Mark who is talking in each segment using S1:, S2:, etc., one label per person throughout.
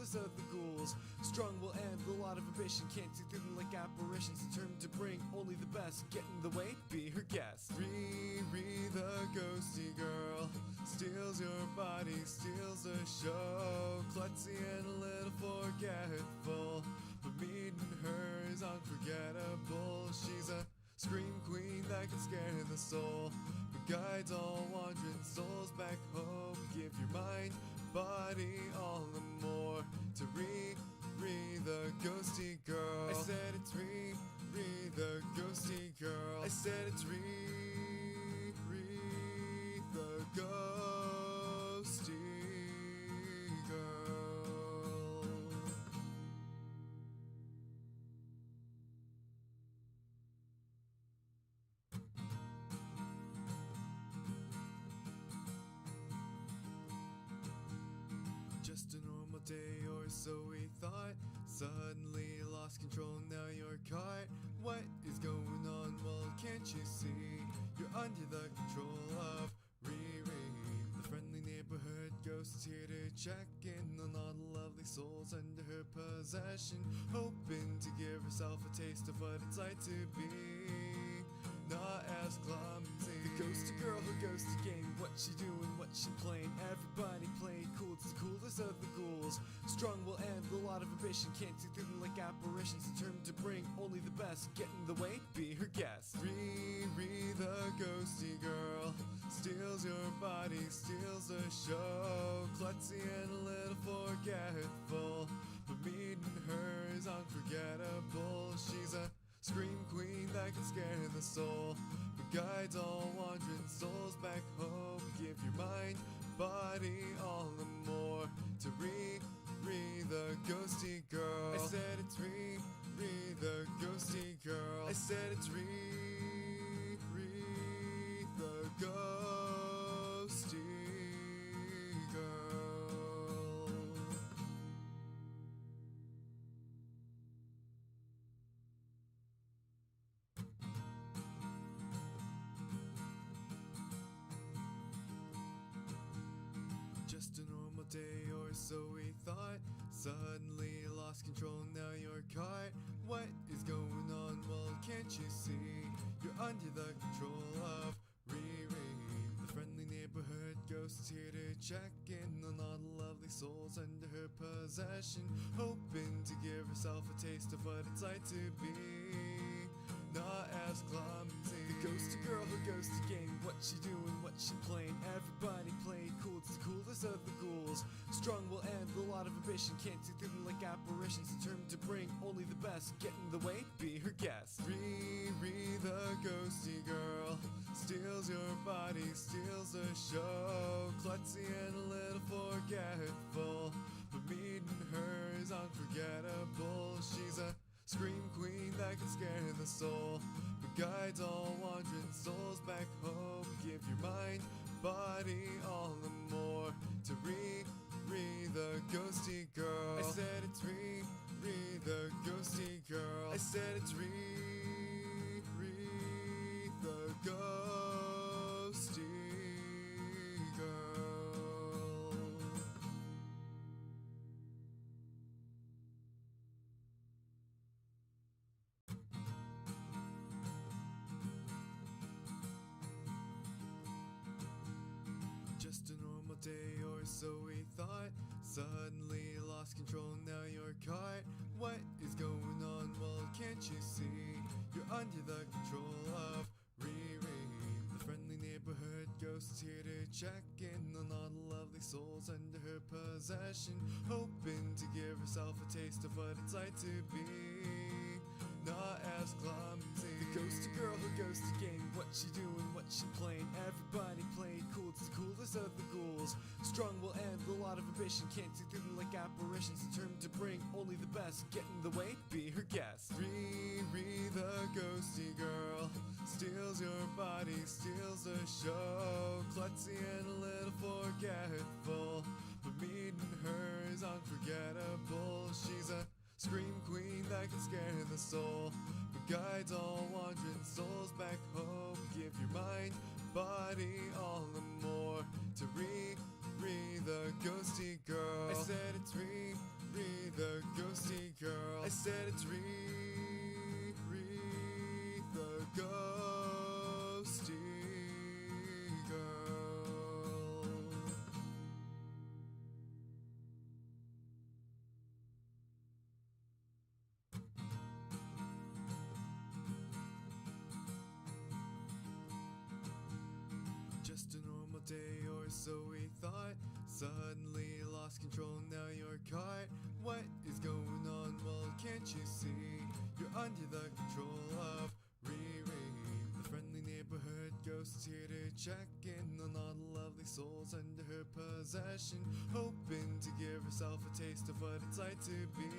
S1: coolest of the ghouls. Strong will and a lot of ambition, can't see through them like apparitions. Determined to bring only the best, get in the way, be her guest. Riri, the ghosty girl, steals your body, steals the show. Klutzy and a little forgetful, but meeting her is unforgettable. She's a scream queen that can scare the soul, but guides all wandering souls back home. Give your mind, body, all the more to Riri, the ghosty girl. I said it's Riri, the ghosty girl. I said it's Riri, the ghosty girl. Just a normal day or so we thought. Suddenly lost control, now you're caught. What is going on? Well, can't you see? You're under the control of Riri. The friendly neighborhood ghost is here to check in on all the lovely souls under her possession, hoping to give herself a taste of what it's like to be not as clumsy. The ghosty girl who goes to game, what she doing, what she playing. Everybody play cool, it's the coolest of the ghouls. Strong will and a lot of ambition, can't see through them like apparitions. Determined to bring only the best, get in the way, be her guest. Riri, the ghosty girl, steals your body, steals the show. Klutzy and a little forgetful, but meeting her is unforgettable. She's a scream queen that can scare the soul, but guides all wandering souls back home. Give your mind, body, all the more to Riri, the ghosty girl. I said it's Riri, the ghosty girl. I said it's Riri, the ghosty girl. Just a normal day or so we thought. Suddenly lost control, now you're caught. What is going on? Well, can't you see? You're under the control of Riri. The friendly neighborhood ghost is here to check in on all the lovely souls under her possession, hoping to give herself a taste of what it's like to be not as clumsy. The ghosty girl who goes to game, what she doing, what she playing. Everybody play cool, it's the coolest of the ghouls. Strong will and a lot of ambition, can't see through them like apparitions. Determined to bring only the best, get in the way, be her guest. Riri, the ghosty girl, steals your body, steals the show. Klutzy and a little forgetful, but meeting her is unforgettable. She's a scream queen that can scare the soul, but guides all wandering souls back home. Give your mind, body, all the more to Riri, the ghosty girl. I said it's Riri, the ghosty girl. I said it's Riri, the ghosty girl. Just a normal day or so we thought. Suddenly lost control, now you're caught. What is going on? Well, can't you see? You're under the control of Riri. The friendly neighborhood ghost is here to check in on all the lovely souls under her possession, hoping to give herself a taste of what it's like to be not as clumsy. The ghosty girl who goes to game, what she doing, what she playing. Everybody play cool, it's the coolest of the ghouls. Strong will and a lot of ambition, can't see through them like apparitions. Determined to bring only the best, get in the way, be her guest. Riri, the ghosty girl, steals your body, steals the show. Klutzy and a little forgetful, but meeting her is unforgettable. She's a scream queen that can scare the soul, but guides all wandering souls back home. Give your mind, body, all the more to Riri, the ghosty girl. I said it's Riri, said it's Riri, the ghosty girl. Just a normal day or so we thought. Suddenly lost control, now you're caught. What is going on? Well, can't you see? You're under the control of Riri, the friendly neighborhood ghost here to check in on all the lovely souls under her possession, hoping to give herself a taste of what it's like to be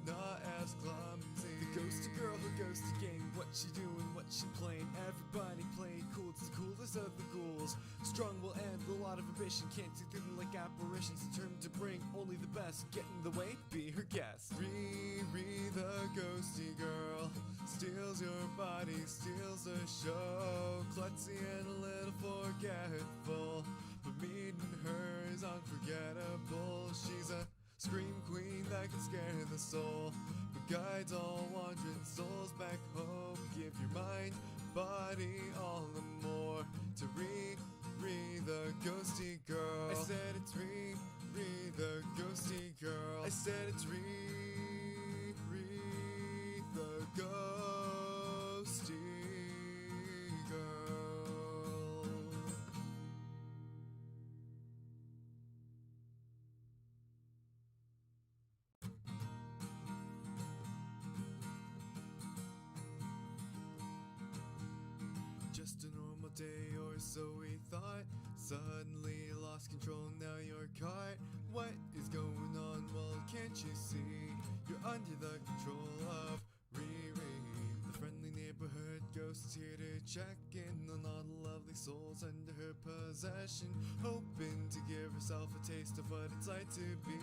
S1: not as clumsy. The ghosty girl who goes to game. What she doing, what she playing. Everybody play cool, it's the coolest of the ghouls. Strong will end, a lot of ambition. Can't see through them like apparitions. Determined to bring only the best. Get in the way, be her guest. Riri, the ghosty girl, steals your body, steals the show. Klutzy and a little forgetful, but meeting her is unforgettable. She's a scream queen that can scare the soul, but guides all wandering souls back home. Give your mind, body, all and more to Riri, the ghosty girl. I said it's Riri, the ghosty girl. I said it's Riri, the ghosty girl. Just a normal day or so we thought. Suddenly lost control, now you're caught. What is going on? Well, can't you see? You're under the control of Riri, the friendly neighborhood ghost here to check in on all the lovely souls under her possession, hoping to give herself a taste of what it's like to be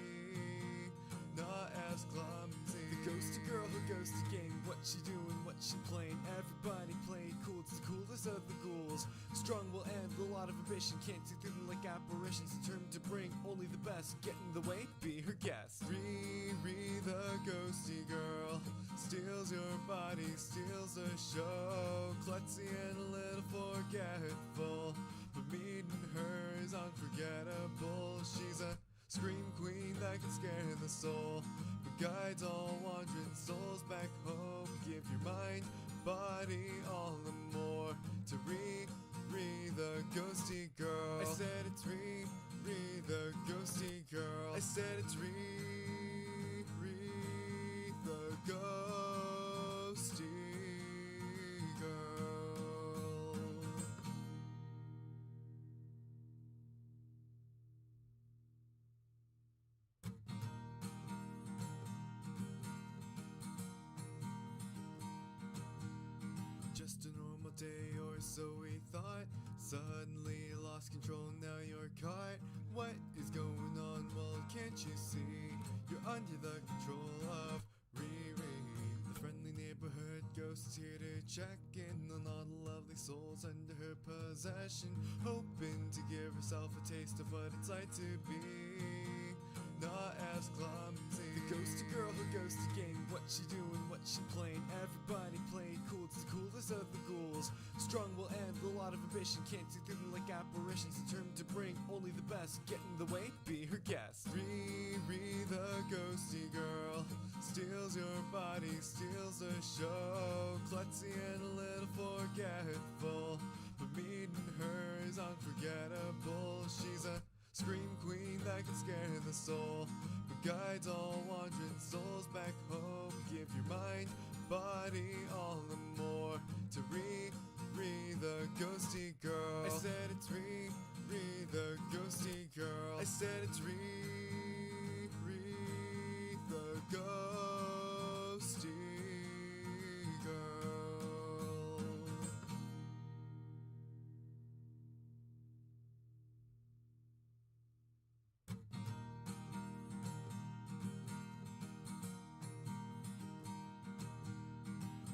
S1: not as clumsy. The ghosty girl who goes to game. What she doing, what she playing. Everybody play cool, it's the coolest of the ghouls. Strong will end, a lot of ambition. Can't see through them like apparitions. Determined to bring only the best. Get in the way, be her guest. Riri, the ghosty girl, steals your body, steals the show. Klutzy and a little forgetful, but meeting her is unforgettable. She's a scream queen that can scare the soul, but guides all wandering souls back home. Give your mind, body, all and more to Riri, the ghosty girl. I said it's Riri, the ghosty girl. I said it's Riri, the ghosty girl. Just a normal day or so we thought. Suddenly lost control, now you're caught. What is going on? Well, can't you see? You're under the control of Riri, the friendly neighborhood ghost here to check in on all the lovely souls under her possession, hoping to give herself a taste of what it's like to be not as clumsy. The ghosty girl who goes to game. What she doing, what she playing. Everybody play cool, it's the coolest of the ghouls. Strong will end, a lot of ambition. Can't see through them like apparitions. Determined to bring only the best. Get in the way, be her guest. Riri, the ghosty girl, steals your body, steals the show. Klutzy and a little forgetful, but meeting her is unforgettable. She's a scream queen that can scare the soul, but guides all wandering souls back home. Give your mind, body, all and more to Riri, the ghosty girl. I said it's Riri, the ghosty girl. I said it's Riri, the ghosty girl.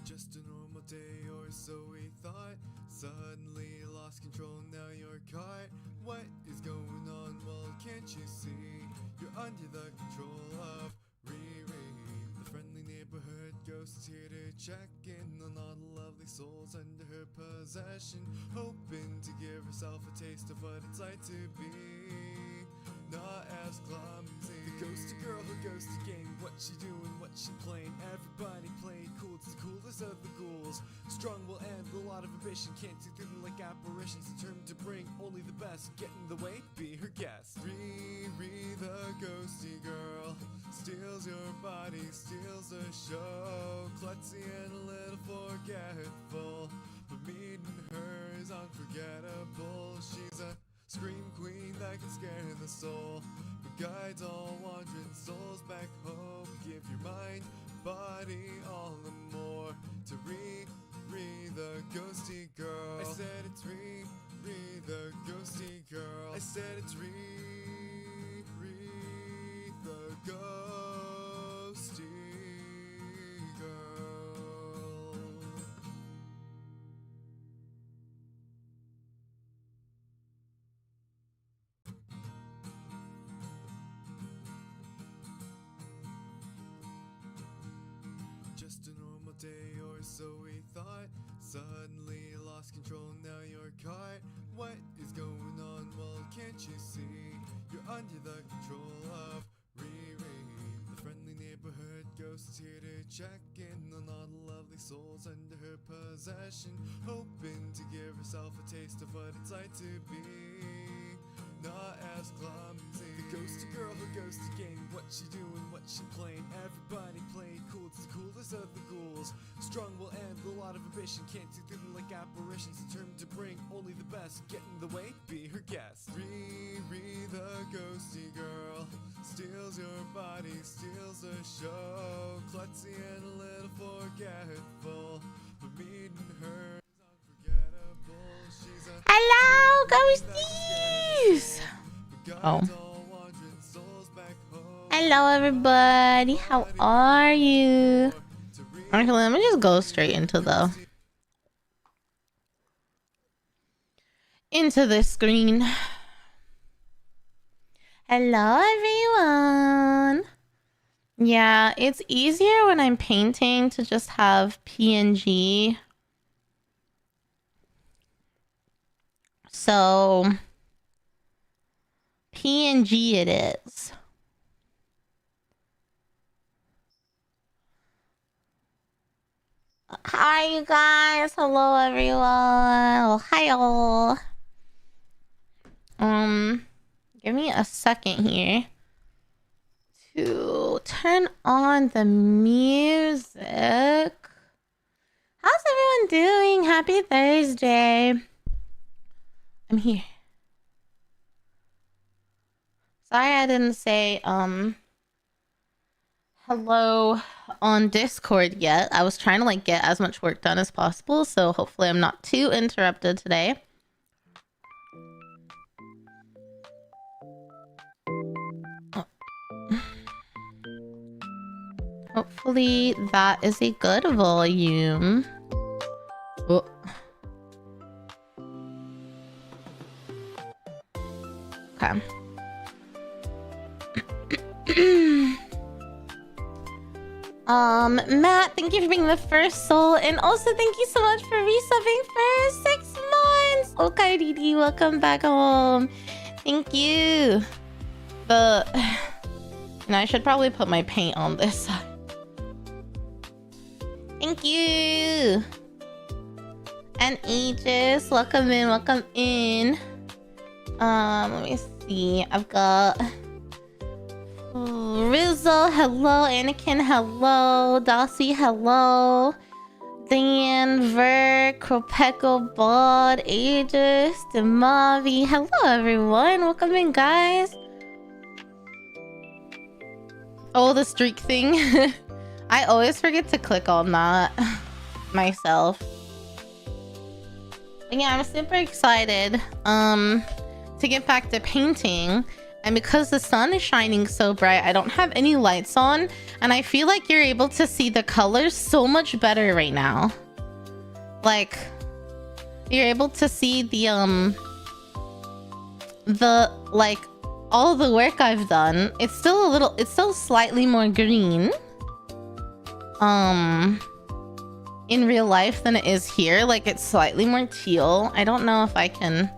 S1: Just a normal day or so we thought. Suddenly lost control, now you're caught. What is going on? Well, can't you see? You're under the control of Riri, the ghost here to check in on all the lovely souls under her possession, hoping to give herself a taste of what it's like to be not as clumsy. The ghosty girl who goes to game, what she doing, what she playing, everybody playing cool, it's the coolest of the ghouls. Strong will end, a lot of ambition, can't see through them like apparitions, determined to bring only the best, get in the way, be her guest. Riri the ghosty girl steals your body, steals the show, klutzy and a little forgetful, but meeting her is unforgettable. She's a scream queen that can scare the soul, but guides all wandering souls back home. Give your mind, body, all and more to Riri the ghosty girl. I said it's Riri the ghosty girl. I said it's Riri the ghosty girl. Just a normal day or so we thought, suddenly lost control, now you're caught. What is going on? Well, can't you see? You're under the control of Riri. The friendly neighborhood ghost is here to check in on all the lovely souls under her possession, hoping to give herself a taste of what it's like to be not as clumsy. The ghosty girl who goes to game, what she doing, what she playing, everybody playing cool, it's the coolest of the ghouls. Strong will end, a lot of ambition, can't see through them like apparitions, determined to bring only the best, get in the way, be her guest. Riri the ghosty girl steals your body, steals the show, klutzy and a little forgetful, but meeting her is unforgettable. She's a
S2: hello, ghosties! Oh. Hello, everybody. How are you? Actually, let me just go straight into the screen. Hello, everyone. Yeah, it's easier when I'm painting to just have PNG. So PNG it is. Hi, you guys. Hello, everyone. Oh, hi, all. Give me a second here to turn on the music. How's everyone doing? Happy Thursday. I'm here. Sorry I didn't say hello on Discord yet. I was trying to like get as much work done as possible, so hopefully I'm not too interrupted today. Oh. Hopefully that is a good volume. Oh. Okay. Matt, thank you for being the first soul, and also thank you so much for resubbing for 6 months. Okay, Didi, welcome back home. Thank you. I should probably put my paint on this side. Thank you. And Aegis, welcome in, welcome in. Let me see. I've got Rizzo, hello. Anakin, hello. Dossie, hello. Dan, Ver, Kropeko, Bod, Aegis, Demavi. Hello, everyone. Welcome in, guys. Oh, the streak thing. I always forget to click on that myself. But yeah, I'm super excited to get back to painting. And because the sun is shining so bright, I don't have any lights on, and I feel like you're able to see the colors so much better right now. Like, you're able to see the like all the work I've done. It's still slightly more green, in real life than it is here. Like, it's slightly more teal. I don't know if I can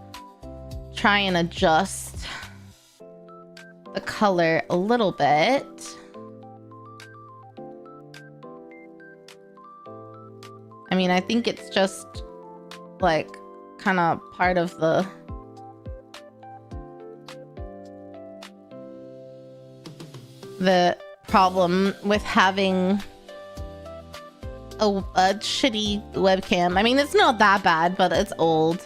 S2: try and adjust the color a little bit. I mean, I think it's just like kind of part of the problem with having a shitty webcam. I mean, it's not that bad, but it's old.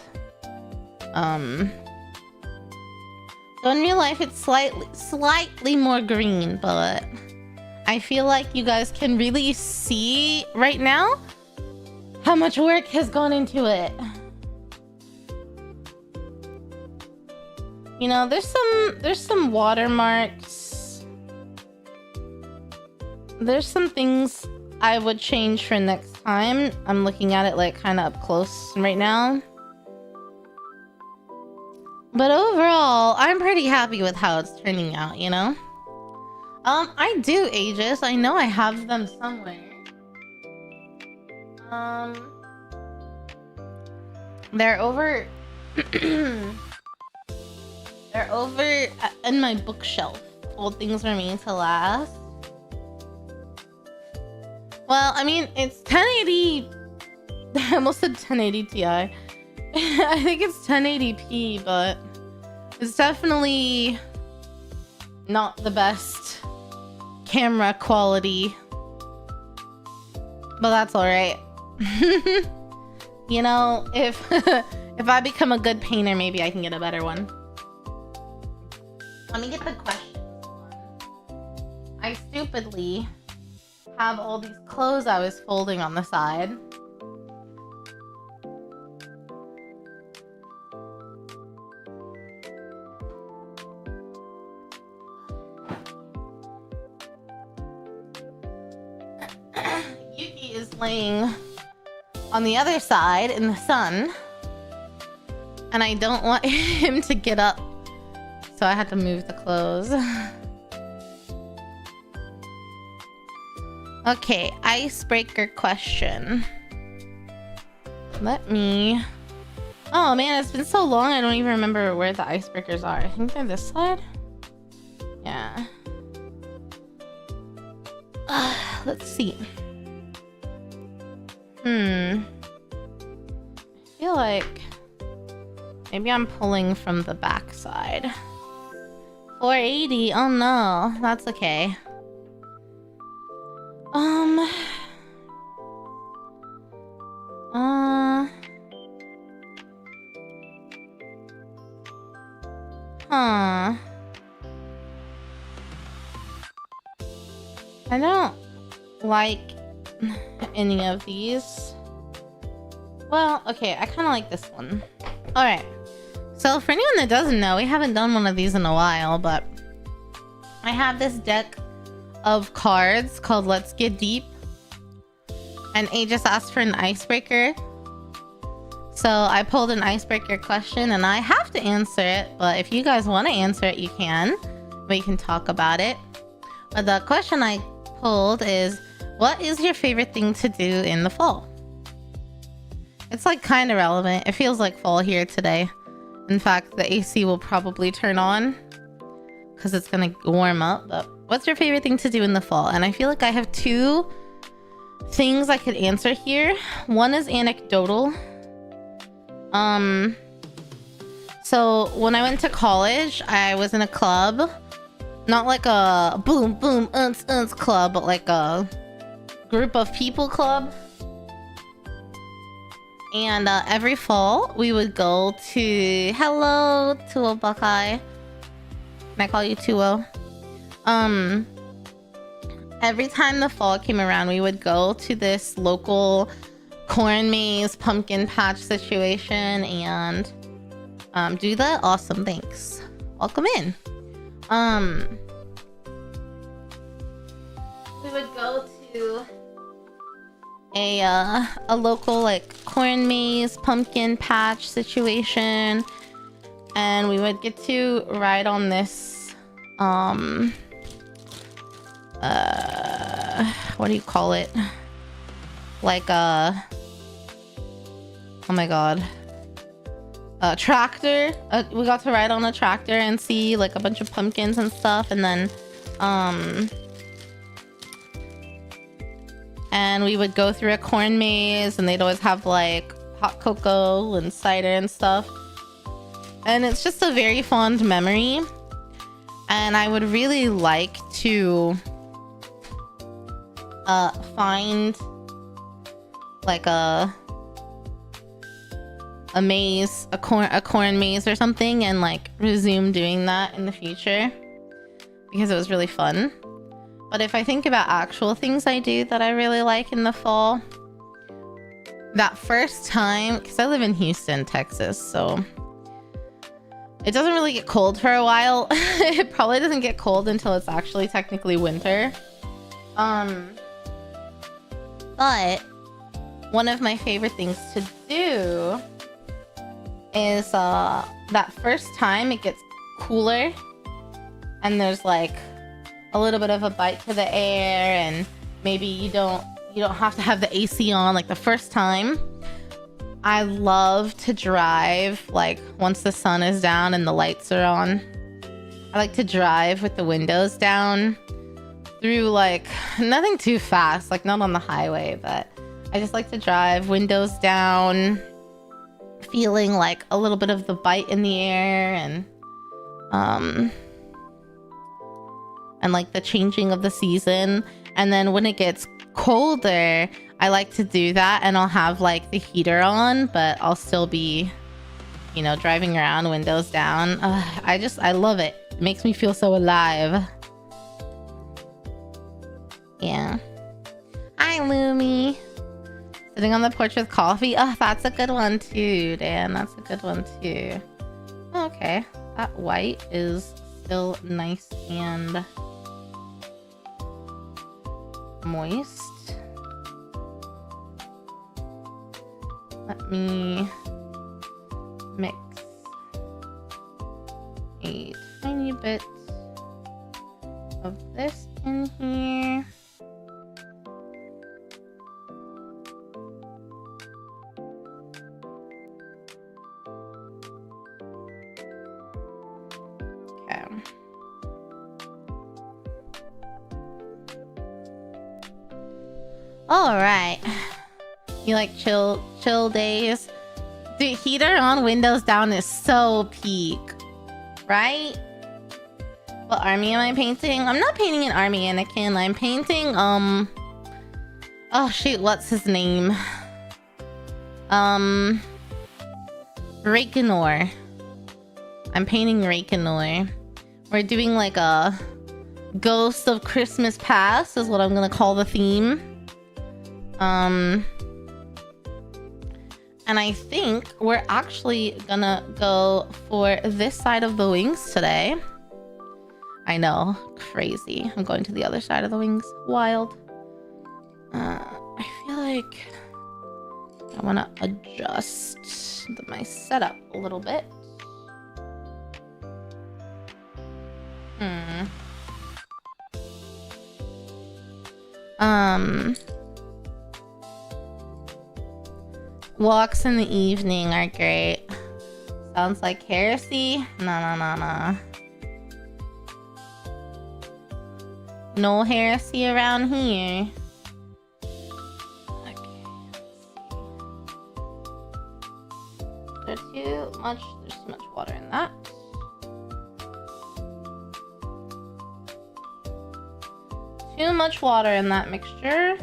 S2: So in real life, it's slightly more green, but I feel like you guys can really see right now how much work has gone into it. You know, there's some watermarks. There's some things I would change for next time. I'm looking at it like kind of up close right now. But overall, I'm pretty happy with how it's turning out, you know? I do Aegis. I know I have them somewhere. They're over... They're over in my bookshelf. Old things remain to last. Well, I mean, it's 1080... I almost said 1080 Ti. I think it's 1080p, but it's definitely not the best camera quality. But that's alright. You know, if if I become a good painter, maybe I can get a better one. Let me get the questions. I stupidly have all these clothes I was folding on the side. Yuki is laying on the other side in the sun, and I don't want him to get up, so I had to move the clothes. Okay, icebreaker question. Let me... Oh man, it's been so long I don't even remember where the icebreakers are. I think they're this side? Yeah. Let's see. I feel like maybe I'm pulling from the back side. 480. Oh no, that's okay. I don't like any of these. Well, okay, I kind of like this one. Alright. So for anyone that doesn't know, we haven't done one of these in a while, but I have this deck of cards called Let's Get Deep. And A just asked for an icebreaker. So I pulled an icebreaker question and I have to answer it. But if you guys want to answer it, you can. We can talk about it. But the question I pulled is, what is your favorite thing to do in the fall? It's like kind of relevant. It feels like fall here today. In fact, the AC will probably turn on because it's gonna warm up. But what's your favorite thing to do in the fall? And I feel like I have two things I could answer here. One is anecdotal. So when I went to college, I was in a club. Not like a boom boom unce club, but like a group of people club. And every fall we would go to... Hello, Tuo Buckeye. Can I call you Tuo? Every time the fall came around, we would go to this local corn maze pumpkin patch situation and do that. Awesome, thanks. Welcome in. We would go to a local like corn maze pumpkin patch situation, and we would get to ride on this what do you call it? Like a, oh my god, a tractor. We got to ride on a tractor and see like a bunch of pumpkins and stuff, and then and we would go through a corn maze, and they'd always have like hot cocoa and cider and stuff, and it's just a very fond memory. And I would really like to find like a maze, a corn maze or something, and like resume doing that in the future, because it was really fun. But if I think about actual things I do that I really like in the fall, that first time, because I live in Houston, Texas, so it doesn't really get cold for a while. It probably doesn't get cold until it's actually technically winter. But one of my favorite things to do is that first time it gets cooler and there's like a little bit of a bite to the air, and maybe you don't have to have the AC on like the first time. I love to drive like once the sun is down and the lights are on. I like to drive with the windows down through like nothing too fast, like not on the highway, but I just like to drive windows down, feeling like a little bit of the bite in the air, and like the changing of the season. And then when it gets colder, I like to do that, and I'll have like the heater on, but I'll still be, you know, driving around windows down. I love it. It makes me feel so alive. Yeah. Hi, Lumi. Sitting on the porch with coffee. Oh, that's a good one too, Dan. That's a good one too. Okay. That white is still nice and moist. Let me mix a tiny bit of this in here. Okay. All right. You like chill days? Dude, heater on, windows down is so peak, right? What army am I painting? I'm not painting an army Anakin. I'm painting oh shoot, what's his name? Rakenor. I'm painting Rakenor. We're doing like a Ghost of Christmas Past is what I'm gonna call the theme. And I think we're actually gonna go for this side of the wings today. I know, crazy. I'm going to the other side of the wings. Wild. I feel like I want to adjust my setup a little bit. Walks in the evening are great. Sounds like heresy? No. No heresy around here. Okay, let's see. There's too much water in that. Too much water in that mixture.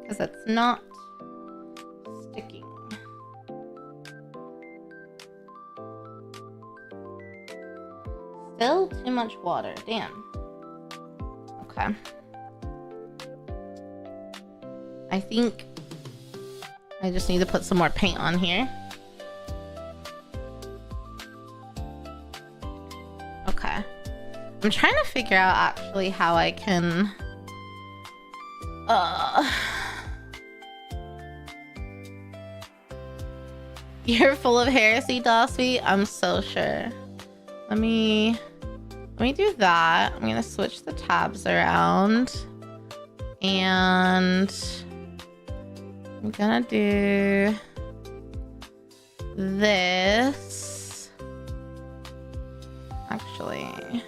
S2: Because it's not sticking. Still too much water. Damn. Okay. I think I just need to put some more paint on here. Okay. I'm trying to figure out actually how I can You're full of heresy, Dosby? I'm so sure. Let me Let me do that. I'm gonna switch the tabs around. And I'm gonna do this. Actually,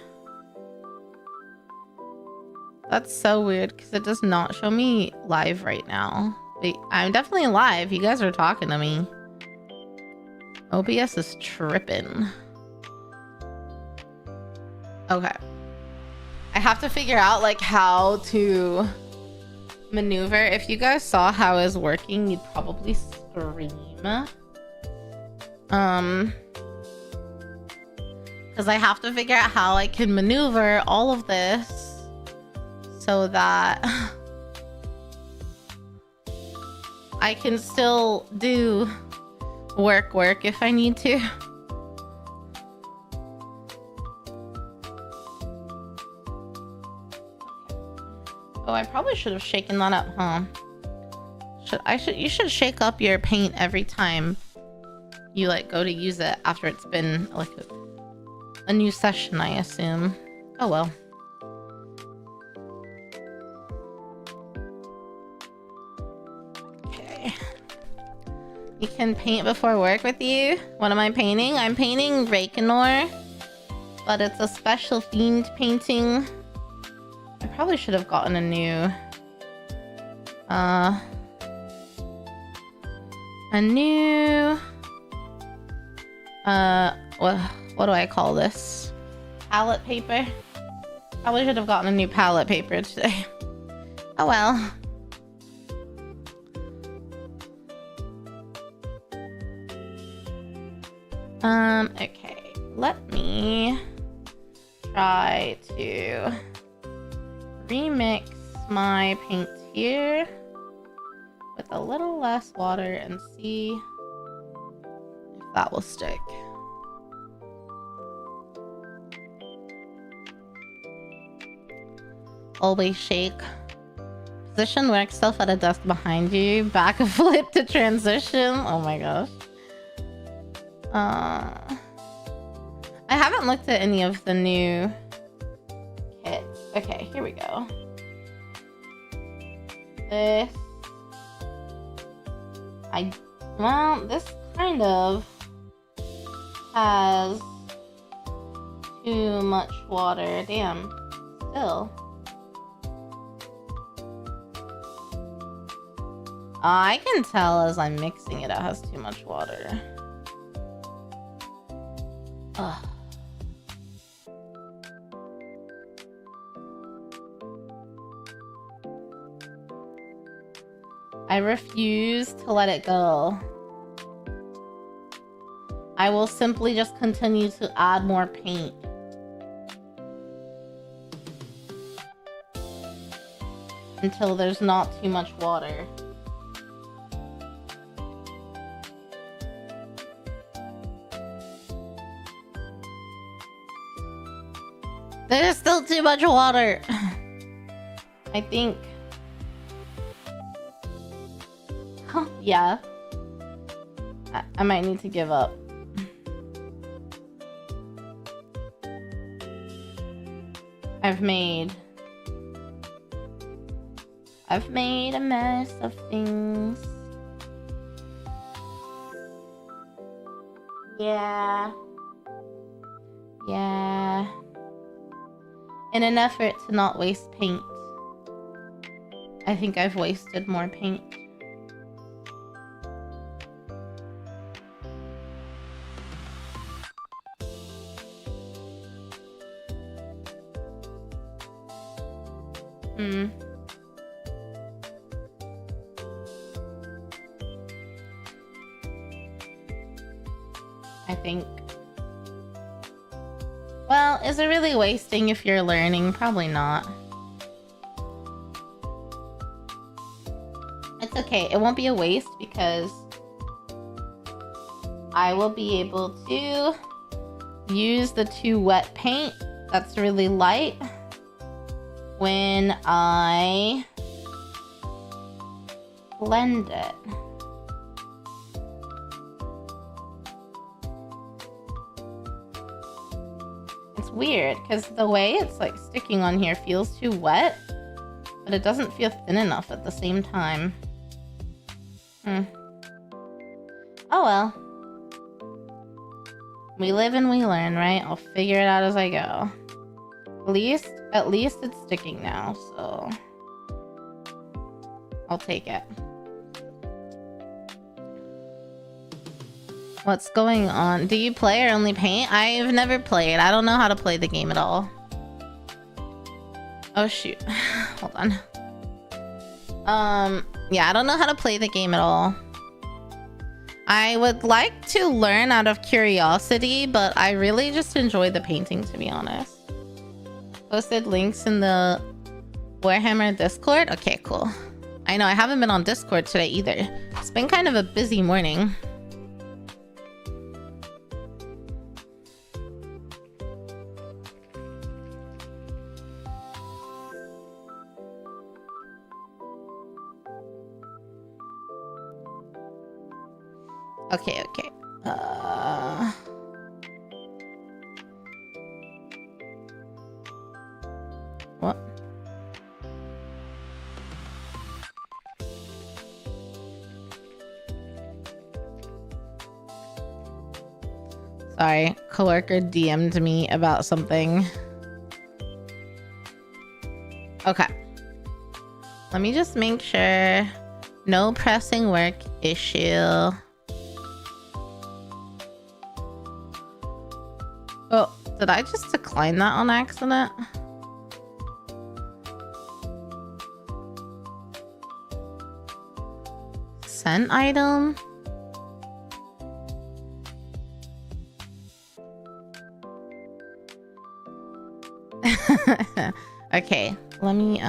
S2: that's so weird because it does not show me live right now. But I'm definitely live. You guys are talking to me. OBS is tripping. Okay. I have to figure out like how to maneuver. If you guys saw how it was working, you'd probably scream. Because I have to figure out how I can maneuver all of this so that I can still do work if I need to. Oh, I probably should have shaken that up, huh? You should shake up your paint every time you like go to use it after it's been like a new session, I assume. Oh well. Okay. You can paint before work with you? What am I painting? I'm painting Rakenor, but it's a special themed painting. I probably should have gotten a new what do I call this? Palette paper? Probably should have gotten a new palette paper today. Oh well. Okay. Let me try to remix my paint here with a little less water and see if that will stick. Always shake. Position work self at a desk behind you. Back flip to transition. Oh my gosh. I haven't looked at any of the new kits. Okay, here we go. This this kind of has too much water. Damn. Still. I can tell as I'm mixing it has too much water. Ugh. I refuse to let it go. I will simply just continue to add more paint. Until there's not too much water. There's still too much water. I think. Huh, yeah. I might need to give up. I've made a mess of things. Yeah. Yeah. In an effort to not waste paint, I think I've wasted more paint. I think. Well, is it really wasting if you're learning? Probably not. It's okay. It won't be a waste because I will be able to use the 2 wet paint that's really light when I blend it. It's weird because the way it's like sticking on here feels too wet, but it doesn't feel thin enough at the same time. Oh well. We live and we learn, right? I'll figure it out as I go. At least it's sticking now, so I'll take it. What's going on? Do you play or only paint? I've never played. I don't know how to play the game at all. Oh shoot. Hold on. Yeah, I don't know how to play the game at all. I would like to learn out of curiosity, but I really just enjoy the painting, to be honest. Posted links in the Warhammer Discord? Okay, cool. I know, I haven't been on Discord today either. It's been kind of a busy morning. Okay, okay. What? Sorry, coworker DM'd me about something. Okay. Let me just make sure. No pressing work issue. Oh, did I just decline that on accident? Sent item? Okay, let me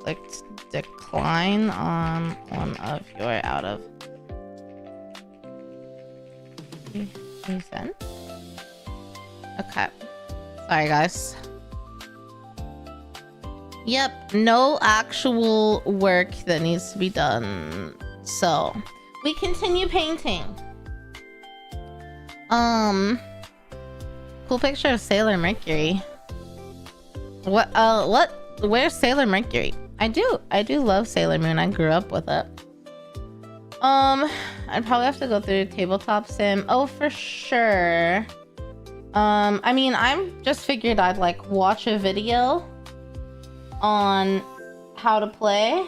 S2: click decline on one of your out of sent. Okay, sorry guys. Yep, no actual work that needs to be done, so we continue painting. Cool picture of Sailor Mercury. What? Where's Sailor Mercury? I do love Sailor Moon. I grew up with it. I'd probably have to go through tabletop sim. Oh, for sure. I mean, I'm just figured I'd like watch a video on how to play,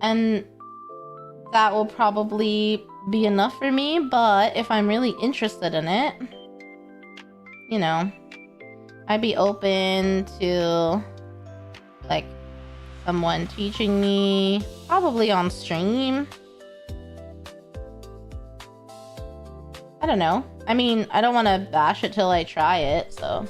S2: and that will probably be enough for me. But if I'm really interested in it, you know, I'd be open to like someone teaching me, probably on stream. I don't know. I mean, I don't want to bash it till I try it, so.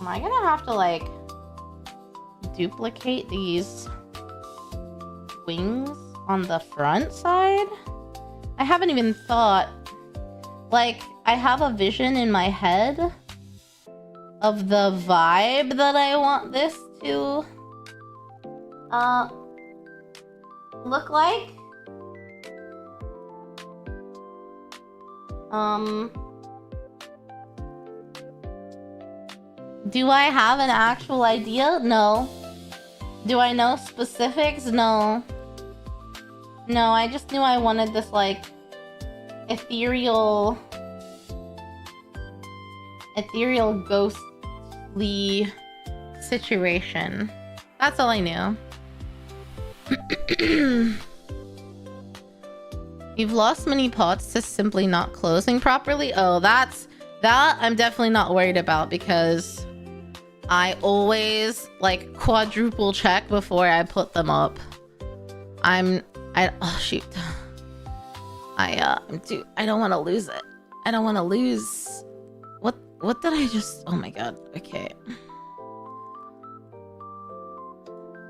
S2: Am I gonna have to like duplicate these wings on the front side? I haven't even thought. Like, I have a vision in my head of the vibe that I want this to look like. Do I have an actual idea? No. Do I know specifics? No. No, I just knew I wanted this, like, ethereal ghostly situation. That's all I knew. You've lost many pots to simply not closing properly? Oh, that I'm definitely not worried about, because I always like quadruple check before I put them up. Oh shoot. I don't want to lose it. I don't want to lose. What did I just? Oh my god. Okay.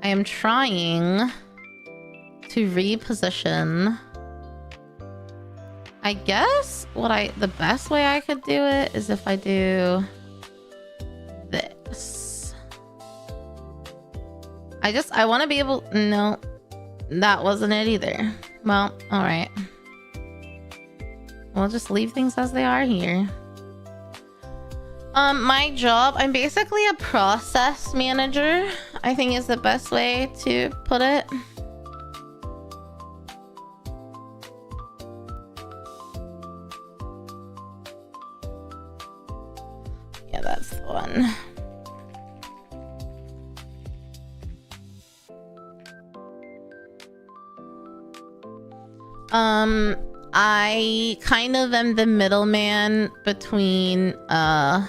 S2: I am trying to reposition I guess the best way I could do it is if I do this. I want to be able, no, that wasn't it either. Well, all right. We'll just leave things as they are here. My job, I'm basically a process manager, I think is the best way to put it. Yeah, that's the one. I kind of am the middleman between I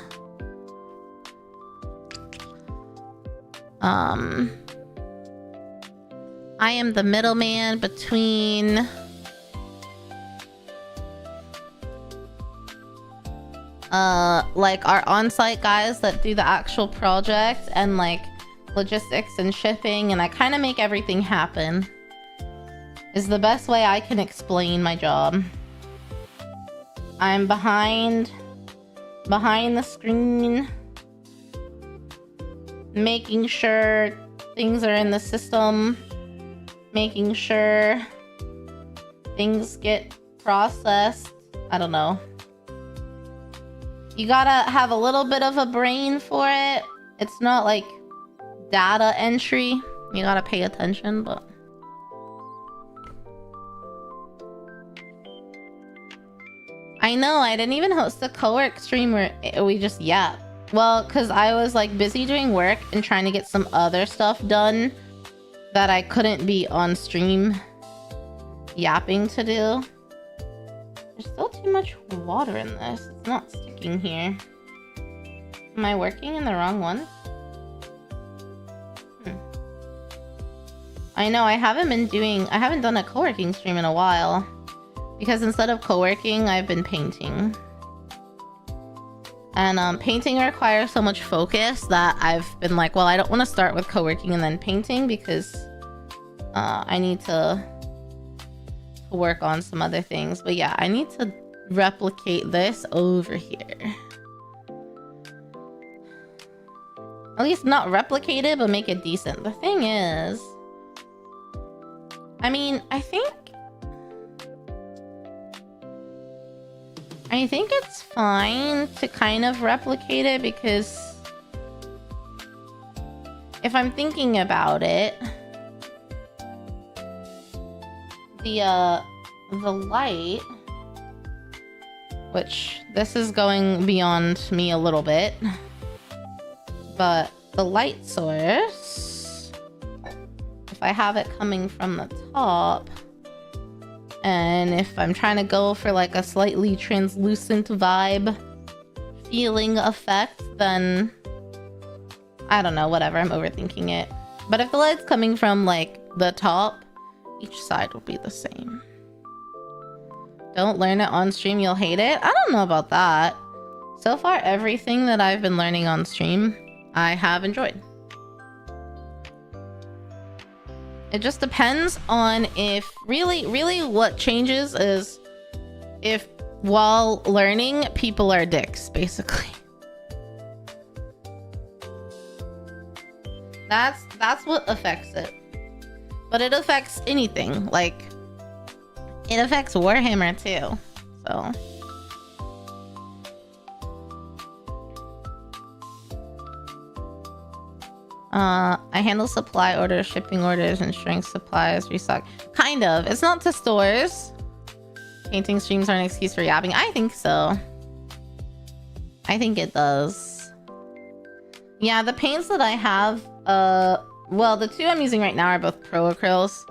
S2: am the middleman between like our on-site guys that do the actual project and like logistics and shipping, and I kind of make everything happen. Is the best way I can explain my job. I'm behind the screen, making sure things are in the system, making sure things get processed. I don't know. You gotta have a little bit of a brain for it. It's not like data entry. You gotta pay attention, but... I know, I didn't even host a co-work stream where we just yap. Well, because I was like busy doing work and trying to get some other stuff done that I couldn't be on stream yapping to do. There's still too much water in this. It's not sticking here. Am I working in the wrong one? I know, I haven't done a co-working stream in a while. Because instead of co-working, I've been painting. And painting requires so much focus that I've been like, well, I don't want to start with co-working and then painting because I need to work on some other things. But yeah, I need to replicate this over here. At least not replicate it, but make it decent. The thing is, I mean, I think it's fine to kind of replicate it because if I'm thinking about it, the light, which this is going beyond me a little bit, but the light source, if I have it coming from the top, and if I'm trying to go for like a slightly translucent vibe feeling effect, then I don't know, whatever, I'm overthinking it. But if the light's coming from like the top, each side will be the same. Don't learn it on stream, you'll hate it. I don't know about that. So far, everything that I've been learning on stream, I have enjoyed. It just depends on if really what changes is if while learning people are dicks, basically. That's what affects it. But it affects anything, like it affects Warhammer too. So I handle supply orders, shipping orders, and strength supplies, restock. Kind of. It's not to stores. Painting streams are an excuse for yapping. I think so. I think it does. Yeah, the paints that I have, well, the two I'm using right now are both pro acryls,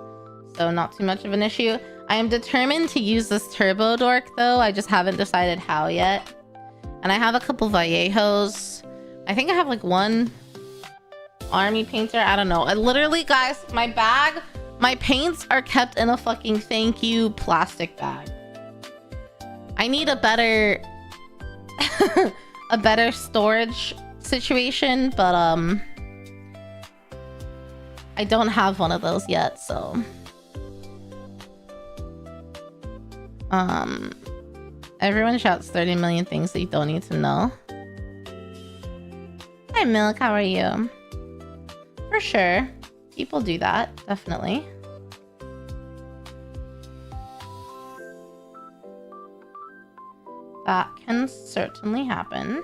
S2: so not too much of an issue. I am determined to use this turbo dork though. I just haven't decided how yet. And I have a couple Vallejos. I think I have like one army painter. I don't know. Literally, guys, my bag, my paints are kept in a fucking thank you plastic bag. I need a better a better storage situation, but I don't have one of those yet, so Everyone shouts 30 million things that you don't need to know. Hi, Milk. How are you? For sure. People do that. Definitely. That can certainly happen.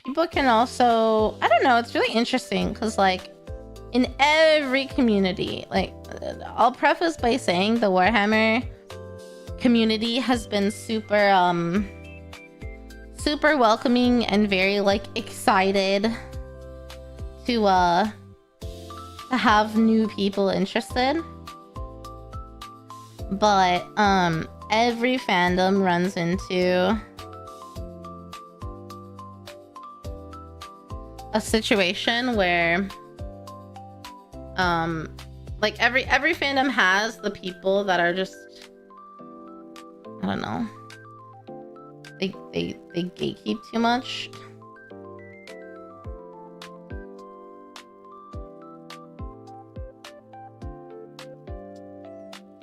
S2: People can also, I don't know, it's really interesting because like in every community, like I'll preface by saying the Warhammer community has been super super welcoming and very like excited to have new people interested. But every fandom runs into a situation where like every fandom has the people that are just, I don't know, they gatekeep too much.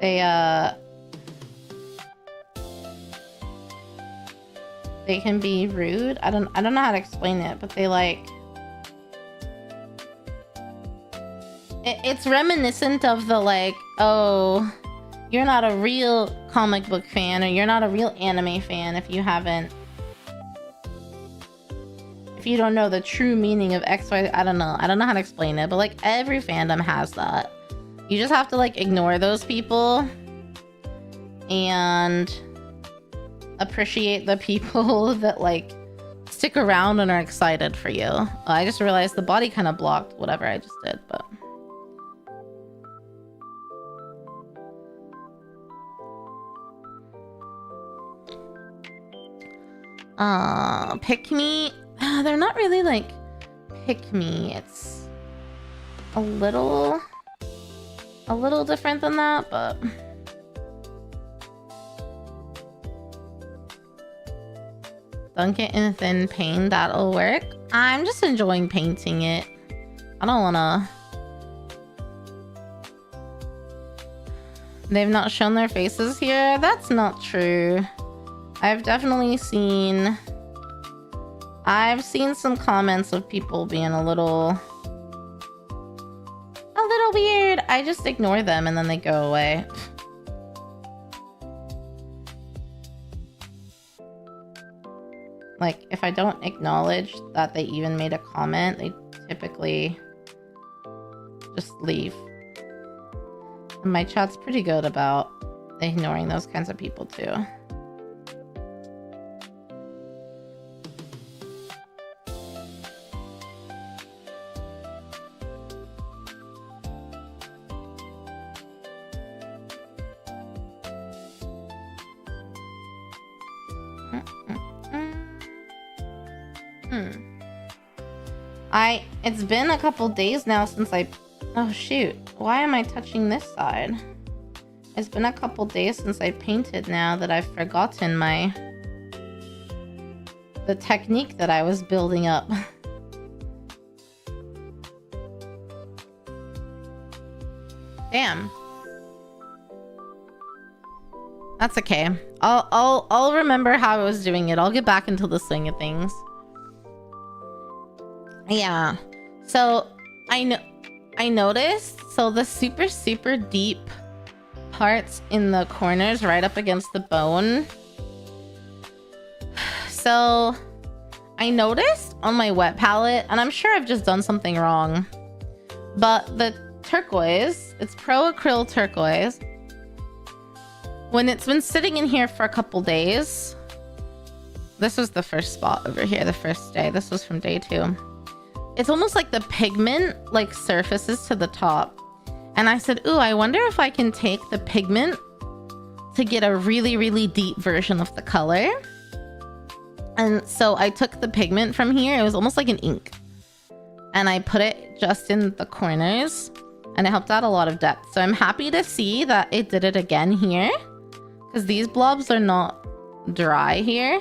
S2: They can be rude. I don't know how to explain it, but they like it's reminiscent of the like, oh, you're not a real comic book fan or you're not a real anime fan if you don't know the true meaning of XY. I don't know how to explain it, but like every fandom has that. You just have to like ignore those people and appreciate the people that like stick around and are excited for you. I just realized the body kind of blocked whatever I just did, but pick me. They're not really like pick me. It's a little different than that, but dunk it in thin paint, that'll work. I'm just enjoying painting it. I don't wanna. They've not shown their faces here. That's not true. I've seen some comments of people being a little weird. I just ignore them and then they go away. Like, if I don't acknowledge that they even made a comment, they typically just leave. And my chat's pretty good about ignoring those kinds of people too. It's been a couple days now since oh shoot, why am I touching this side? It's been a couple days since I painted now that I've forgotten the technique that I was building up. Damn. That's okay. I'll remember how I was doing it. I'll get back into the swing of things. Yeah. So I noticed, so the super deep parts in the corners right up against the bone. So I noticed on my wet palette, and I'm sure I've just done something wrong, but the turquoise, it's pro acryl turquoise, when it's been sitting in here for a couple days, this was the first spot over here, the first day, this was from day 2. It's almost like the pigment like surfaces to the top. And I said, ooh, I wonder if I can take the pigment to get a really deep version of the color. And so I took the pigment from here. It was almost like an ink. And I put it just in the corners. And it helped out a lot of depth. So I'm happy to see that it did it again here. Because these blobs are not dry here.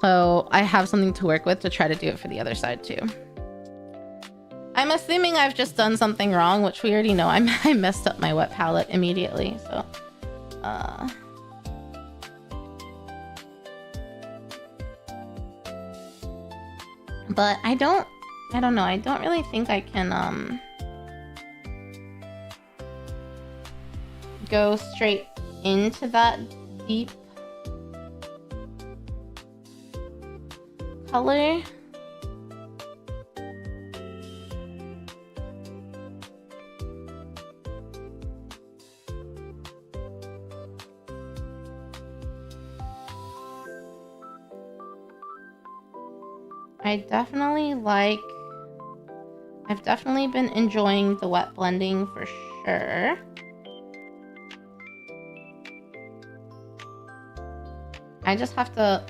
S2: So So I have something to work with to try to do it for the other side too. I'm assuming I've just done something wrong, which we already know. I messed up my wet palette immediately, so but I don't know. I don't really think I can go straight into that deep color. I've definitely been enjoying the wet blending for sure. I just have to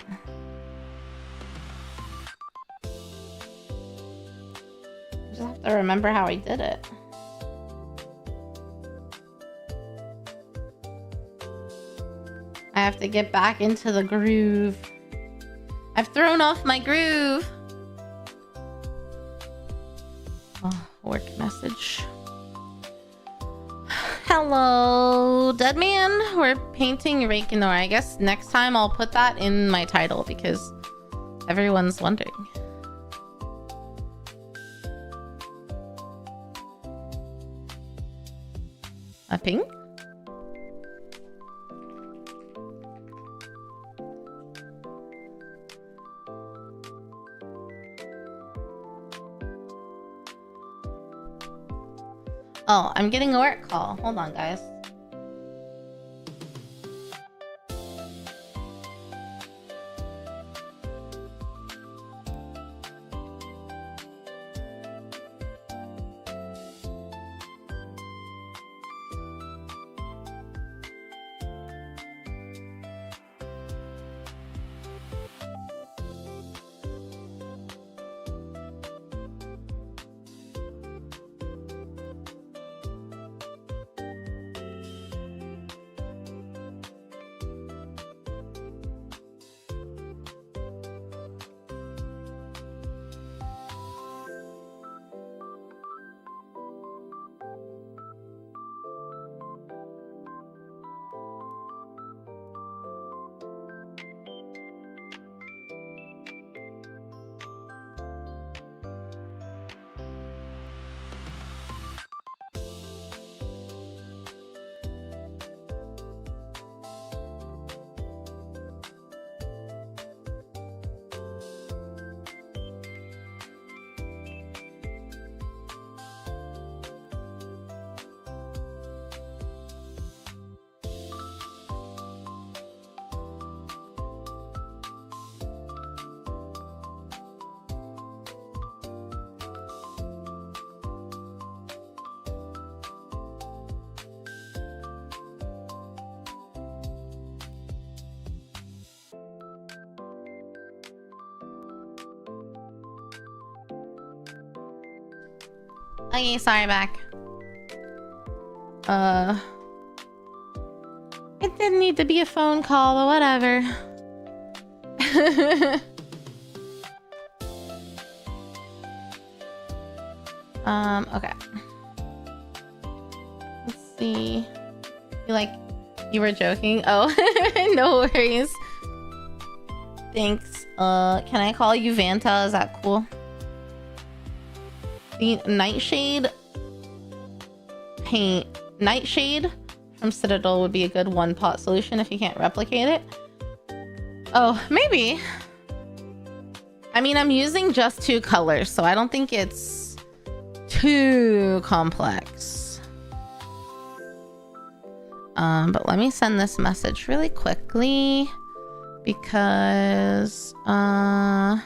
S2: remember how I did it. I have to get back into the groove. I've thrown off my groove. Oh, work message. Hello, dead man. We're painting Reikinoir. I guess next time I'll put that in my title because everyone's wondering. A ping? Oh, I'm getting a work call. Hold on, guys. Okay, sorry, back. It didn't need to be a phone call, but whatever. Okay. Let's see. You were joking? Oh, no worries. Thanks. Can I call you Vanta? Is that cool? The Nightshade paint. Nightshade from Citadel would be a good one-pot solution if you can't replicate it. Oh, maybe. I mean, I'm using just 2 colors, so I don't think it's too complex. But let me send this message really quickly because yeah.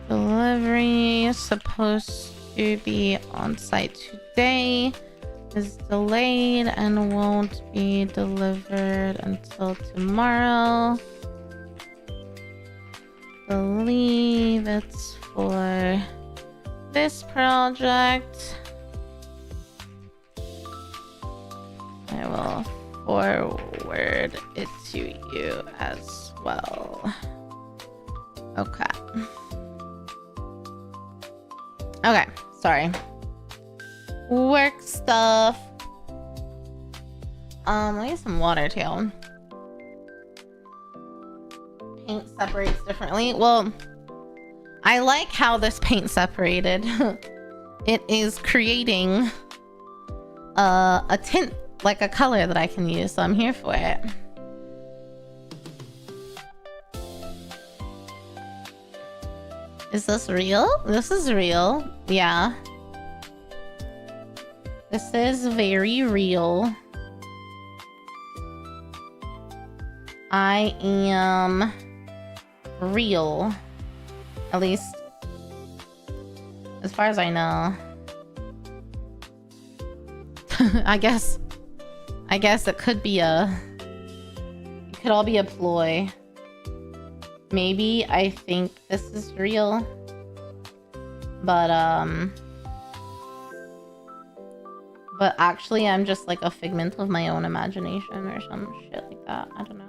S2: Delivery is supposed to be on site today. Is delayed and won't be delivered until tomorrow. Believe it's for this project. I will forward it to you as well. Okay. Okay, sorry. Work stuff. Let me get some water too. Paint separates differently. Well, I like how this paint separated. It is creating a tint, like a color that I can use, so I'm here for it. Is this real? This is real. Yeah. This is very real. I am real. At least as far as I know. I guess it could be it could all be a ploy. Maybe I think this is real. But actually I'm just like a figment of my own imagination or some shit like that. I don't know.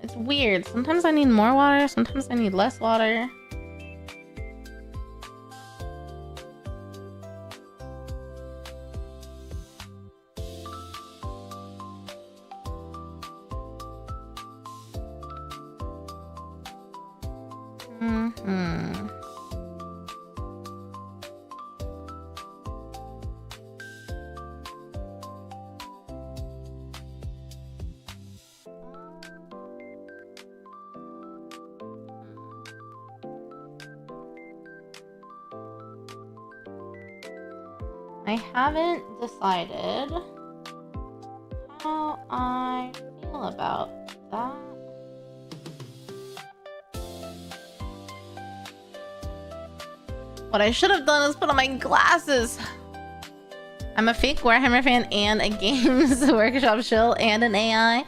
S2: It's weird. Sometimes I need more water, sometimes I need less water. I haven't decided how I feel about that. What I should have done is put on my glasses. I'm a fake Warhammer fan and a Games Workshop shill and an AI.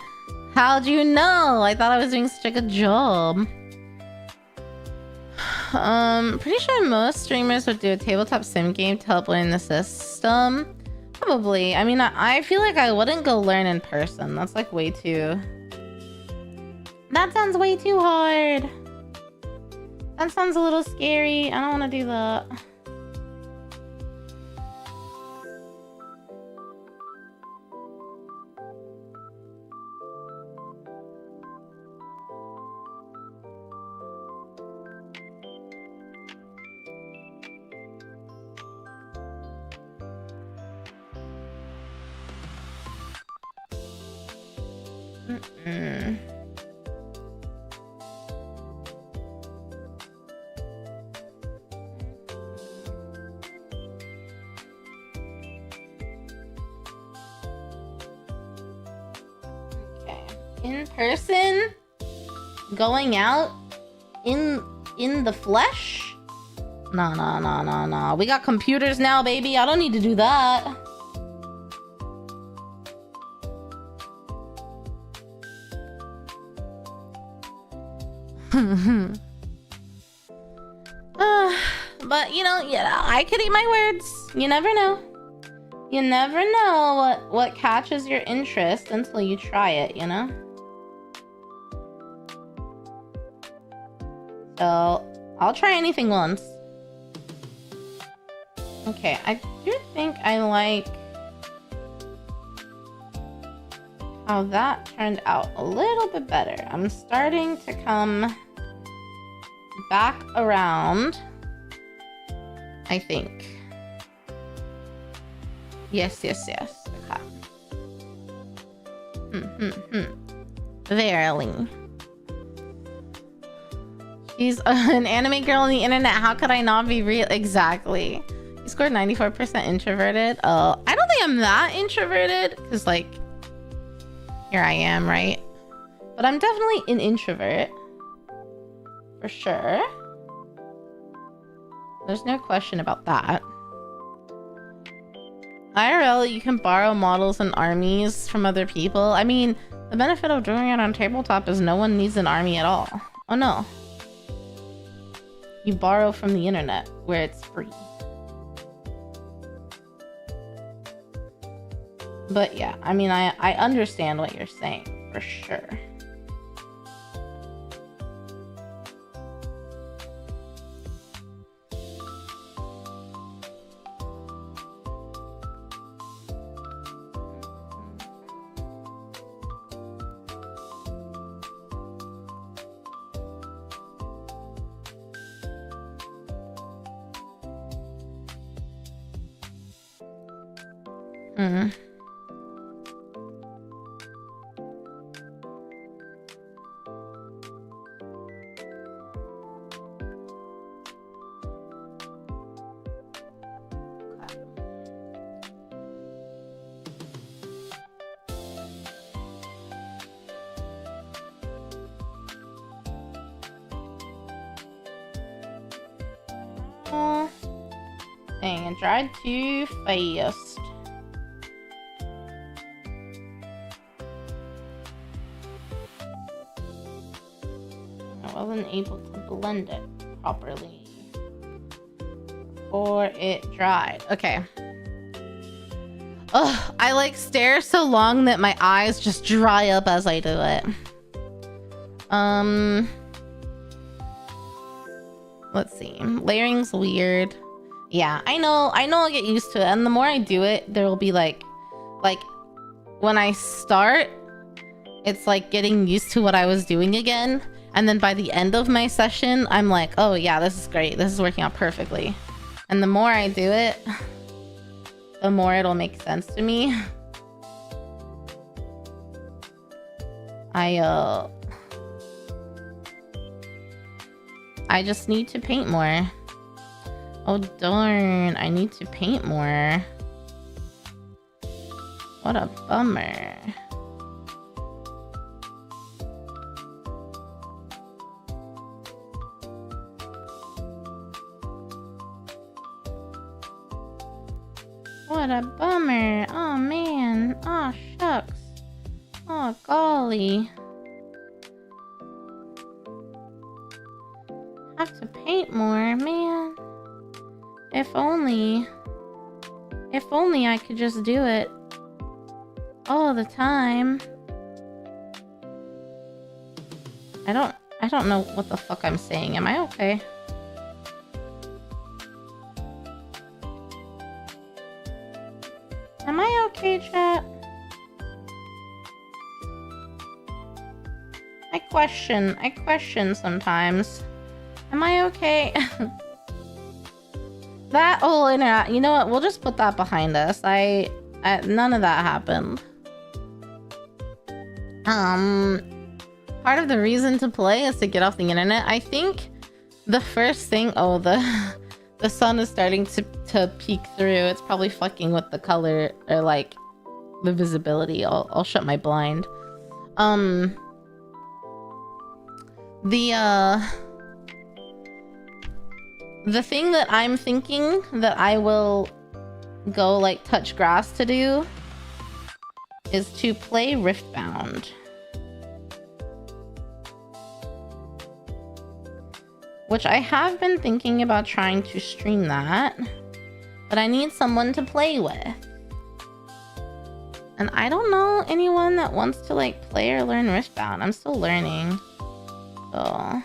S2: How'd you know? I thought I was doing such a good job. Pretty sure most streamers would do a tabletop sim game to help learn the system. Probably. I mean, I feel like I wouldn't go learn in person. That's like way too... That sounds way too hard. That sounds a little scary. I don't want to do that. In person? Going out? In the flesh? Nah. We got computers now, baby. I don't need to do that. But you know, yeah, I could eat my words. You never know. You never know what catches your interest until you try it, you know? So, I'll try anything once. Okay, I do think I like how that turned out a little bit better. I'm starting to come back around, I think. Yes. Okay. Verily. She's an anime girl on the internet. How could I not be real? Exactly. You scored 94% introverted. I don't think I'm that introverted. Because, like, here I am, right? But I'm definitely an introvert. For sure. There's no question about that. IRL, you can borrow models and armies from other people. I mean, the benefit of doing it on tabletop is no one needs an army at all. Oh no. You borrow from the internet where it's free. But yeah, I mean, I understand what you're saying, for sure. Dang, I tried too fast. I wasn't able to blend it properly. Or it dried. Okay. Ugh, I like stare so long that my eyes just dry up as I do it. Let's see. Layering's weird. Yeah, I know I'll get used to it. And the more I do it, there will be like when I start, it's like getting used to what I was doing again. And then by the end of my session, I'm like, oh yeah, this is great. This is working out perfectly. And the more I do it, the more it'll make sense to me. I just need to paint more. Oh darn, I need to paint more. What a bummer. What a bummer. Oh man. Oh shucks. Oh golly. Have to paint more, man. If only I could just do it all the time. I don't know what the fuck I'm saying. Am I okay? Am I okay, chat? I question sometimes. Am I okay? That whole interact, you know what? We'll just put that behind us. None of that happened. Part of the reason to play is to get off the internet. I think the first thing, oh, the sun is starting to peek through. It's probably fucking with the color or like the visibility. I'll shut my blind. The thing that I'm thinking that I will go like touch grass to do is to play Riftbound. Which I have been thinking about trying to stream that, but I need someone to play with. And I don't know anyone that wants to like play or learn Riftbound. I'm still learning. So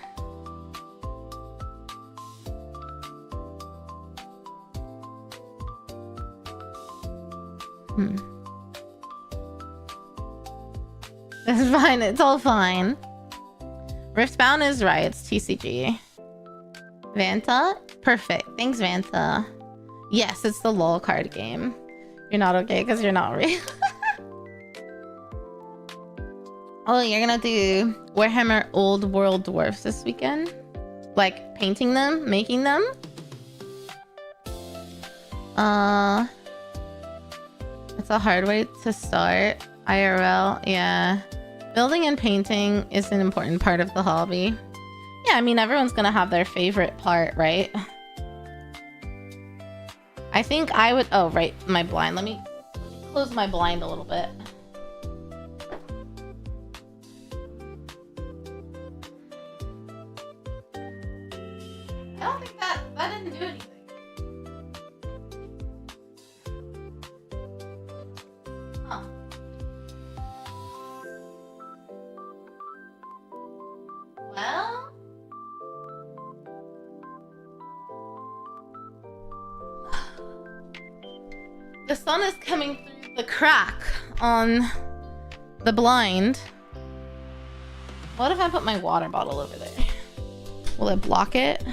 S2: it's fine, it's all fine. Riftbound is right, it's TCG. Vanta? Perfect. Thanks, Vanta. Yes, it's the LOL card game. You're not okay because you're not real. Oh, you're gonna do Warhammer Old World Dwarfs this weekend? Like painting them? Making them? It's a hard way to start. IRL, yeah. Building and painting is an important part of the hobby. Yeah, I mean, everyone's gonna have their favorite part, right? I think I would, oh, right, my blind. Let me close my blind a little bit. I don't think that didn't do anything. Huh. Well, the sun is coming through the crack on the blind. What if I put my water bottle over there? Will it block it?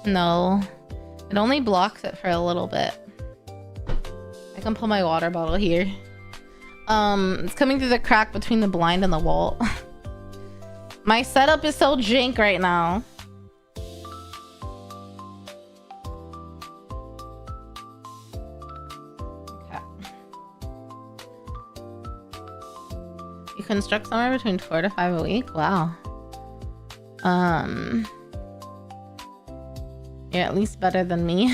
S2: No. It only blocks it for a little bit. I can put my water bottle here. It's coming through the crack between the blind and the wall. My setup is so jank right now. Okay. You construct somewhere between 4 to 5 a week? Wow. You're at least better than me.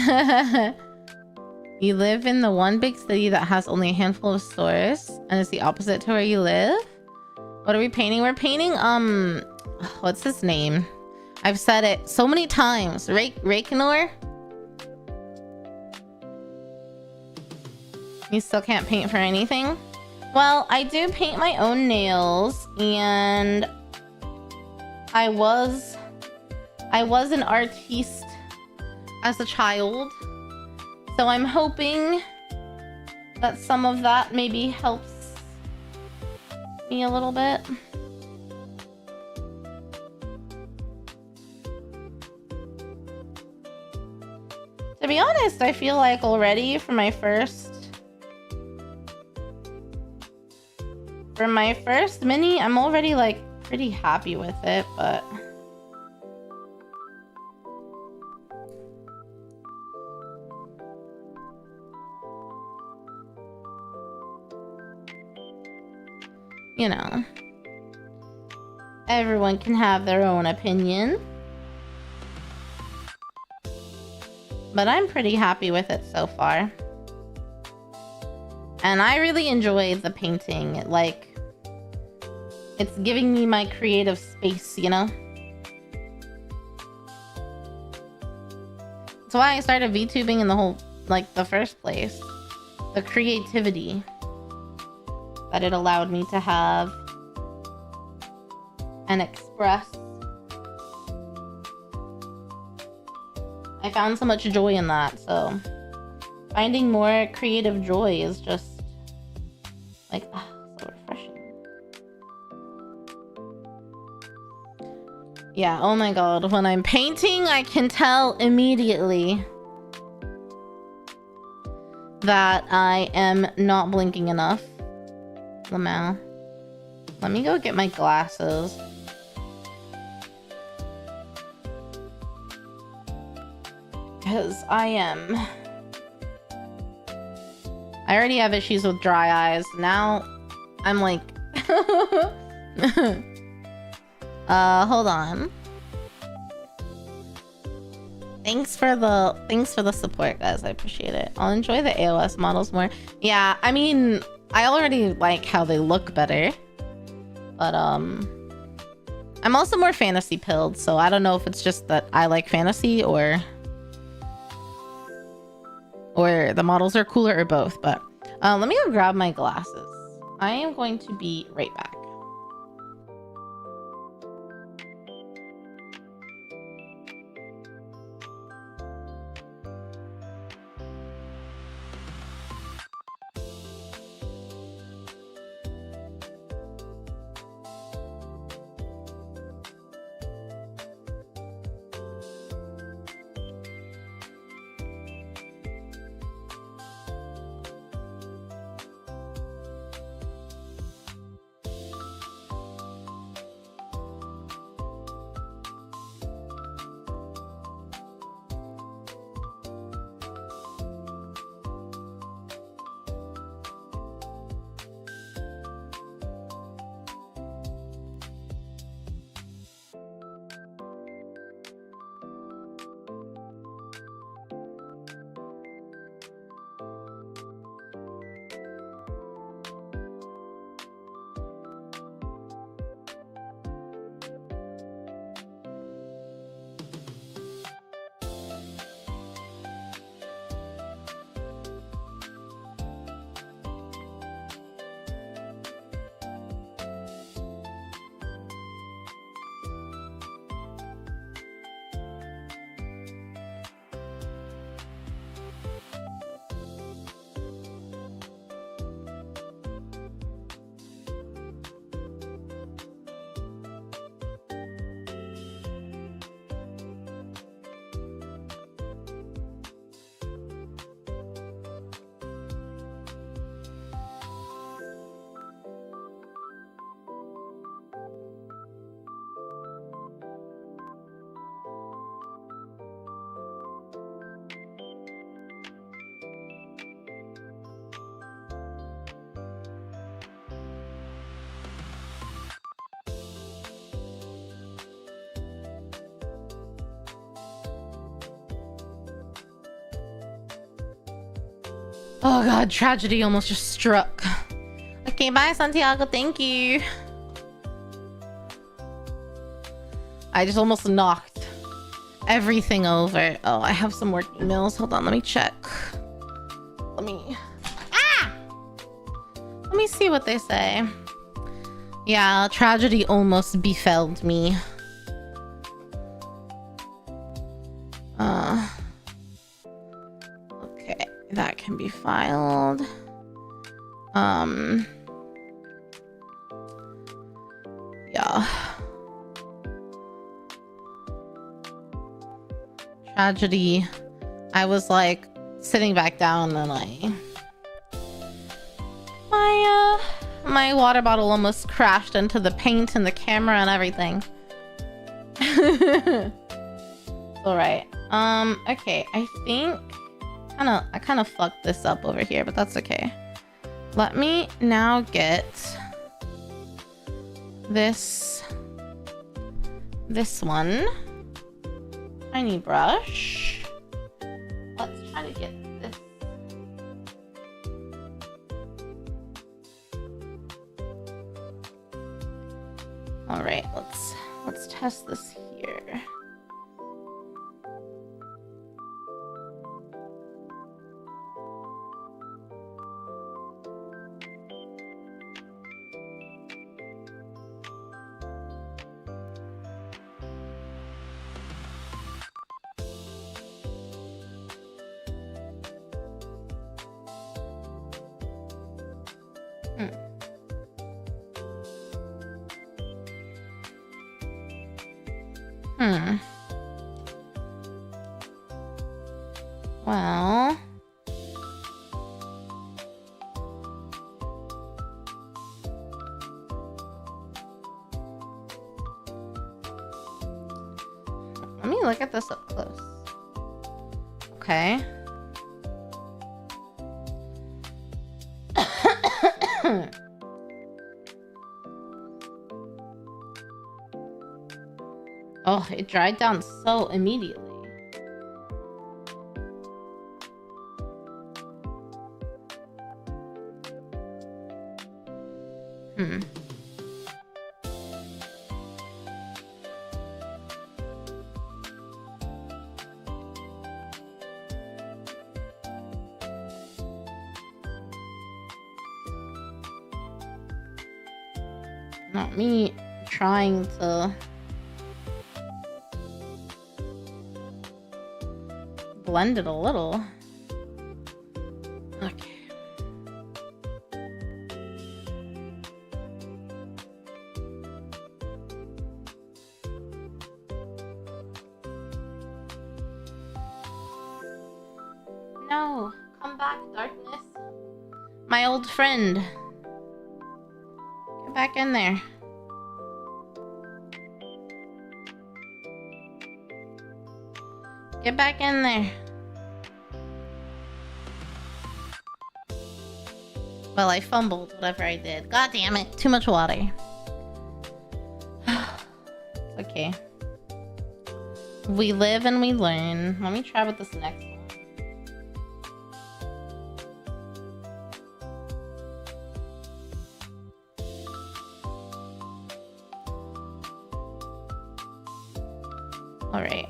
S2: You live in the one big city that has only a handful of stores, and it's the opposite to where you live. What are we painting? We're painting, what's his name? I've said it so many times. Rakenor? You still can't paint for anything? Well, I do paint my own nails, and I was an artiste as a child, so I'm hoping that some of that maybe helps me a little bit. To be honest, I feel like already for my first mini, I'm already like pretty happy with it, but you know, everyone can have their own opinion. But I'm pretty happy with it so far. And I really enjoy the painting. It's giving me my creative space, you know? That's why I started VTubing in the first place. The creativity that it allowed me to have and express. I found so much joy in that, so finding more creative joy is just like, so refreshing. Yeah, oh my god, when I'm painting, I can tell immediately that I am not blinking enough. Lamau. Let me go get my glasses. Because I already have issues with dry eyes. Now I'm like hold on. Thanks for the support, guys. I appreciate it. I'll enjoy the AOS models more. Yeah, I mean, I already like how they look better. But I'm also more fantasy pilled, so I don't know if it's just that I like fantasy or the models are cooler or both, but let me go grab my glasses. I am going to be right back. Oh god, tragedy almost just struck. Okay, bye Santiago, thank you. I just almost knocked everything over. Oh, I have some work emails. Hold on, let me check. Let me see what they say. Yeah, tragedy almost befelled me. Okay, that can be filed. Yeah. Tragedy. I was like sitting back down and my water bottle almost crashed into the paint and the camera and everything. Alright. Okay, I think I kind of fucked this up over here, but that's okay. Let me now get this one. Tiny brush. Let's try to get this. All right, let's test this here. Well, let me look at this up close. Okay. Oh, it dried down so immediately. Not me trying to blend it a little. Okay. No, come back, darkness. My old friend. Get back in there. Get back in there. Well, I fumbled whatever I did. God damn it. Too much water. Okay. We live and we learn. Let me try with this next one. All right.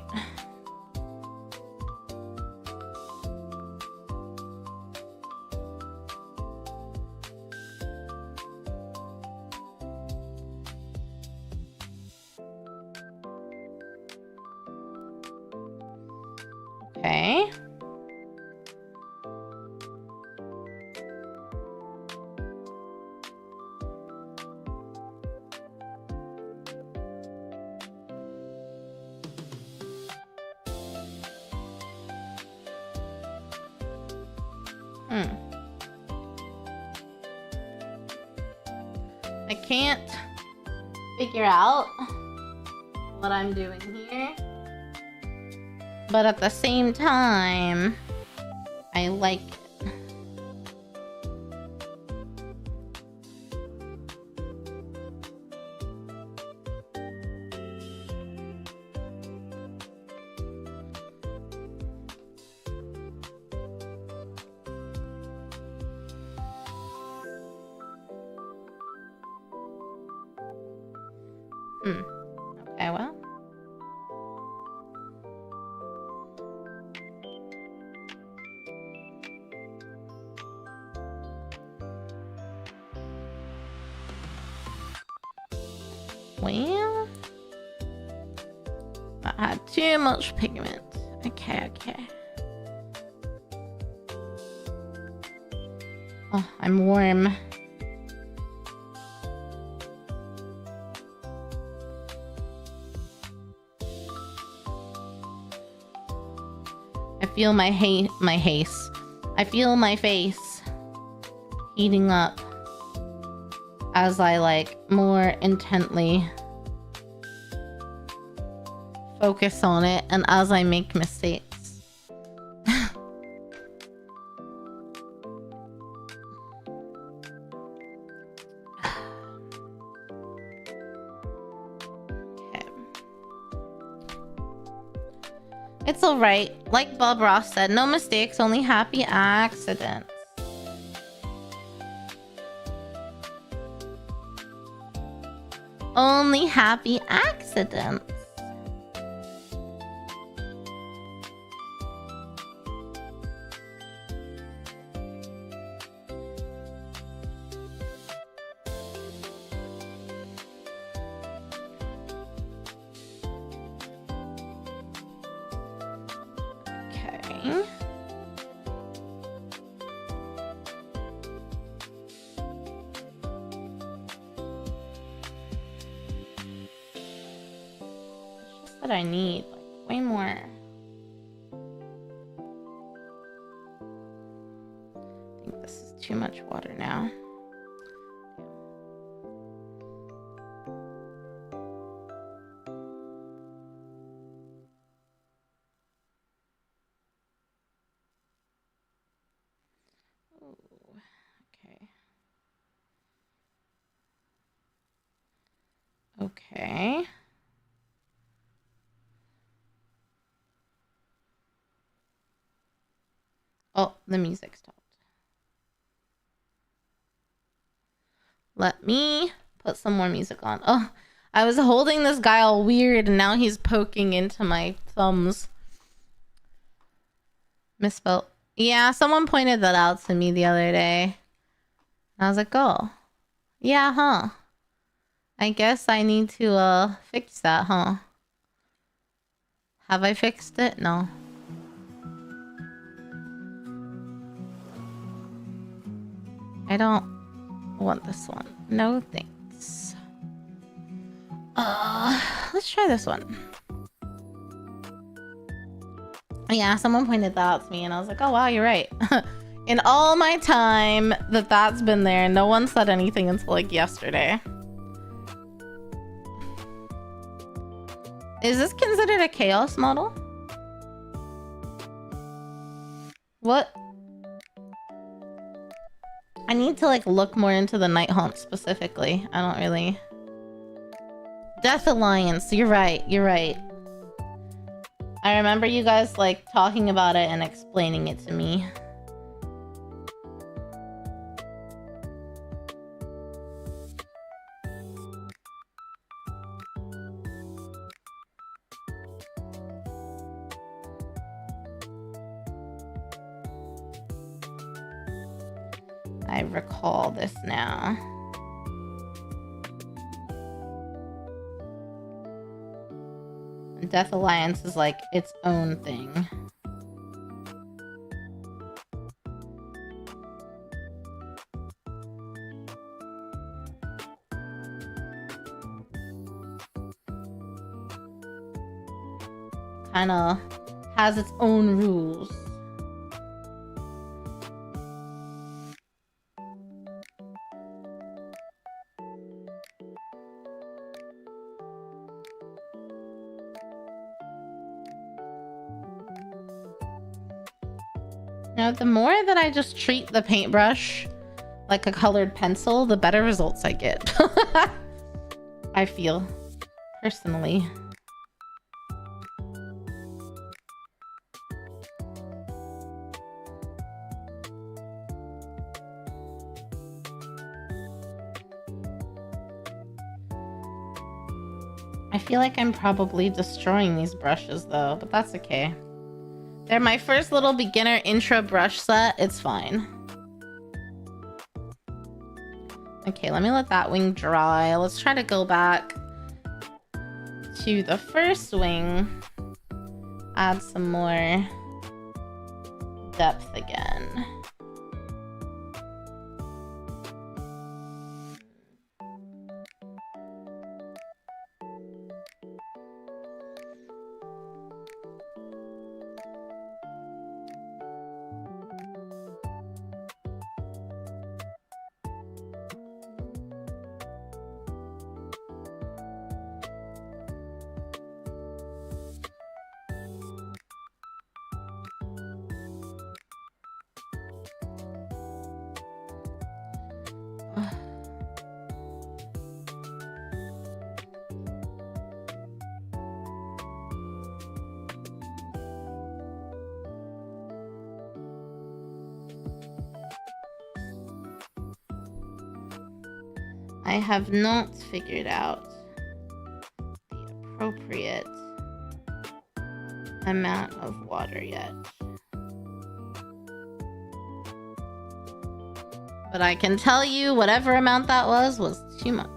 S2: Okay. I can't figure out what I'm doing here. But at the same time, I like it. Okay, well. Well, I had too much pigment. Okay, okay. Oh, I'm warm. I feel my haze. I feel my face heating up as I like more intently focus on it and as I make mistakes. It's alright. Like Bob Ross said, no mistakes, only happy accidents. Only happy accidents. That I need like way more. I think this is too much water now. Ooh, okay. Okay. Oh, the music stopped. Let me put some more music on. Oh, I was holding this guy all weird and now he's poking into my thumbs. Misspelled. Yeah, someone pointed that out to me the other day. I was like, oh. Yeah, huh? I guess I need to fix that, huh? Have I fixed it? No. I don't want this one. No thanks. Let's try this one. Yeah, someone pointed that out to me and I was like, oh wow, you're right. In all my time that's been there, no one said anything until like yesterday. Is this considered a chaos model? What? I need to like look more into the Nighthaunts specifically. I don't really. Death Alliance. You're right. You're right. I remember you guys like talking about it and explaining it to me. I recall this now. Death Alliance is like its own thing. Kinda has its own rules. Now, the more that I just treat the paintbrush like a colored pencil, the better results I get. I feel, personally. I feel like I'm probably destroying these brushes though, but that's okay. They're my first little beginner intro brush set. It's fine. Okay, let me let that wing dry. Let's try to go back to the first wing. Add some more depth again. I have not figured out the appropriate amount of water yet. But I can tell you whatever amount that was too much.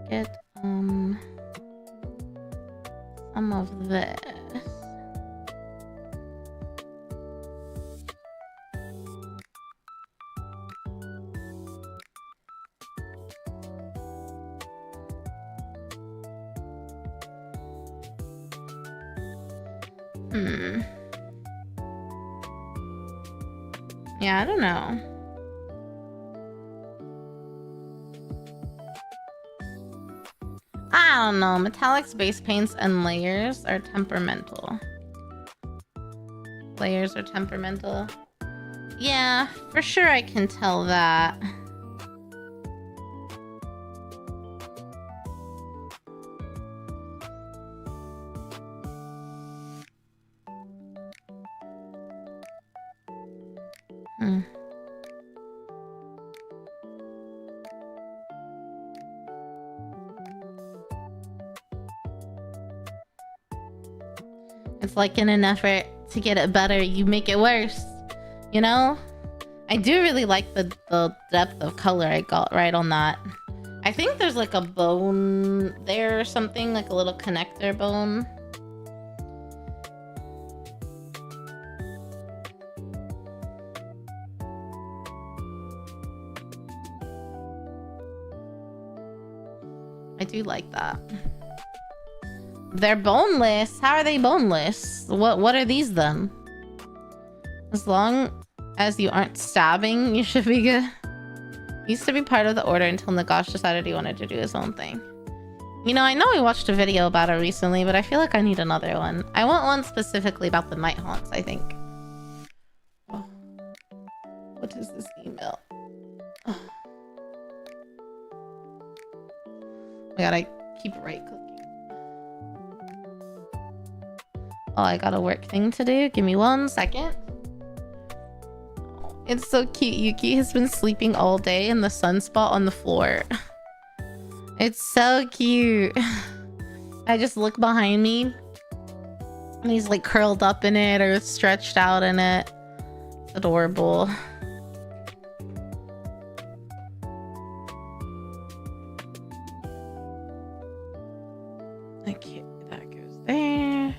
S2: Get some of this. Yeah, I don't know. I don't know. Metallics, base paints, and layers are temperamental. Layers are temperamental. Yeah, for sure I can tell that. It's like in an effort to get it better, you make it worse. You know? I do really like the depth of color I got right on that. I think there's like a bone there or something, like a little connector bone. I do like that. They're boneless. How are they boneless? What are these then? As long as you aren't stabbing, you should be good. Used to be part of the order until Nagash decided he wanted to do his own thing. You know, I know we watched a video about it recently, but I feel like I need another one. I want one specifically about the Nighthaunts, I think. Oh. What is this email? Oh. My god, I keep right-clicking. Oh, I got a work thing to do. Give me 1 second. It's so cute. Yuki has been sleeping all day in the sunspot on the floor. It's so cute. I just look behind me and he's like curled up in it or stretched out in it. It's adorable. Okay, that goes there.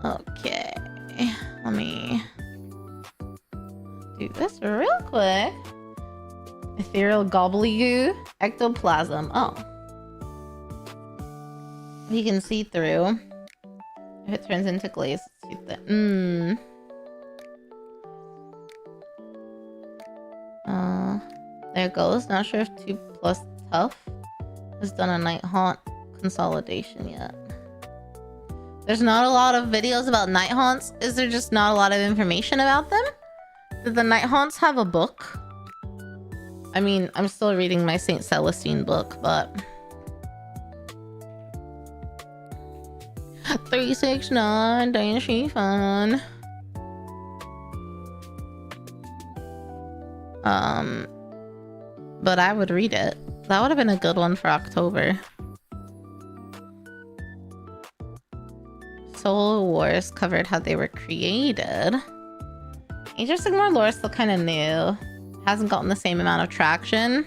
S2: Okay, let me do this real quick. Ethereal gobblegoo ectoplasm. Oh, you can see through. If it turns into glaze, see the there it goes. Not sure if 2+ tough has done a Nighthaunt consolidation yet. There's not a lot of videos about Nighthaunts. Is there just not a lot of information about them? Did the Nighthaunts have a book? I mean, I'm still reading my St. Celestine book, but 369 Dynasty Fun. But I would read it. That would have been a good one for October. Soul Wars covered how they were created. Age of Sigmar lore is still kind of new. Hasn't gotten the same amount of traction.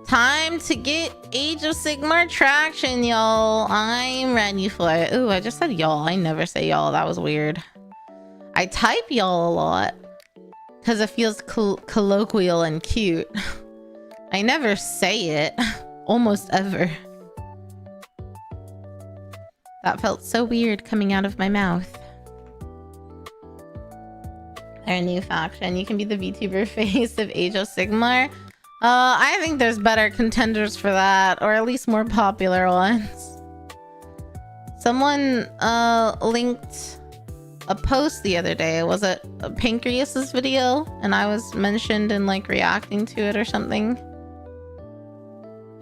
S2: Time to get Age of Sigmar traction, y'all. I'm ready for it. Ooh, I just said y'all. I never say y'all. That was weird. I type y'all a lot because it feels colloquial and cute. I never say it. Almost ever. That felt so weird coming out of my mouth. Our new faction. You can be the VTuber face of Age of Sigmar. I think there's better contenders for that, or at least more popular ones. Someone linked a post the other day. Was it Pancreas's video? And I was mentioned in like reacting to it or something.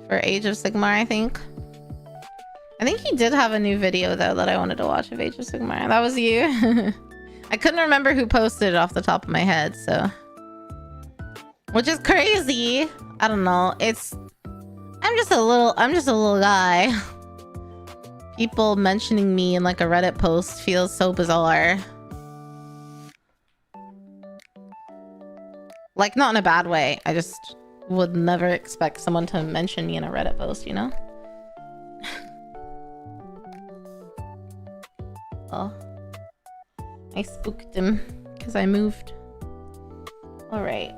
S2: For Age of Sigmar, I think. I think he did have a new video though that I wanted to watch of Age of Sigmar. That was you. I couldn't remember who posted it off the top of my head, so. Which is crazy. I don't know. I'm just a little guy. People mentioning me in like a Reddit post feels so bizarre. Like, not in a bad way. I just would never expect someone to mention me in a Reddit post, you know? Oh. I spooked him because I moved. Alright.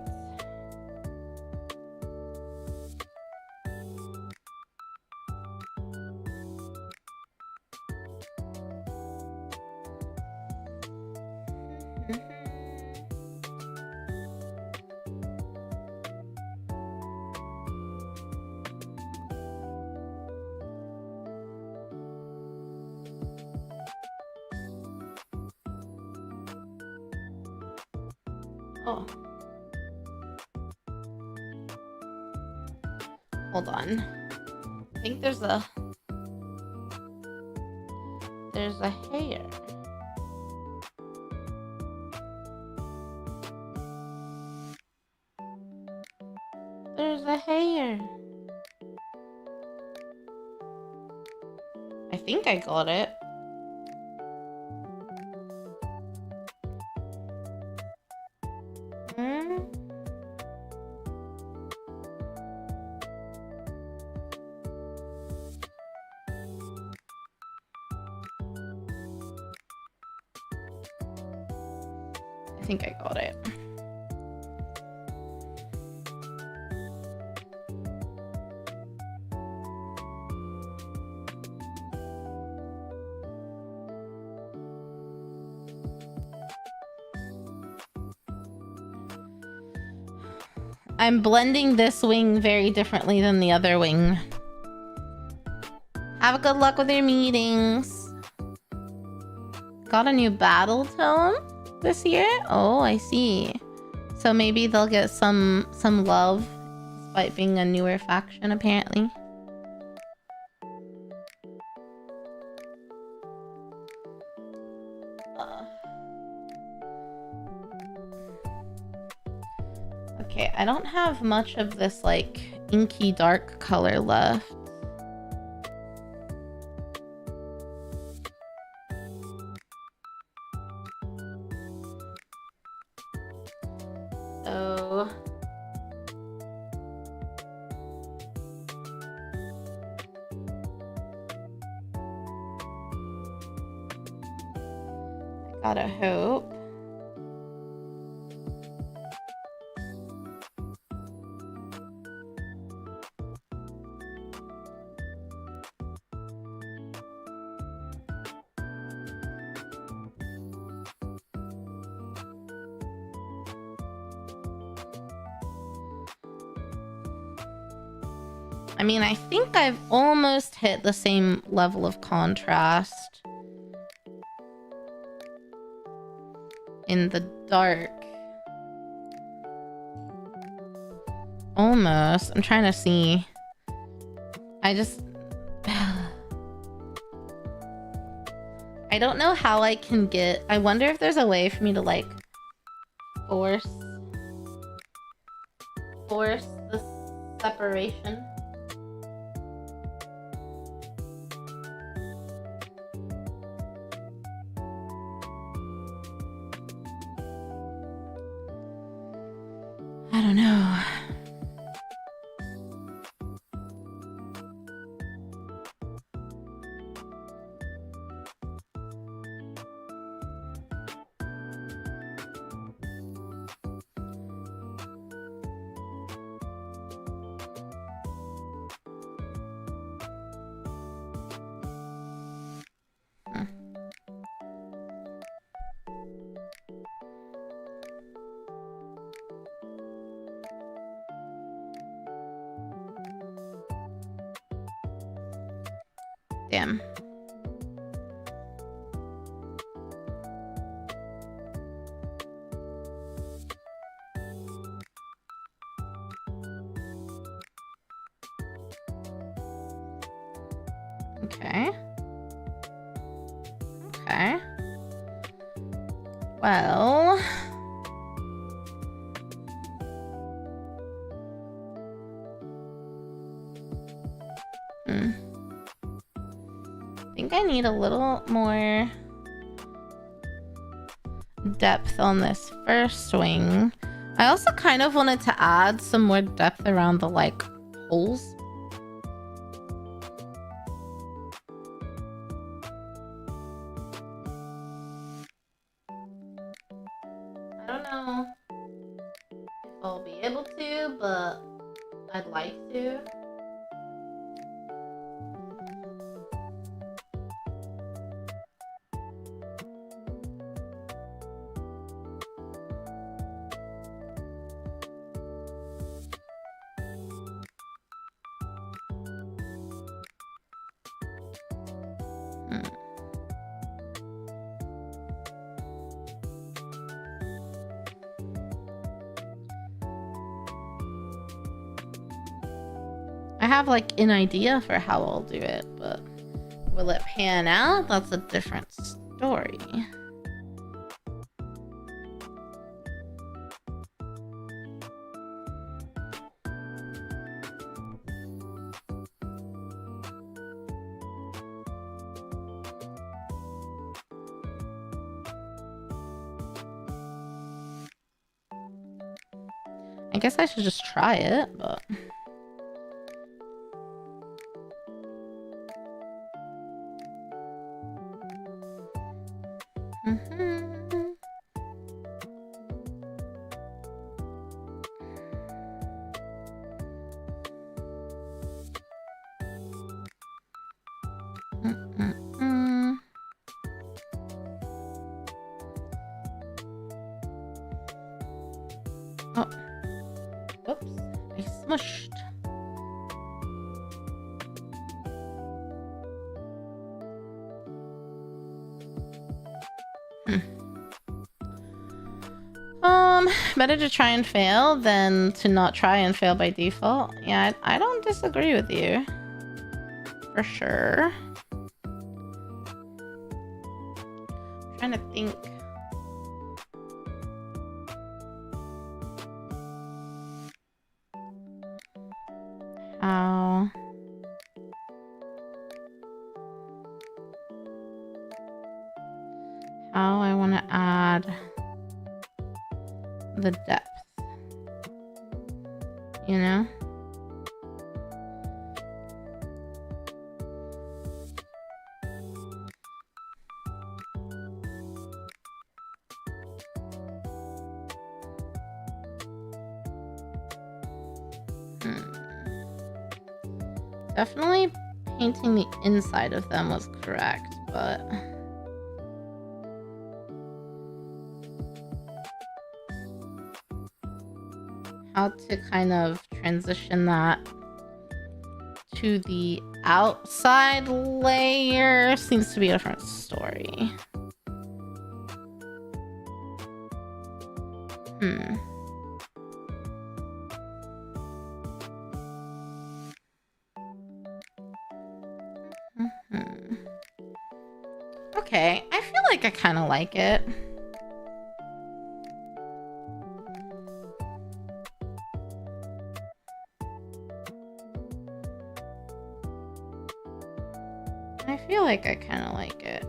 S2: Oh. Hold on. I think there's a hair. There's a hair. I think I got it. I think I got it. I'm blending this wing very differently than the other wing. Have a good luck with your meetings. Got a new battle tome this year? Oh, I see. So maybe they'll get some love despite being a newer faction, apparently. Okay, I don't have much of this like inky dark color left. So I gotta hope. I mean, I think I've almost hit the same level of contrast in the dark. Almost. I'm trying to see. I just... I don't know how I can get... I wonder if there's a way for me to, like, force the separation. I don't know. Damn. Okay. Okay. Well... I think I need a little more depth on this first wing. I also kind of wanted to add some more depth around the, like, holes. I don't know if I'll be able to, but I'd like to. I have like an idea for how I'll do it, but will it pan out? That's a different story. I guess I should just try it, but... Oh. Whoops. I smushed. Better to try and fail than to not try and fail by default. Yeah, I don't disagree with you. For sure. I'm trying to think. How I want to add the depth, you know? Definitely painting the inside of them was correct, but how to kind of transition that to the outside layer seems to be a different story. Okay, I feel like I kind of like it. I feel like I kind of like it.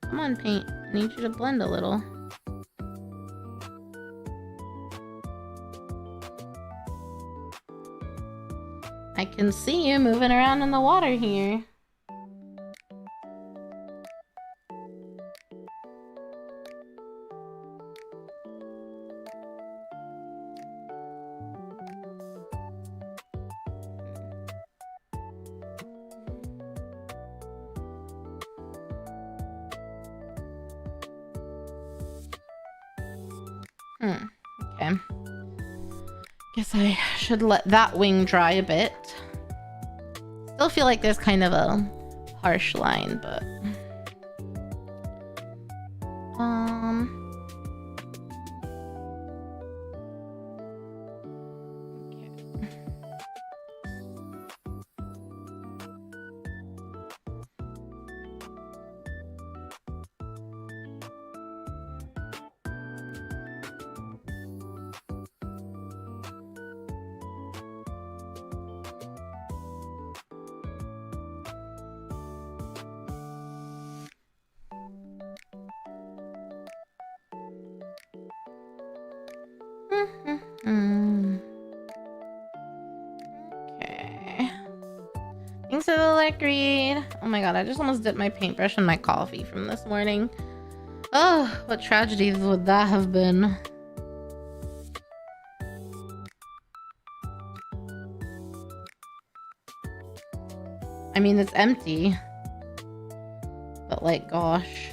S2: Come on, paint. I need you to blend a little. I can see you moving around in the water here. Okay. Guess I should let that wing dry a bit. Still feel like there's kind of a harsh line, but... Okay. Thanks for the like read. Oh my god, I just almost dipped my paintbrush in my coffee from this morning. Oh, what tragedy would that have been? I mean, it's empty. But like, gosh.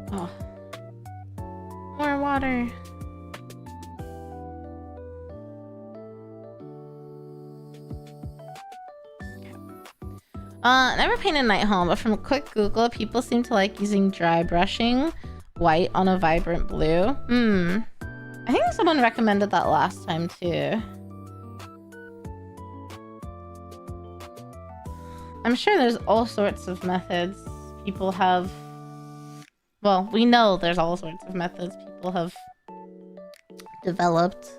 S2: Oh. More water. Never painted Nighthaunt, but from a quick Google, people seem to like using dry brushing white on a vibrant blue. I think someone recommended that last time too. I'm sure there's all sorts of methods people have. Well, we know there's all sorts of methods people have developed.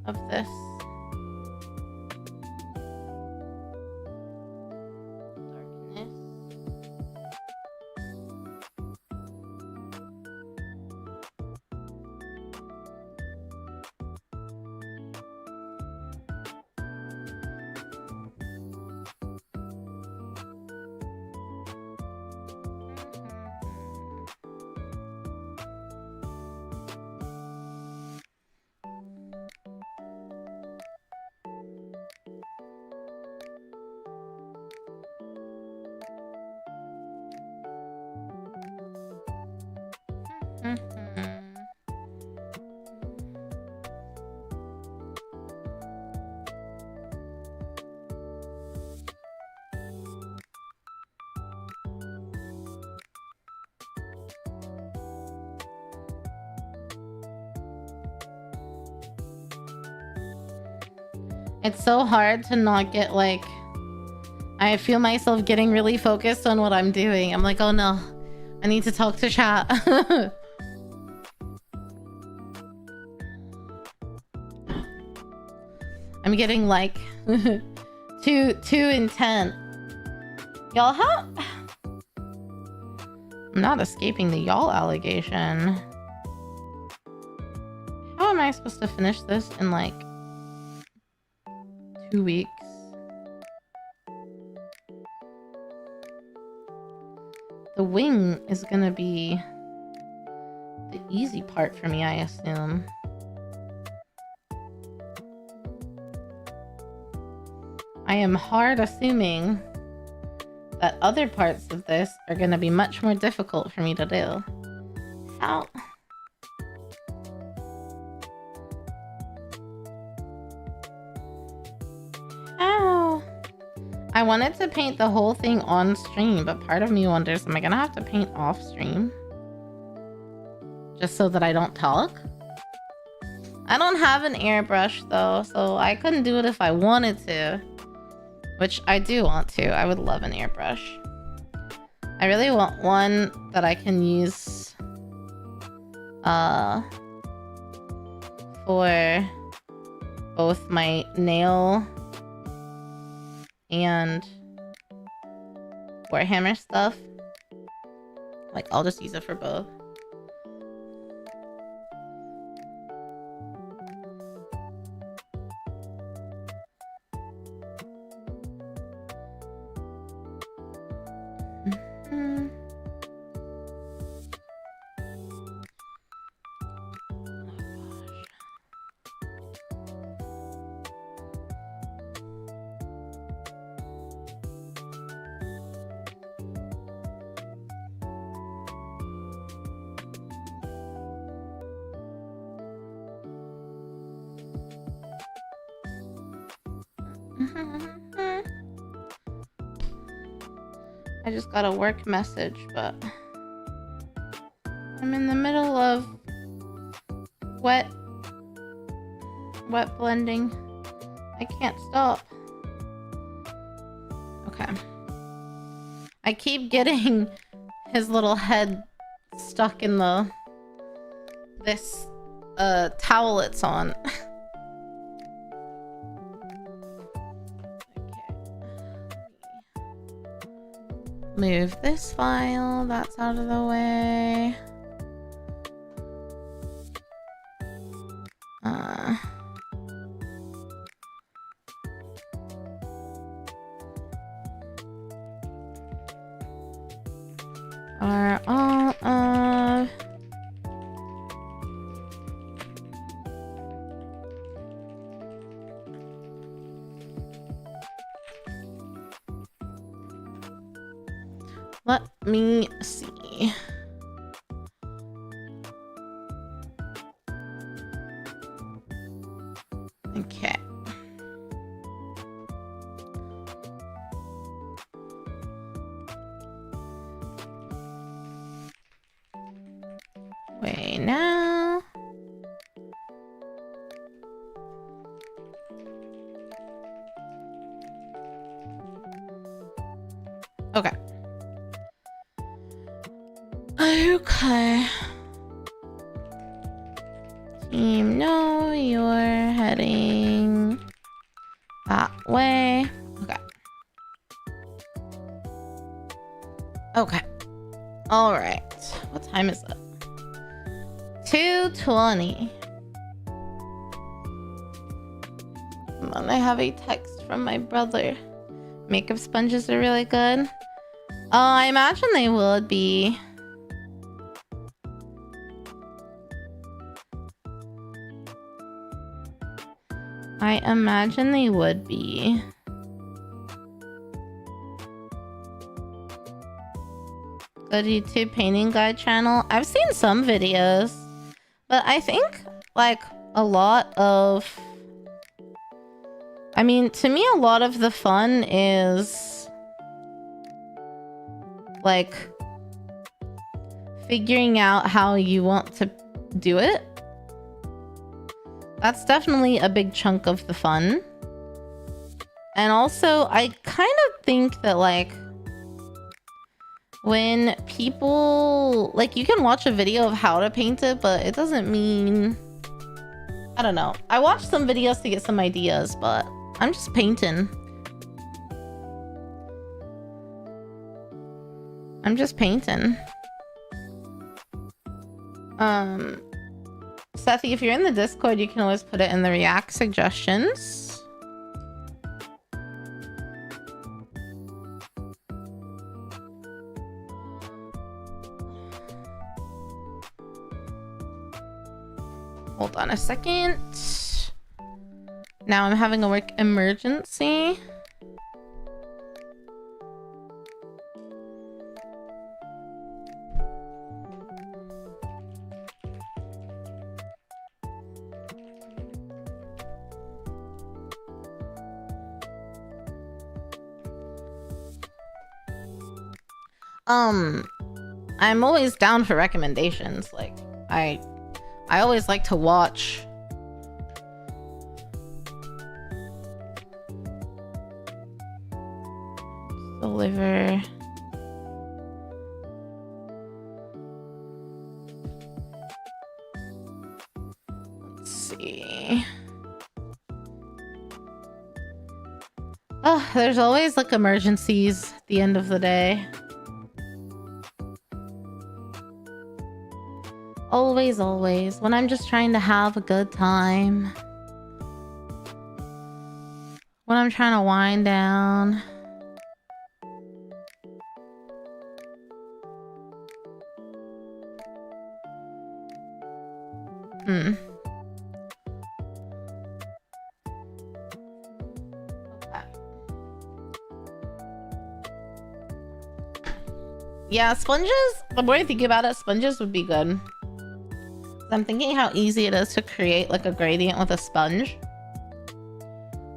S2: Of this. Darkness. It's so hard to not get like, I feel myself getting really focused on what I'm doing. I'm like, oh no, I need to talk to chat. I'm getting like too intent. Y'all how? I'm not escaping the y'all allegation. How am I supposed to finish this in like 2 weeks? The wing is gonna be the easy part for me, I assume. I am hard assuming that other parts of this are gonna be much more difficult for me to do. How? I wanted to paint the whole thing on stream, but part of me wonders, am I gonna have to paint off stream? Just so that I don't talk? I don't have an airbrush though, so I couldn't do it if I wanted to. Which I do want to. I would love an airbrush. I really want one that I can use for both my nail and Warhammer stuff. Like, I'll just use it for both. I just got a work message, but I'm in the middle of wet blending. I can't stop. Okay. I keep getting his little head stuck in this towel it's on. Move this file, that's out of the way. Are all of let me see. Okay. Wait now. Okay. Okay. Team, no, you're heading that way. Okay. Okay. All right. What time is it? 2:20. And then I have a text from my brother. Makeup sponges are really good. I imagine they would be. I imagine they would be. The YouTube painting guide channel. I've seen some videos, but I think like a lot of, I mean, to me, a lot of the fun is like figuring out how you want to do it. That's definitely a big chunk of the fun. And also, I kind of think that like when people, like, you can watch a video of how to paint it, but it doesn't mean, I don't know. I watched some videos to get some ideas, but I'm just painting. I'm just painting. Sethy, if you're in the Discord, you can always put it in the React suggestions. Hold on a second. Now I'm having a work emergency. I'm always down for recommendations. Like, I always like to watch. Deliver. Let's see. Oh, there's always like emergencies at the end of the day. Always, always. When I'm just trying to have a good time. When I'm trying to wind down. Okay. Yeah, sponges, the more I think about it, sponges would be good. I'm thinking how easy it is to create like a gradient with a sponge.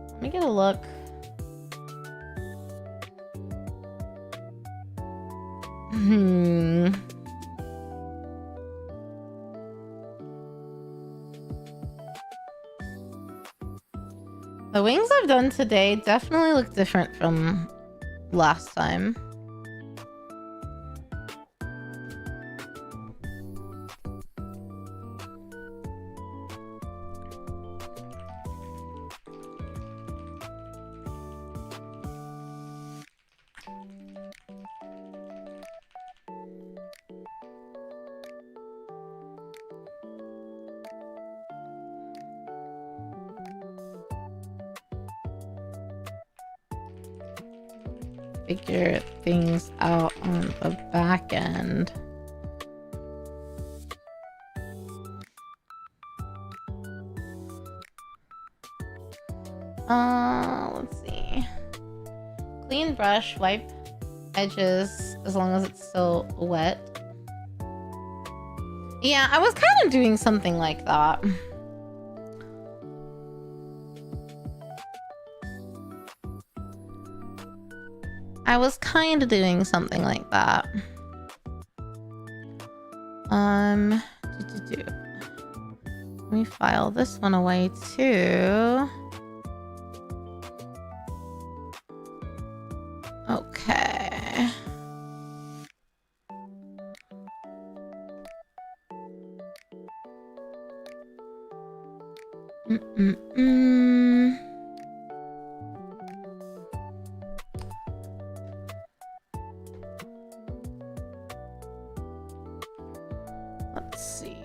S2: Let me get a look. The wings I've done today definitely look different from last time. Figure things out on the back end. Let's see. Clean brush, wipe edges as long as it's still wet. Yeah, I was kind of doing something like that. I was kind of doing something like that. Let me file this one away too. Okay. Let's see.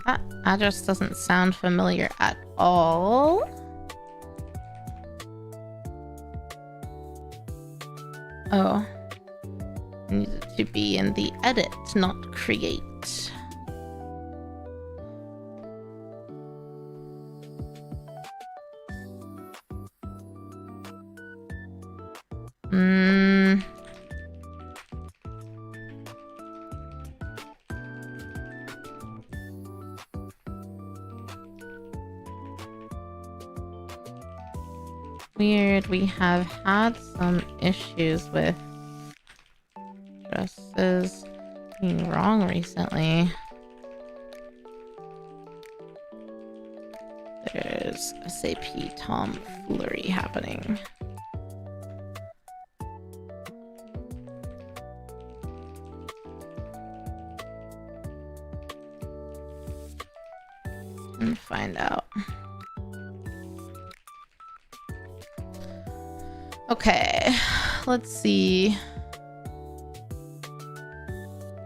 S2: That address doesn't sound familiar at all. Oh. I need it to be in the edit, not create. Hmm. Weird, we have had some issues with addresses being wrong recently. There's SAP tomfoolery happening. And find out. Okay, let's see.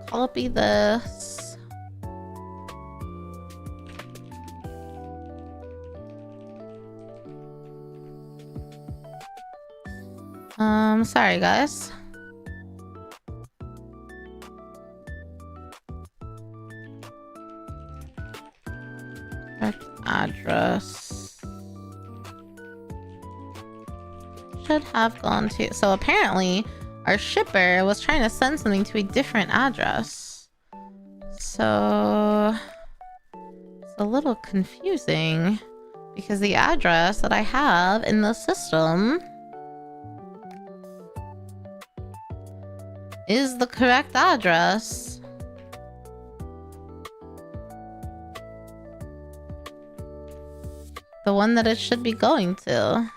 S2: Copy this. Sorry guys. Correct address. Should have gone to. So apparently our shipper was trying to send something to a different address. So it's a little confusing because the address that I have in the system is the correct address. The one that it should be going to.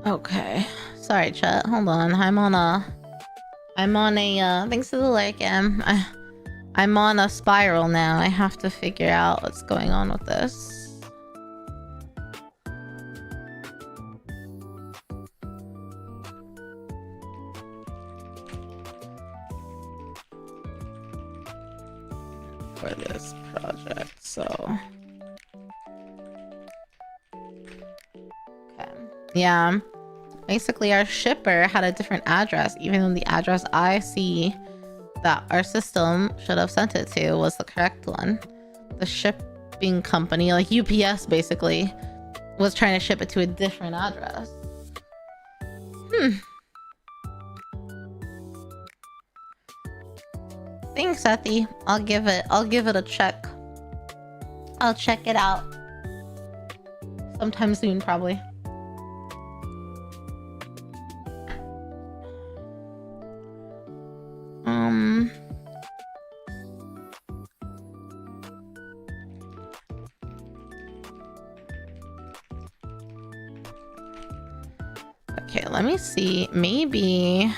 S2: Okay. Sorry, chat. Hold on. I'm on a thanks to the like, I'm on a spiral now. I have to figure out what's going on with this. For this project, so okay. Yeah. Basically, our shipper had a different address, even though the address I see that our system should have sent it to was the correct one. The shipping company, like UPS basically, was trying to ship it to a different address. Thanks, Ethy. I'll give it a check. I'll check it out sometime soon, probably. Okay, let me see. Maybe.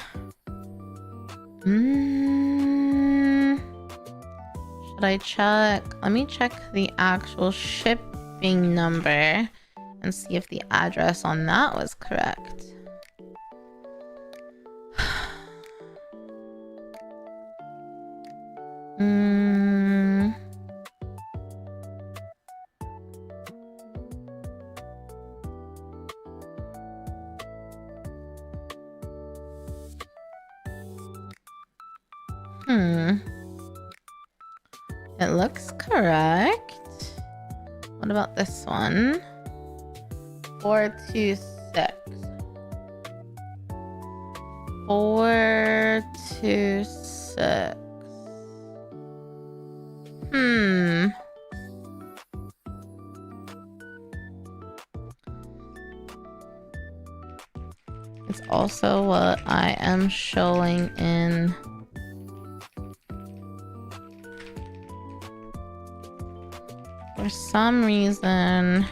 S2: Should I check? Let me check the actual shipping number and see if the address on that was correct. It looks correct. What about this one? 426. 426. It's also what I am showing in for some reason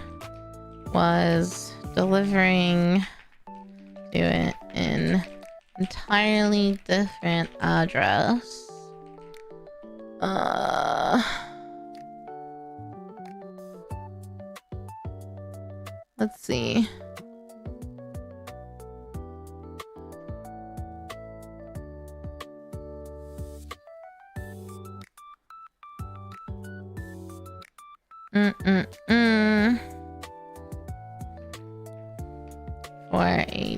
S2: was delivering to it in entirely different address. Let's see. For a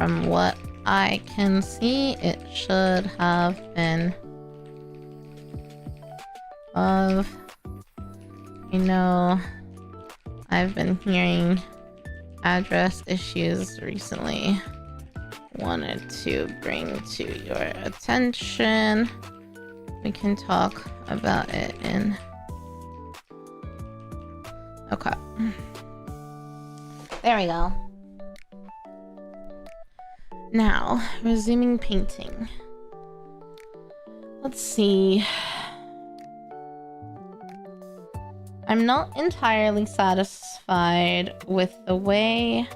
S2: From what I can see, it should have been of. You know, I've been hearing address issues recently. Wanted to bring to your attention. We can talk about it in. Okay. There we go. Now, resuming painting. Let's see. I'm not entirely satisfied with the way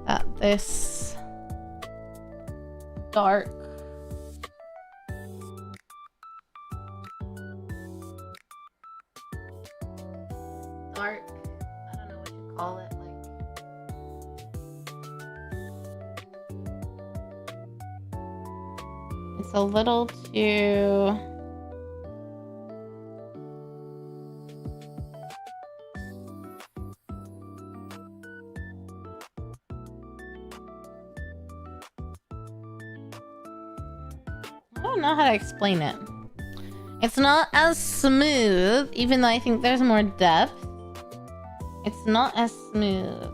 S2: that this dark I don't know what you call it, like it's a little too I don't know how to explain it. It's not as smooth, even though I think there's more depth. It's not as smooth.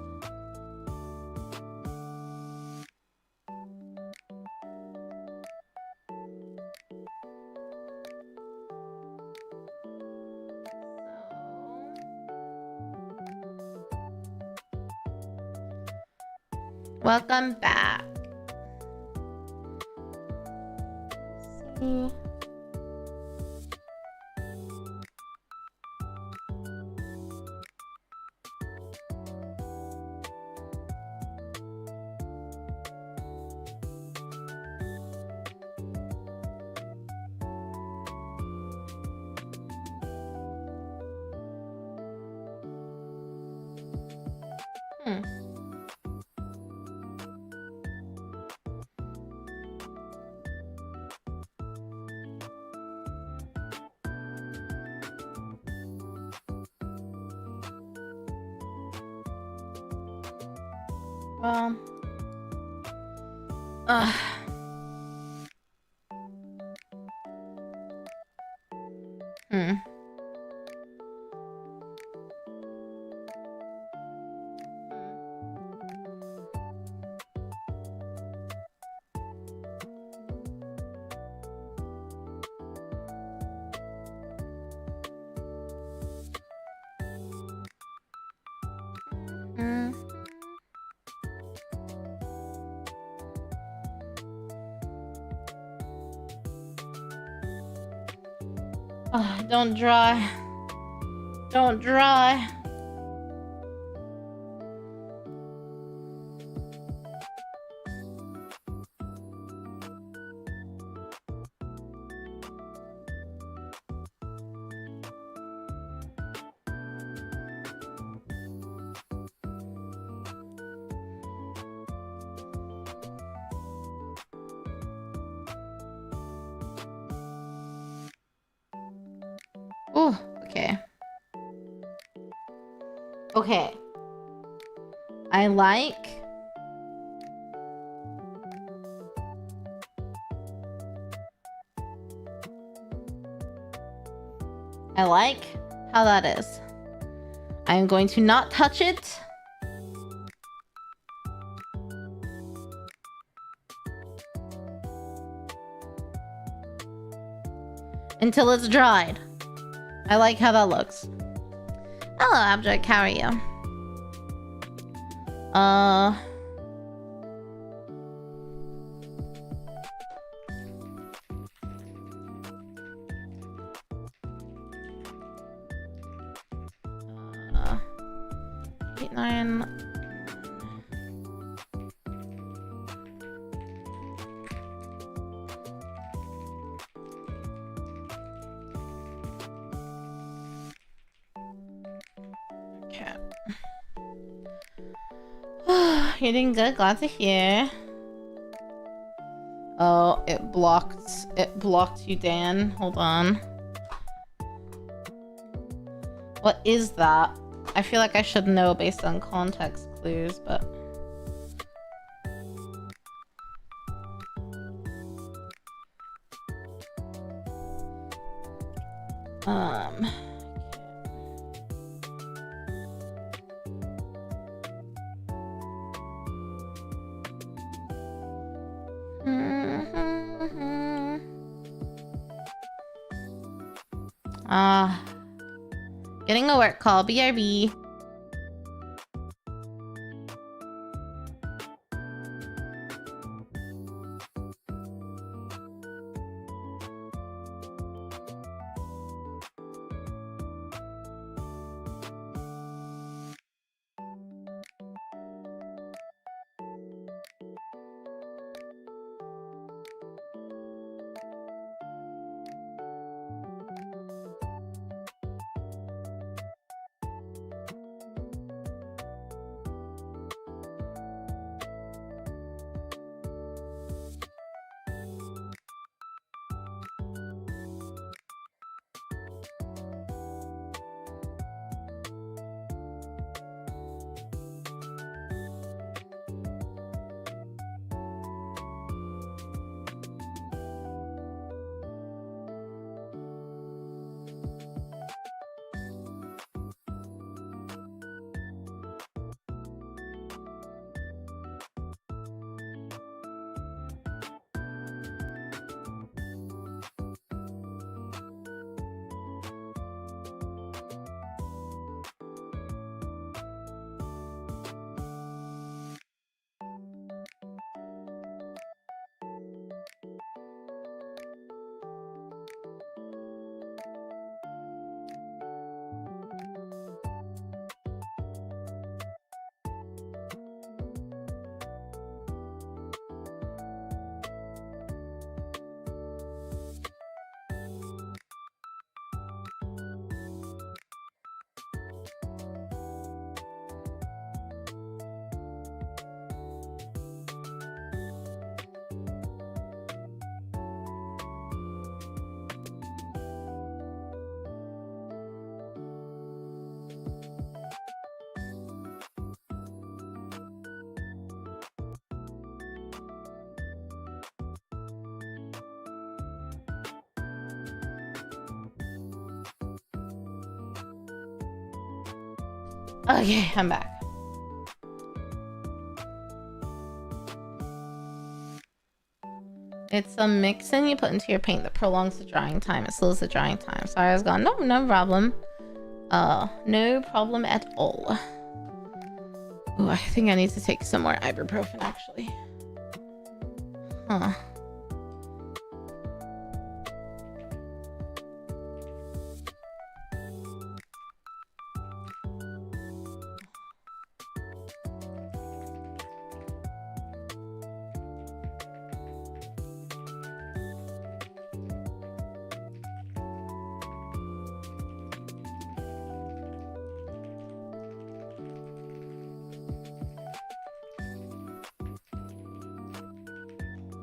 S2: Welcome back. Let's see. Well, don't dry. Don't dry. Oh, okay. Okay. I like how that is. I'm going to not touch it. Until it's dried. I like how that looks. Hello, Abject. How are you? Eight, nine. You're doing good, glad to hear. Oh, it blocked you, Dan. Hold on. What is that? I feel like I should know based on context clues, but Getting a work call. BRB. Okay, I'm back. It's a mix-in you put into your paint that prolongs the drying time. It slows the drying time. Sorry, I was gone. No, no problem. No problem at all. Ooh, I think I need to take some more ibuprofen, actually. Huh.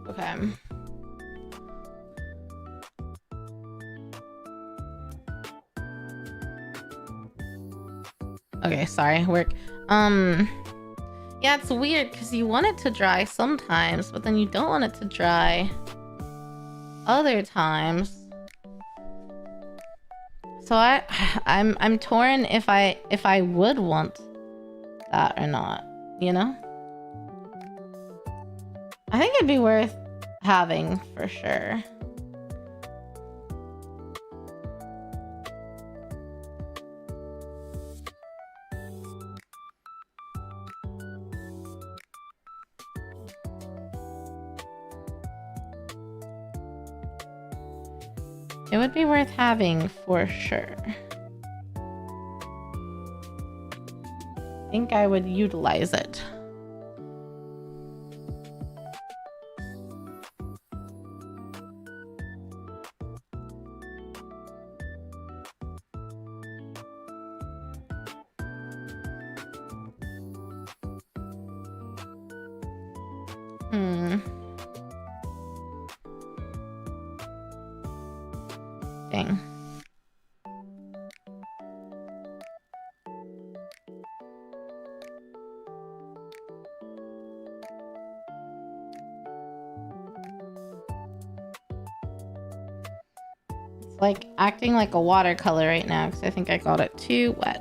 S2: Okay. Okay, sorry, work. Yeah, it's weird because you want it to dry sometimes, but then you don't want it to dry other times. So I'm torn if I would want that or not, you know? I think it'd be worth having for sure. It would be worth having for sure. I think I would utilize it. Dang. It's like acting like a watercolor right now because I think I got it too wet.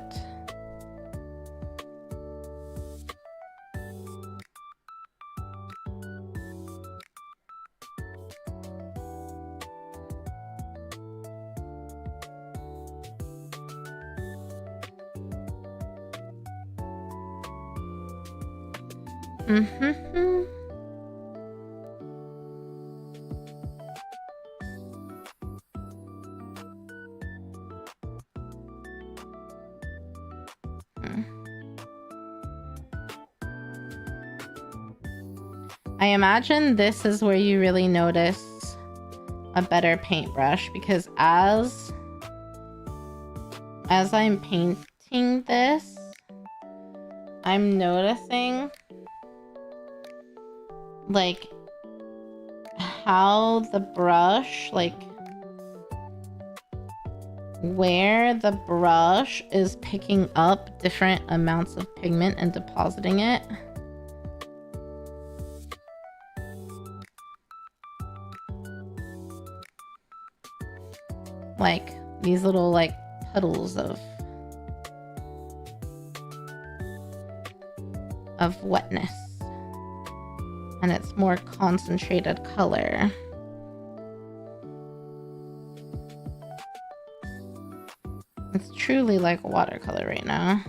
S2: Mm-hmm. I imagine this is where you really notice a better paintbrush, because as I'm painting this, I'm noticing like how the brush, like where the brush is picking up different amounts of pigment and depositing it. Like these little like puddles of wetness, and it's more concentrated color. It's truly like watercolor right now.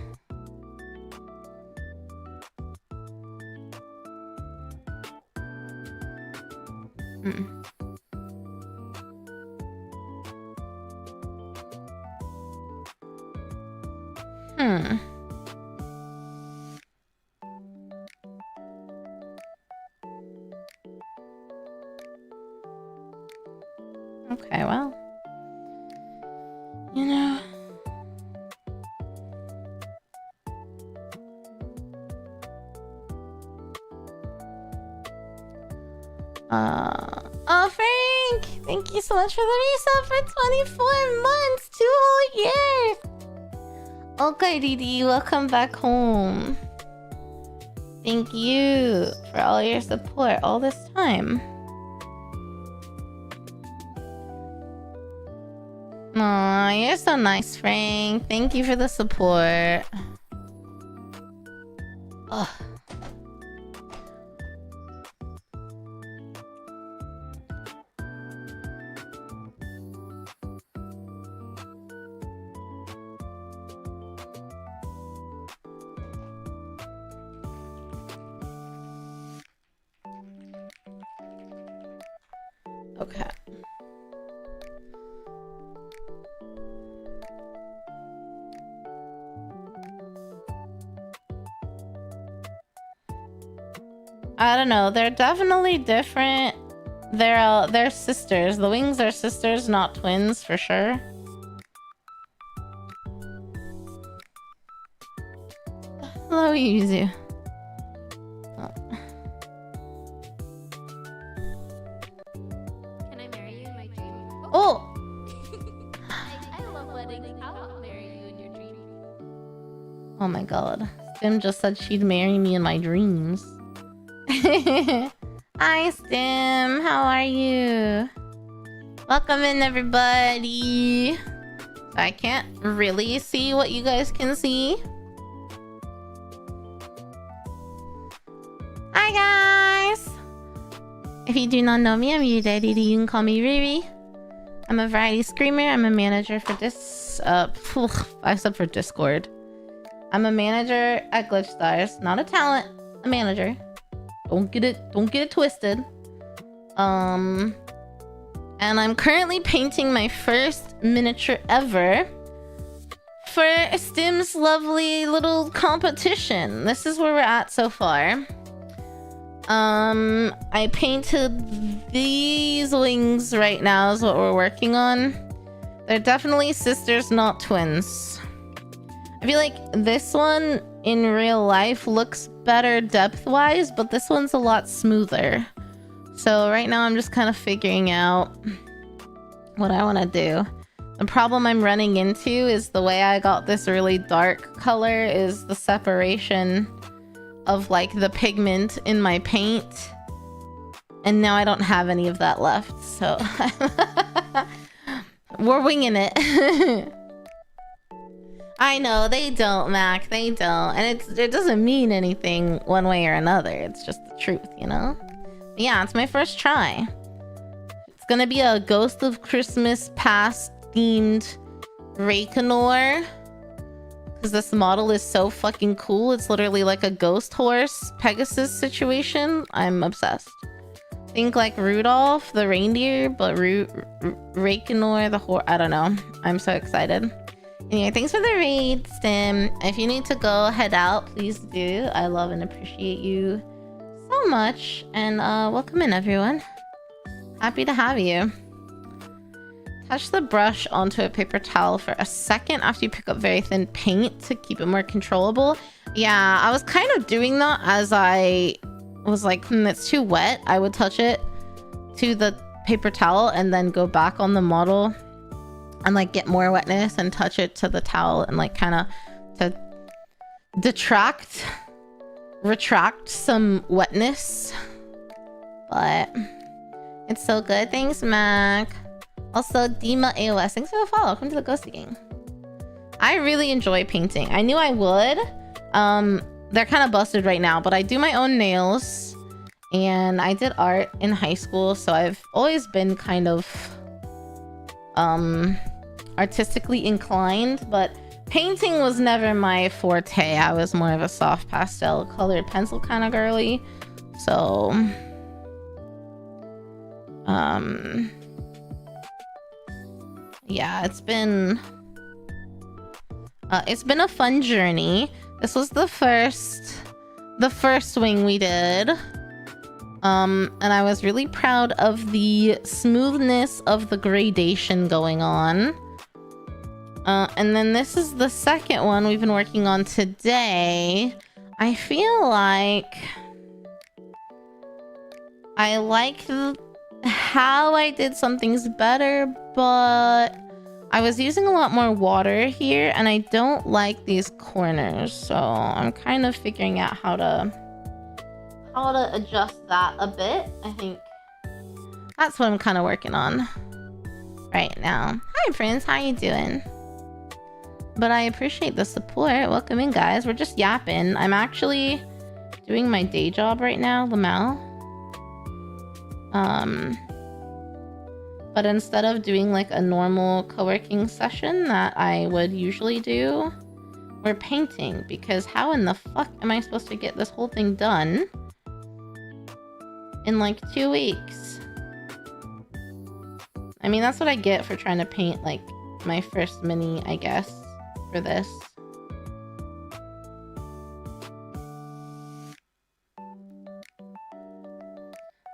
S2: Okay, well, you know. Oh, Frank! Thank you so much for the resub for 24 months, 2 whole years! Okay, Didi, welcome back home. Thank you for all your support all this time. Aw, you're so nice, Frank. Thank you for the support. Ugh. Okay. I don't know. They're definitely different. They're sisters. The wings are sisters, not twins, for sure. Hello, Yuzu.
S3: Can I marry you in my dream?
S2: Oh!
S3: I love weddings. I'll marry you in your dream.
S2: Oh my god. Stim just said she'd marry me in my dreams. Hi, Stim. How are you? Welcome in, everybody. I can't really see what you guys can see. Hi, guys. If you do not know me, I'm YuureiRiri. You can call me Riri. I'm a variety screamer. I'm a manager for except for Discord. I'm a manager at Glitch Stars. Not a talent, a manager. Don't get it twisted. And I'm currently painting my first miniature ever for Stim's lovely little competition. This is where we're at so far. I painted these wings right now is what we're working on. They're definitely sisters, not twins. I feel like this one in real life looks better depth-wise, but this one's a lot smoother. So right now I'm just kind of figuring out what I want to do. The problem I'm running into is the way I got this really dark color is the separation of like the pigment in my paint. And now I don't have any of that left, so we're winging it. I know, they don't, Mac. They don't. And it doesn't mean anything one way or another. It's just the truth, you know? But yeah, it's my first try. It's gonna be a Ghost of Christmas Past themed Rakenor. because this model is so fucking cool. It's literally like a ghost horse Pegasus situation. I'm obsessed. Think like Rudolph the reindeer, but Rakenor the horse. I don't know. I'm so excited. Anyway, thanks for the raid, Stim. If you need to go head out, please do. I love and appreciate you so much. And welcome in, everyone. Happy to have you. Touch the brush onto a paper towel for a second after you pick up very thin paint to keep it more controllable. Yeah, I was kind of doing that as I was like, it's too wet. I would touch it to the paper towel and then go back on the model and like get more wetness and touch it to the towel and like kind of to retract some wetness. But it's so good. Thanks, Mac. Also, Dima AOS, thanks for the follow. Welcome to the Ghosty Gang. I really enjoy painting. I knew I would. They're kind of busted right now, but I do my own nails. And I did art in high school, so I've always been kind of artistically inclined, but painting was never my forte. I was more of a soft pastel colored pencil kind of girly. So, yeah, it's been a fun journey. This was the first swing we did. And I was really proud of the smoothness of the gradation going on. And then this is the second one we've been working on today. I feel like I like how I did some things better, but I was using a lot more water here and I don't like these corners. So I'm kind of figuring out how to adjust that a bit. I think that's what I'm kind of working on right now. Hi friends, how you doing? But I appreciate the support. Welcome in, guys. We're just yapping. I'm actually doing my day job right now, Lamel. But instead of doing like a normal co-working session that I would usually do, we're painting, because how in the fuck am I supposed to get this whole thing done in like 2 weeks? I mean, that's what I get for trying to paint like my first mini, I guess, for this.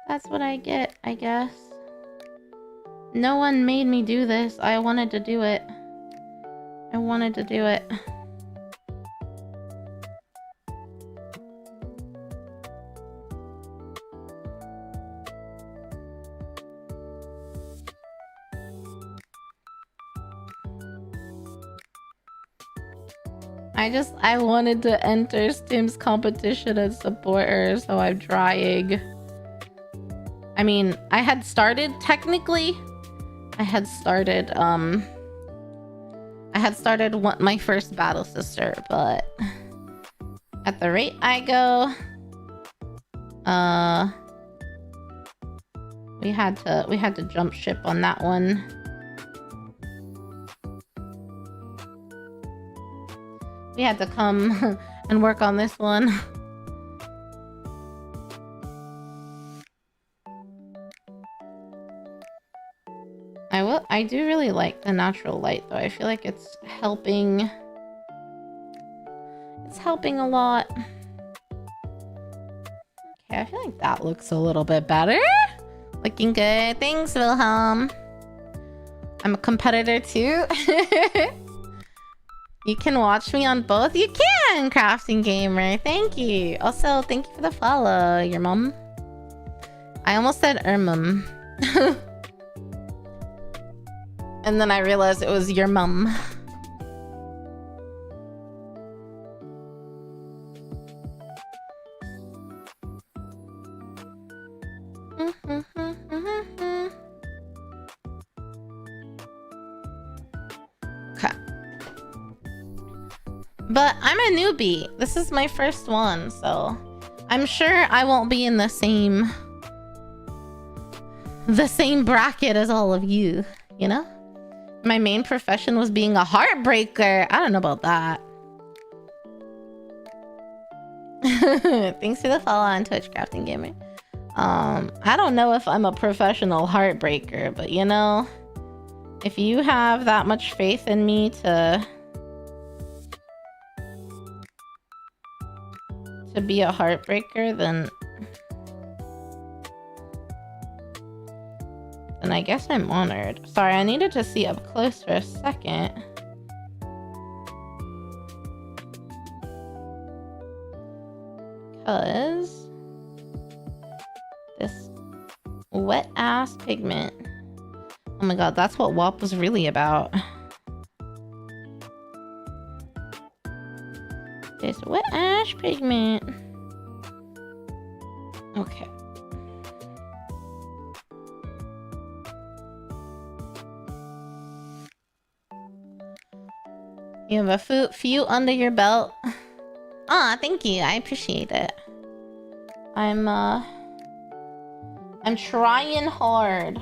S2: That's what I get, I guess. No one made me do this. I wanted to do it. I wanted to do it. I wanted to enter Stim's competition and support her, so I'm trying. I mean, I had started my first battle sister, but at the rate I go, we had to jump ship on that one. We had to come and work on this one. I do really like the natural light though. I feel like it's helping. It's helping a lot. Okay, I feel like that looks a little bit better. Looking good. Thanks, Wilhelm. I'm a competitor too. You can watch me on both. You can, Crafting Gamer. Thank you. Also, thank you for the follow, your mom. I almost said Ermum. And then I realized it was your mum. Okay. But I'm a newbie. This is my first one, so I'm sure I won't be in the same bracket as all of you, you know? My main profession was being a heartbreaker. I don't know about that. Thanks for the follow on Twitch, Crafting Gamer. I don't know if I'm a professional heartbreaker, but you know, if you have that much faith in me to be a heartbreaker, then I guess I'm honored. Sorry, I needed to see up close for a second. Because this wet ass pigment. Oh my god, that's what WAP was really about. This wet ash pigment. Okay. You have a few under your belt. Ah, thank you. I appreciate it. I'm trying hard.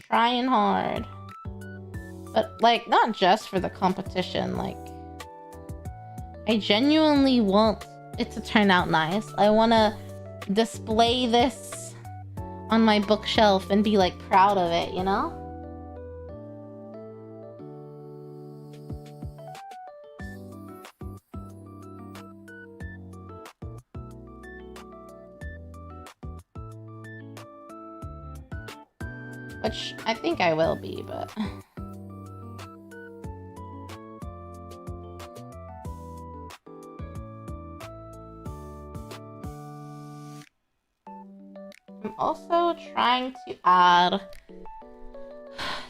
S2: Trying hard. But, like, not just for the competition. Like, I genuinely want it to turn out nice. I want to display this on my bookshelf and be, like, proud of it, you know? Which I think I will be, but... I'm also trying to add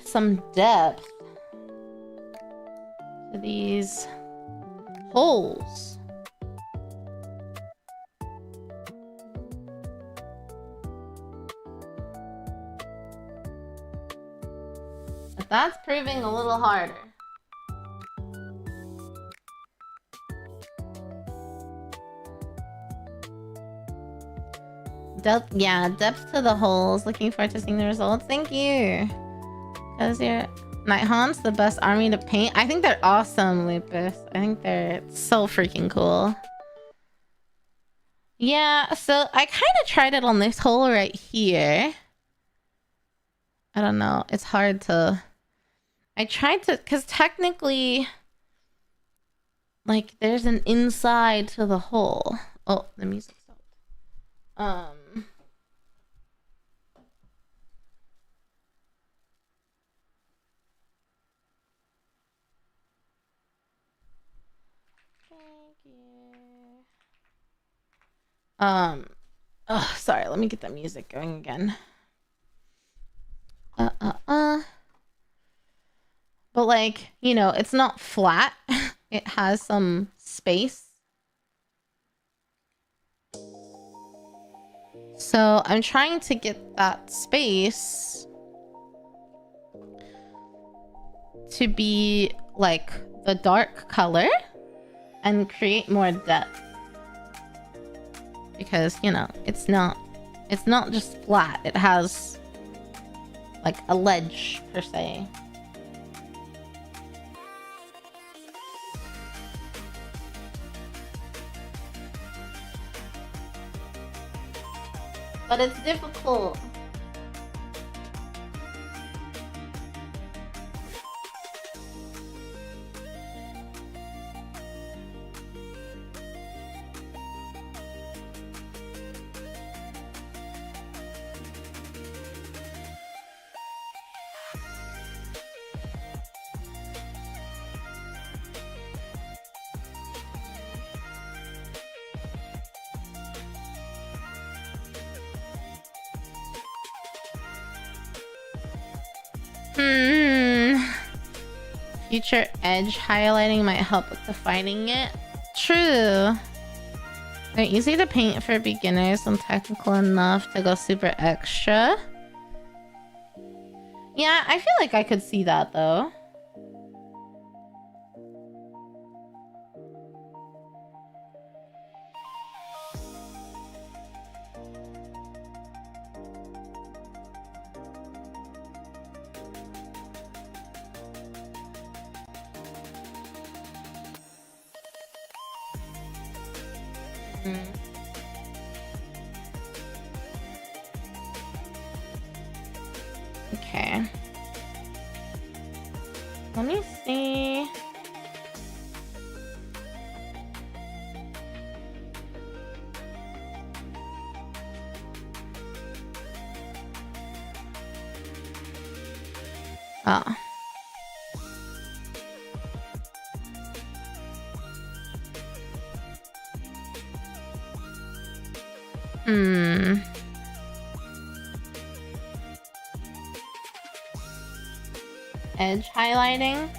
S2: some depth to these holes. But that's proving a little harder. Depth to the holes. Looking forward to seeing the results. Thank you. Because your Nighthaunts, the best army to paint. I think they're awesome, Lupus. I think they're so freaking cool. Yeah, so I kind of tried it on this hole right here. I don't know. It's hard to... I tried to... Because technically... Like, there's an inside to the hole. Oh, the music stopped. Oh, sorry, let me get the music going again. But like, you know, it's not flat. It has some space. So I'm trying to get that space to be like the dark color and create more depth. Because, you know, it's not just flat. It has like a ledge per se. But it's difficult. Future edge highlighting might help with defining it. True. They're easy to paint for beginners and technical enough to go super extra. Yeah, I feel like I could see that though. Mm. Okay. Let me see. Oh. Hmm. Edge highlighting?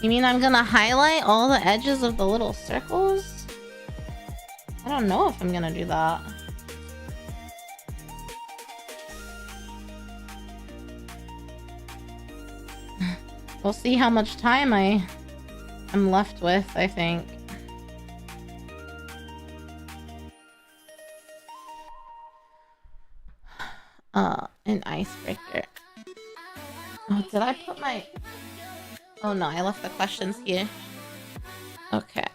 S2: You mean I'm gonna highlight all the edges of the little circles? I don't know if I'm gonna do that. We'll see how much time I'm left with, I think. An icebreaker. Oh, did I put my... Oh no, I left the questions here. Okay.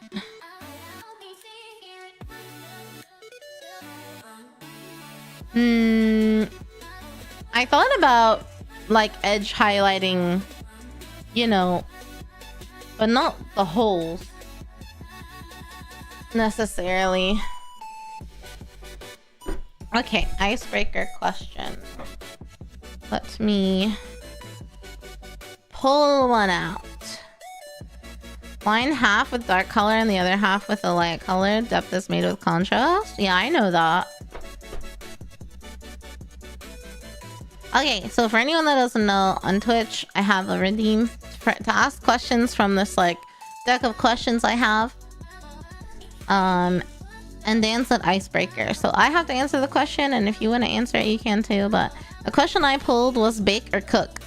S2: I thought about, like, edge highlighting, you know, but not the holes necessarily. Okay, icebreaker question. Let me pull one out. Line half with dark color and the other half with a light color. Depth is made with contrast. Yeah, I know that. Okay, so for anyone that doesn't know, on Twitch, I have a redeem to ask questions from this, like, deck of questions I have. And Dan said icebreaker. So I have to answer the question, and if you want to answer it, you can too. But the question I pulled was bake or cook.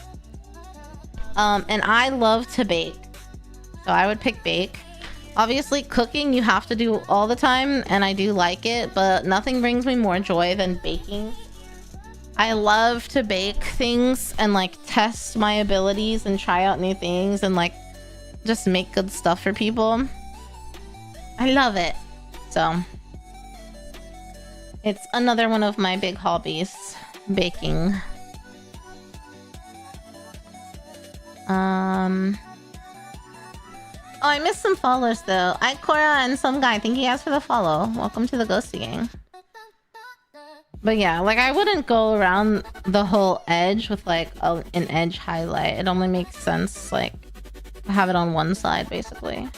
S2: And I love to bake. So I would pick bake. Obviously, cooking you have to do all the time, and I do like it, but nothing brings me more joy than baking. I love to bake things and, like, test my abilities and try out new things and, like, just make good stuff for people. I love it. So it's another one of my big hobbies, baking. Oh, I missed some followers though. Ikora and some guy. Thank you guys for the follow. Welcome to the Ghosty Gang. But yeah, like, I wouldn't go around the whole edge with, like, an edge highlight. It only makes sense, like, to have it on one side, basically.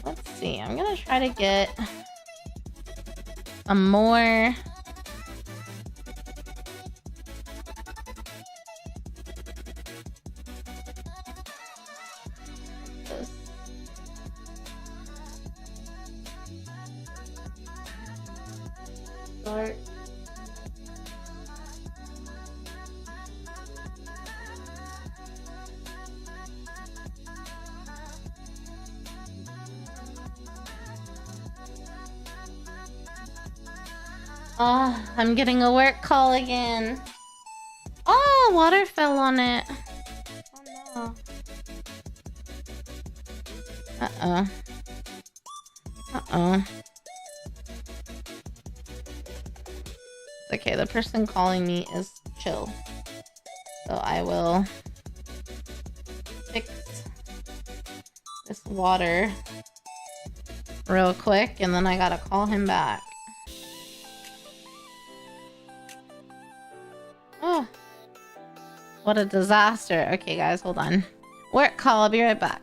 S2: Let's see. I'm gonna try to get a more... Start. Oh, I'm getting a work call again. Oh, water fell on it. Oh no. Uh-oh. Uh-oh. Okay, the person calling me is chill. So I will fix this water real quick, and then I gotta call him back. Oh, what a disaster. Okay, guys, hold on. Work call, I'll be right back.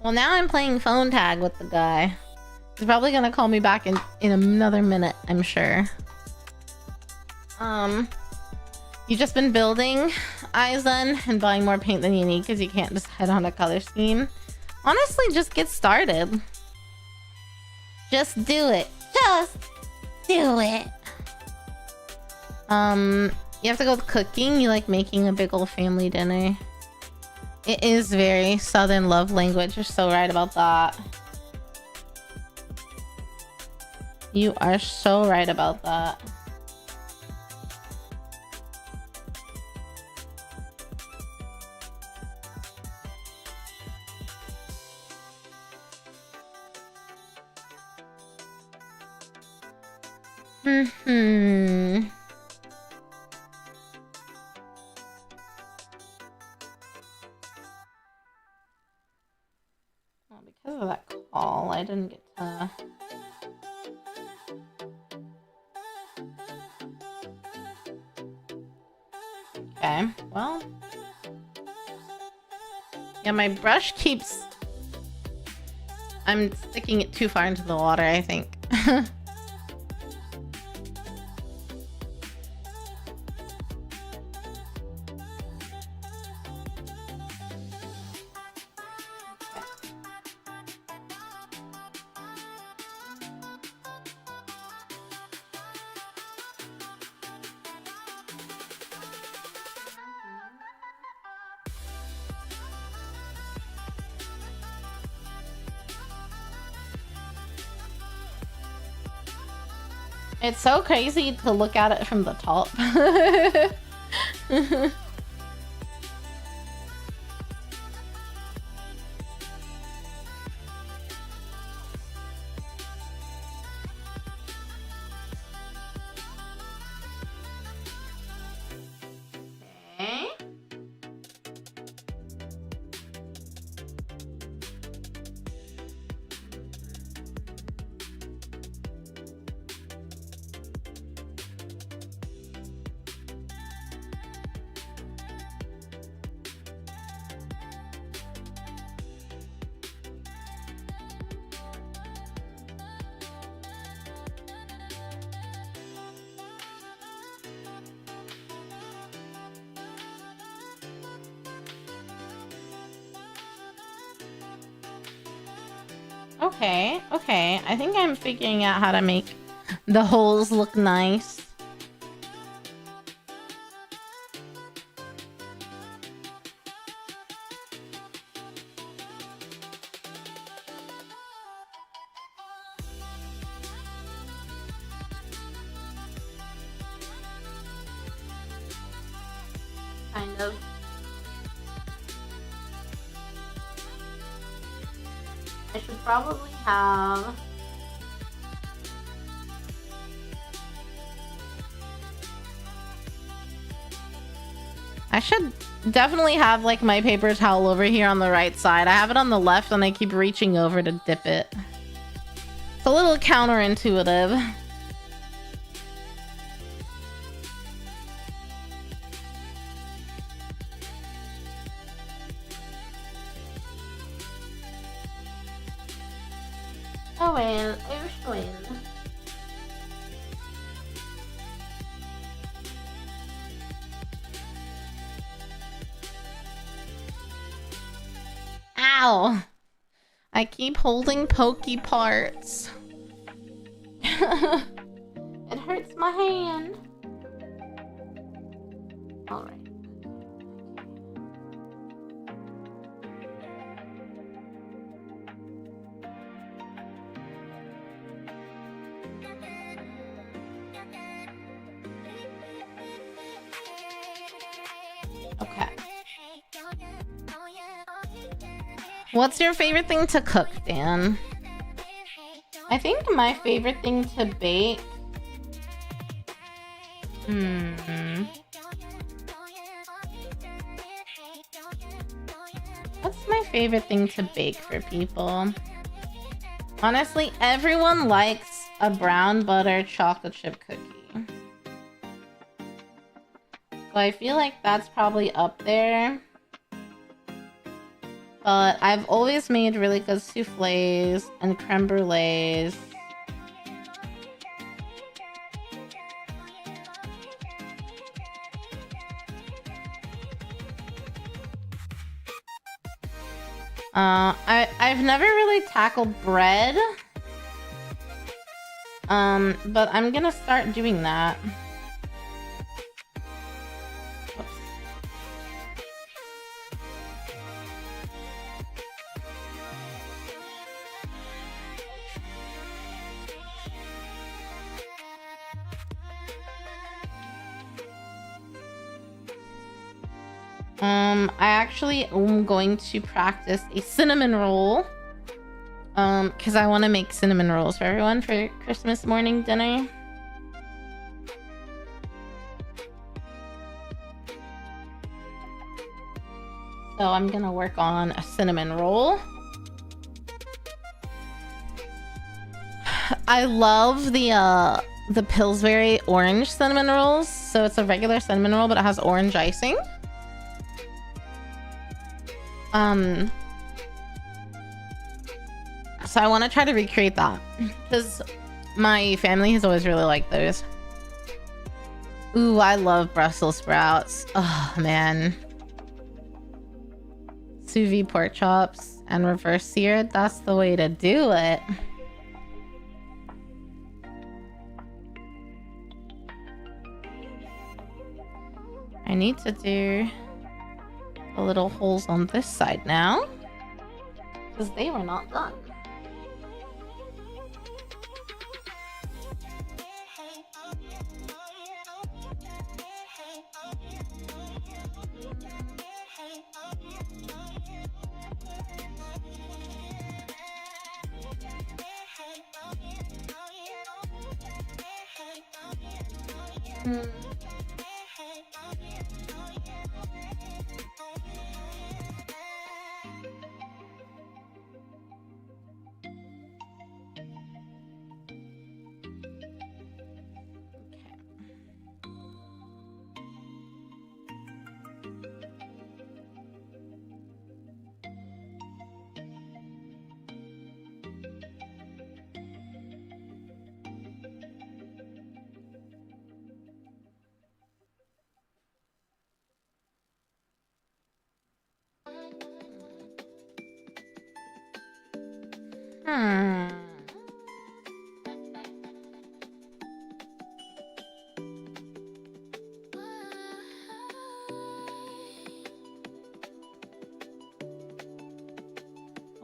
S2: Well, now I'm playing phone tag with the guy. He's probably gonna call me back in another minute, I'm sure. You just been building, Aizen, and buying more paint than you need because you can't decide on a color scheme. Honestly, just get started. Just do it. Just do it. You have to go with cooking. You like making a big old family dinner. It is very Southern love language. You're so right about that. You are so right about that. Well, because of that call, I didn't get to... Okay, well... Yeah, my brush keeps... I'm sticking it too far into the water, I think. It's so crazy to look at it from the top. Okay. Okay. I think I'm figuring out how to make the holes look nice. Kind of. I should probably have... I should definitely have like my paper towel over here on the right side. I have it on the left and I keep reaching over to dip it. It's a little counterintuitive. Oh well, Ow! I keep holding pokey parts. It hurts my hand. Alright. Okay. What's your favorite thing to cook, Dan? I think my favorite thing to bake... What's my favorite thing to bake for people? Honestly, everyone likes a brown butter chocolate chip cookie. So I feel like that's probably up there. But I've always made really good souffles and creme brulees. I've never really tackled bread. But I'm gonna start doing that. Oops. I actually am going to practice a cinnamon roll. Because I want to make cinnamon rolls for everyone for Christmas morning dinner. So I'm gonna work on a cinnamon roll. I love the Pillsbury orange cinnamon rolls. So it's a regular cinnamon roll, but it has orange icing. So I want to try to recreate that because my family has always really liked those. Ooh, I love Brussels sprouts. Oh man. Sous vide pork chops and reverse seared. That's the way to do it. I need to do the little holes on this side now because they were not done.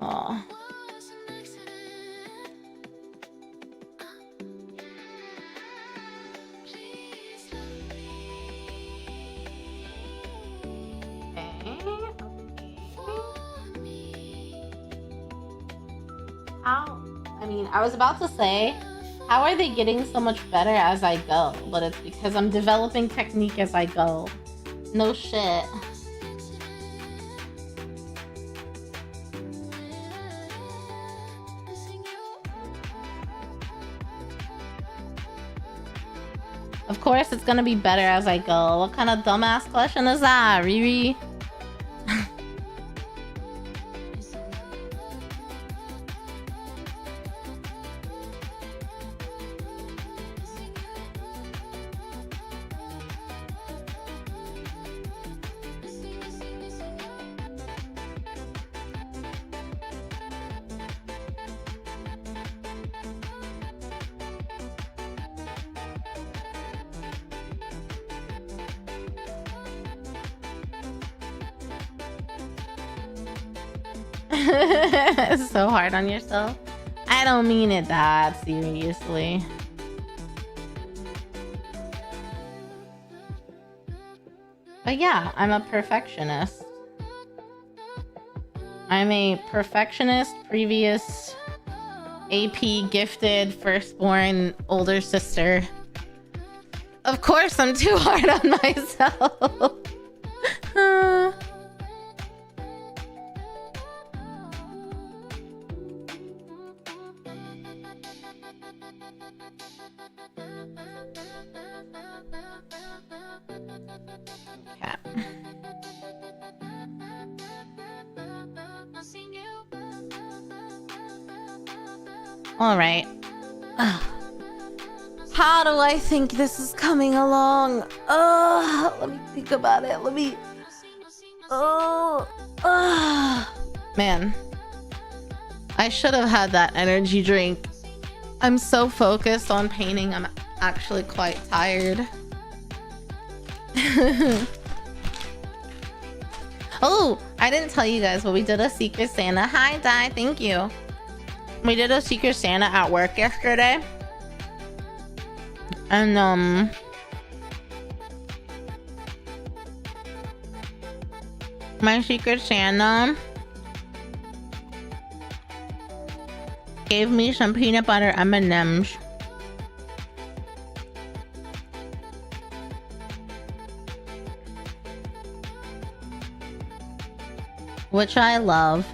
S2: Aw. How? I mean, I was about to say, how are they getting so much better as I go? But it's because I'm developing technique as I go. No shit. Of course, it's gonna be better as I go. What kind of dumbass question is that, Riri? So hard on yourself. I don't mean it that seriously. But yeah, I'm a perfectionist. I'm a perfectionist, previous AP gifted firstborn older sister. Of course I'm too hard on myself. All right. How do I think this is coming along? Let me think about it. Man. I should have had that energy drink. I'm so focused on painting, I'm actually quite tired. Oh, I didn't tell you guys, but we did a Secret Santa. Hi, Di, thank you. We did a Secret Santa at work yesterday. And, my Secret Santa gave me some peanut butter M&Ms. Which I love.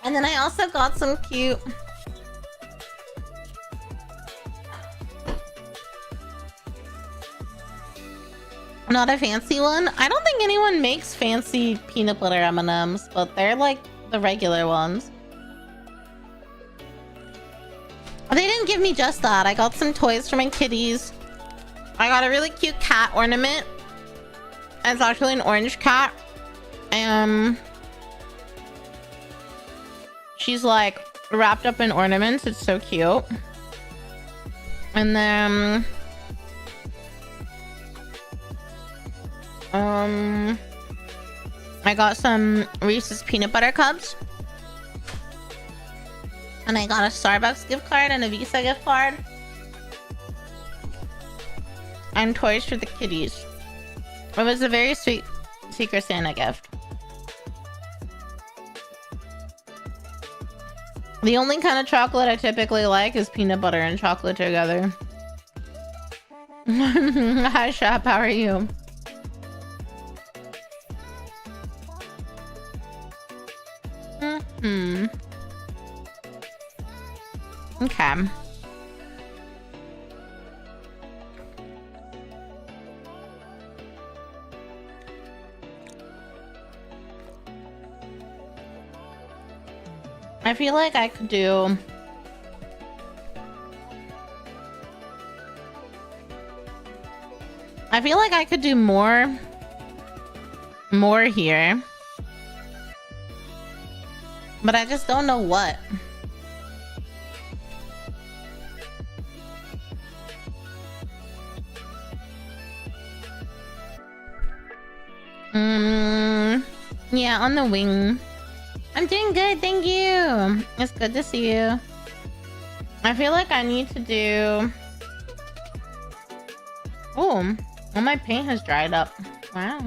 S2: And then I also got some cute not a fancy one. I don't think anyone makes fancy peanut butter M&Ms, but they're like the regular ones. They didn't give me just that. I got some toys for my kitties. I got a really cute cat ornament. It's actually an orange cat. She's like wrapped up in ornaments. It's so cute. And then I got some Reese's peanut butter cups. And I got a Starbucks gift card and a Visa gift card. And toys for the kitties. It was a very sweet Secret Santa gift. The only kind of chocolate I typically like is peanut butter and chocolate together. Hi, Shop. How are you? Okay. I feel like I could do more here. But I just don't know what. Yeah, on the wing. I'm doing good, thank you. It's good to see you. I feel like I need to do... Oh, well, my paint has dried up. Wow.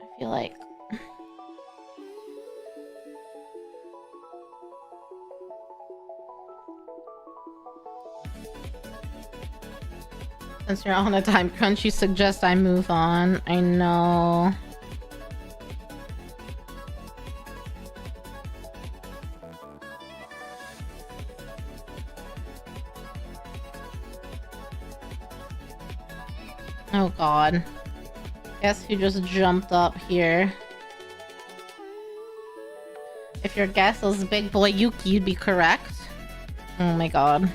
S2: I feel like... Since you're on a time crunch, you suggest I move on. I know. Oh god. Guess who just jumped up here? If your guess was Big Boy Yuki, you'd be correct. Oh my god.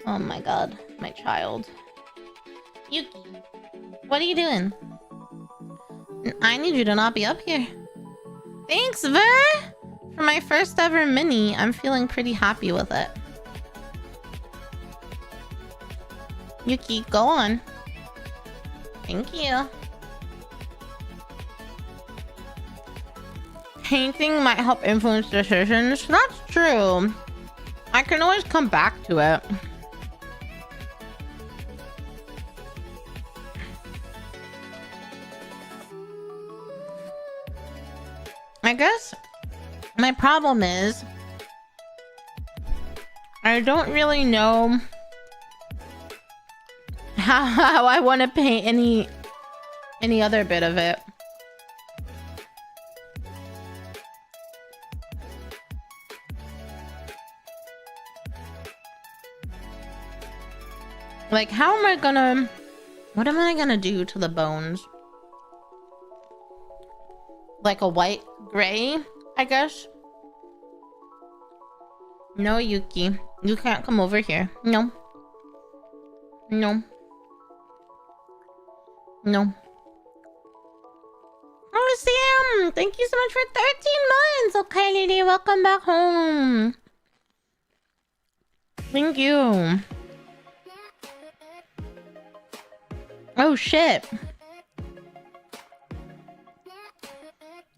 S2: Oh my god, my child. Yuki. What are you doing? I need you to not be up here. Thanks, Ver! For my first ever mini, I'm feeling pretty happy with it. Yuki, go on. Thank you. Painting might help influence decisions. That's true. I can always come back to it. I guess my problem is I don't really know how I want to paint any other bit of it. Like, how am I gonna... What am I gonna do to the bones? Like a white gray, I guess? No, Yuki. You can't come over here. No. No. No. Oh, Sam! Thank you so much for 13 months! Okay, lady, welcome back home. Thank you. Oh, shit.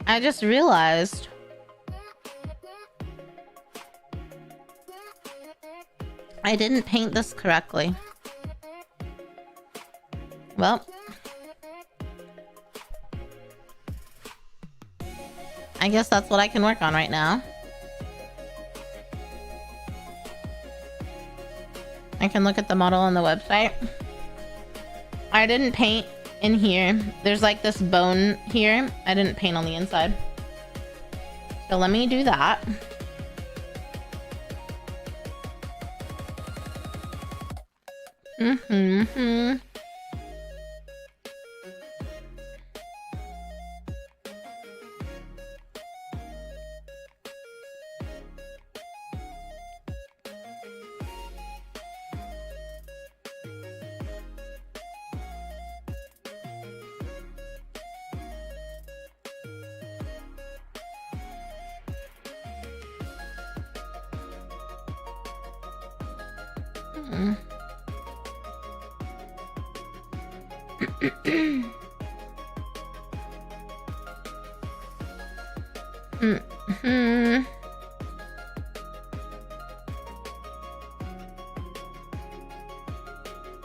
S2: I just realized. I didn't paint this correctly. Well. I guess that's what I can work on right now. I can look at the model on the website. I didn't paint in here. There's like this bone here. I didn't paint on the inside. So let me do that.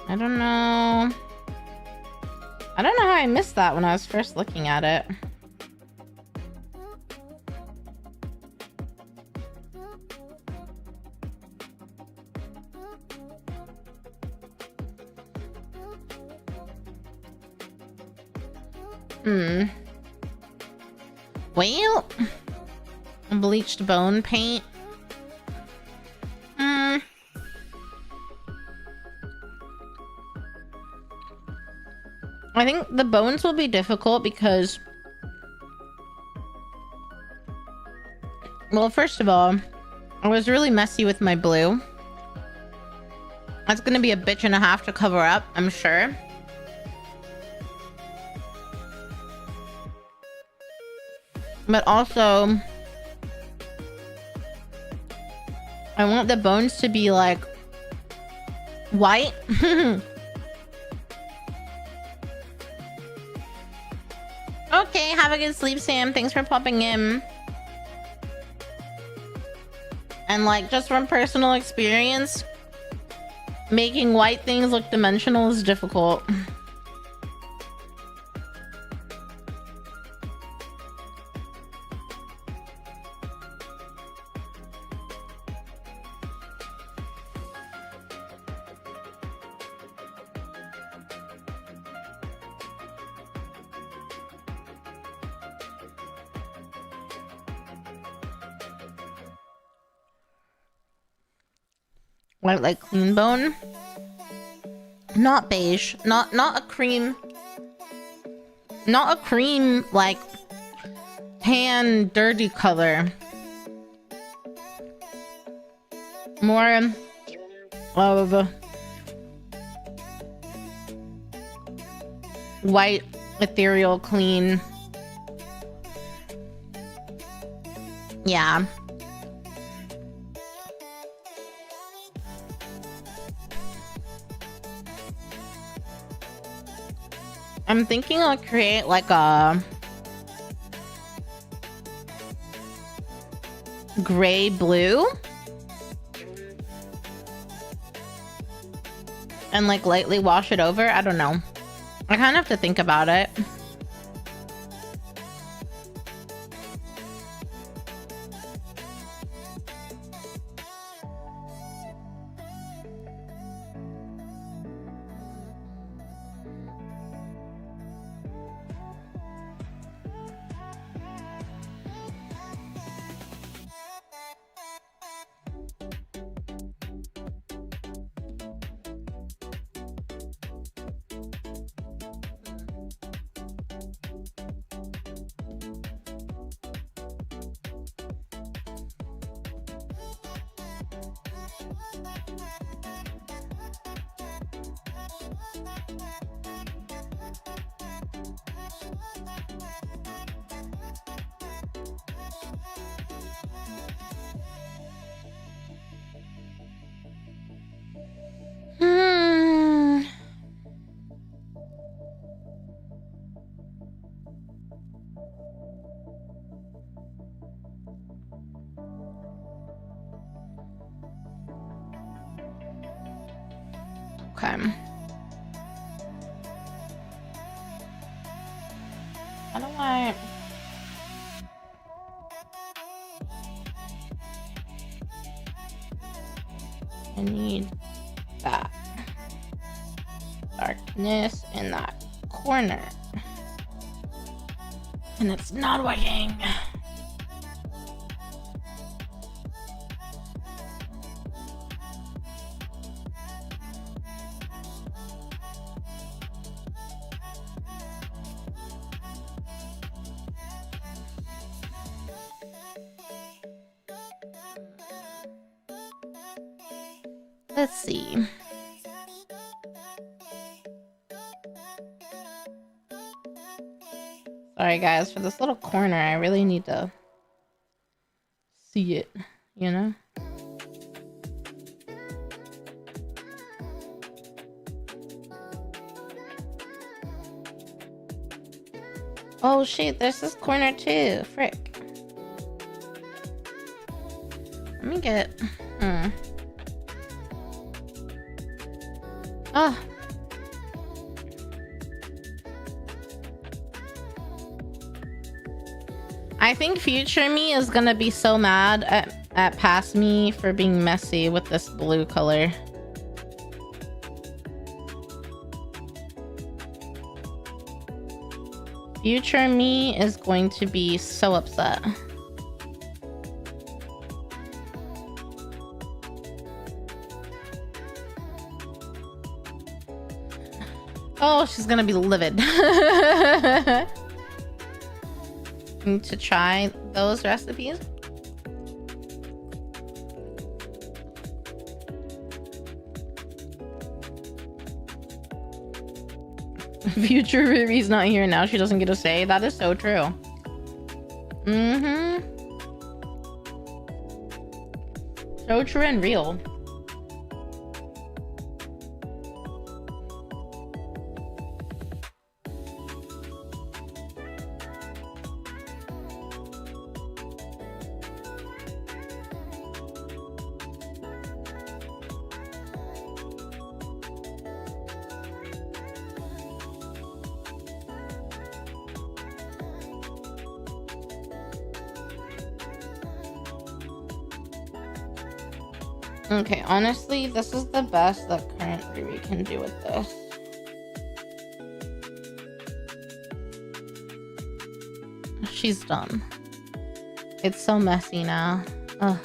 S2: I don't know. I don't know how I missed that when I was first looking at it. Well, bleached bone paint. I think the bones will be difficult because, well, first of all, I was really messy with my blue. That's gonna be a bitch and a half to cover up, I'm sure. But also, I want the bones to be like white. Okay, have a good sleep, Sam. Thanks for popping in. And like, just from personal experience, making white things look dimensional is difficult. White, like clean bone, not beige, not a cream, not a cream like tan dirty color, more of white, ethereal, clean. Yeah. I'm thinking I'll create like a gray blue and like lightly wash it over. I don't know. I kind of have to think about it. Okay. How do I... I need that darkness in that corner. And it's not working. Let's see. Sorry guys, for this little corner, I really need to see it, you know? Oh shit, there's this corner too. Frick. Let me get... Oh. I think future me is gonna be so mad at past me for being messy with this blue color. Future me is going to be so upset. Oh, she's gonna be livid. Need to try those recipes. Future Riri's not here now. She doesn't get a say. That is so true. So true and real. Okay, honestly, this is the best that current Riri can do with this. She's done. It's so messy now. Ugh.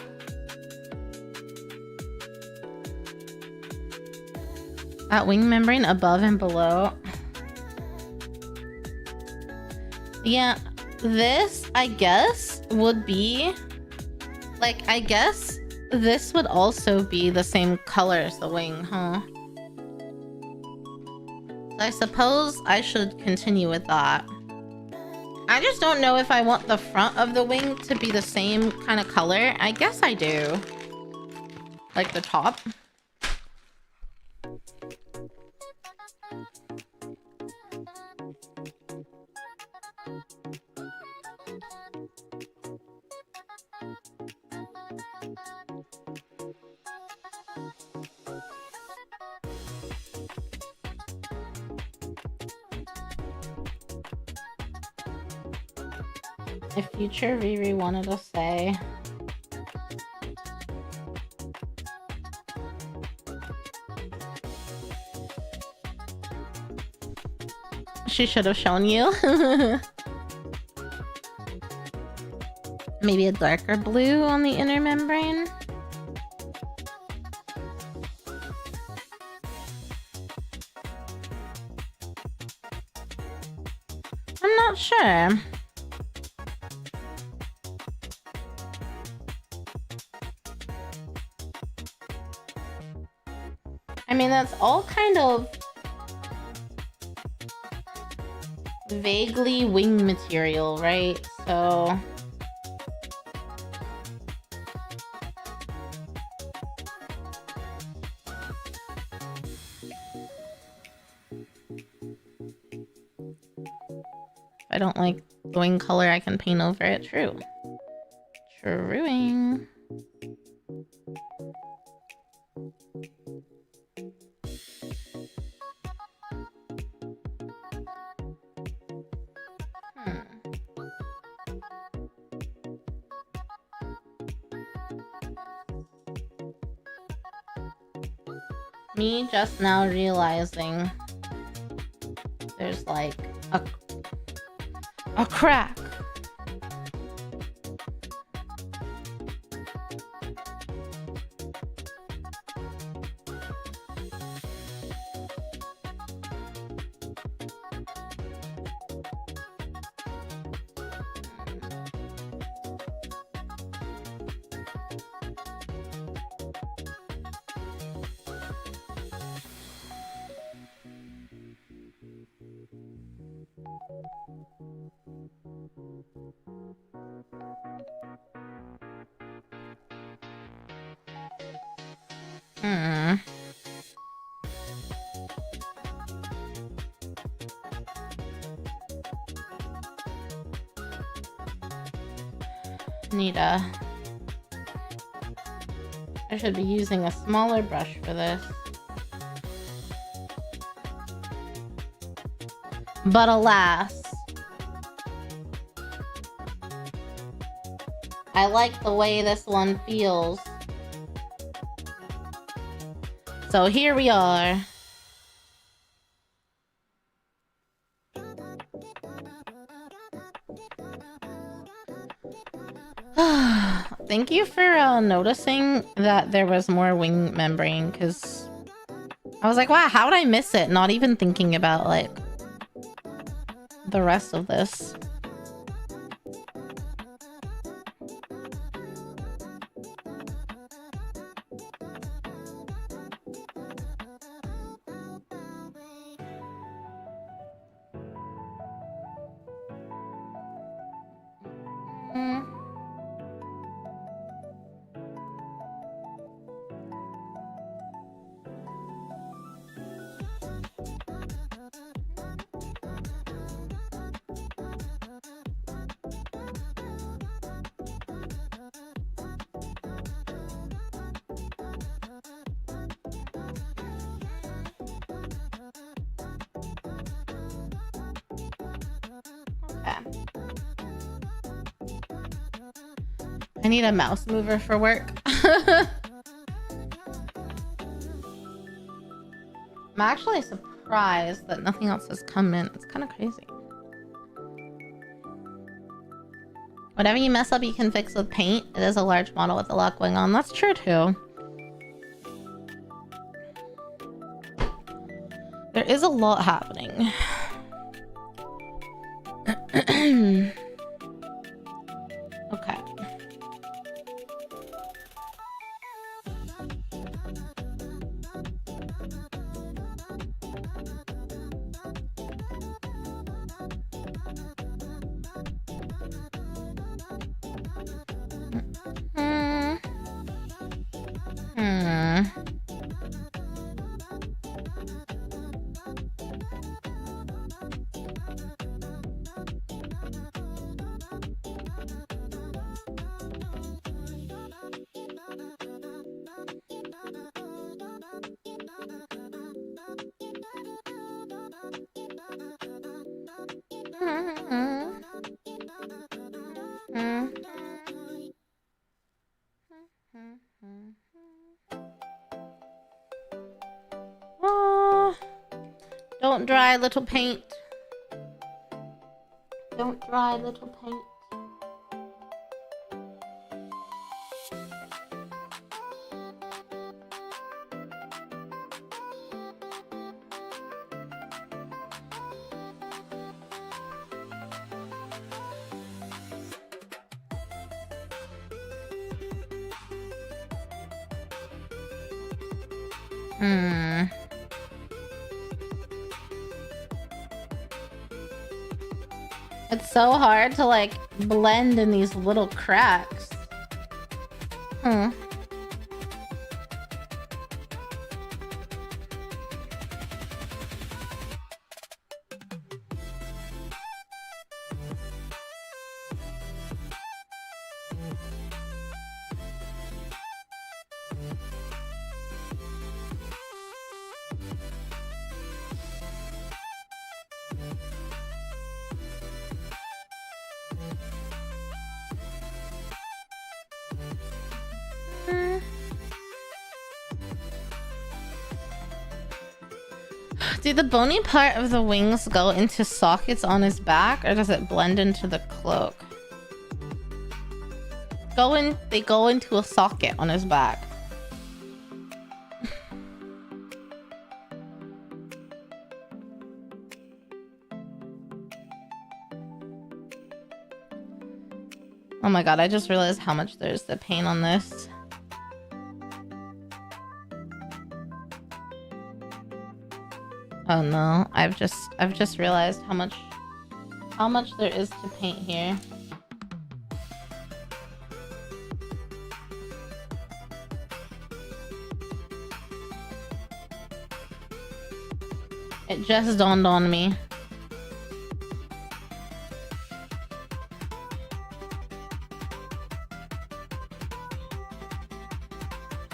S2: That wing membrane above and below. Yeah, this, I guess, would be... Like, I guess... This would also be the same color as the wing, huh? I suppose I should continue with that. I just don't know if I want the front of the wing to be the same kind of color. I guess I do. Like the top. If YuureiRiri wanted to say. She should have shown you. Maybe a darker blue on the inner membrane. I'm not sure. I mean, that's all kind of vaguely wing material, right? So if I don't like the wing color, I can paint over it. True. Truing. Me just now realizing there's like a crack. I should be using a smaller brush for this. But alas, I like the way this one feels. So here we are. Thank you for noticing that there was more wing membrane, because I was like, wow, how did I miss it? Not even thinking about like the rest of this. I need a mouse mover for work. I'm actually surprised that nothing else has come in. It's kind of crazy. Whatever you mess up, you can fix with paint. It is a large model with a lot going on. That's true too. There is a lot happening. Okay. Oh, don't dry, little paint. Don't dry, little paint. It's so hard to like blend in these little cracks. Do the bony part of the wings go into sockets on his back, or does it blend into the cloak? They go into a socket on his back. Oh my god, I just realized how much there's the paint on this. Oh no, I've just realized how much there is to paint here. It just dawned on me.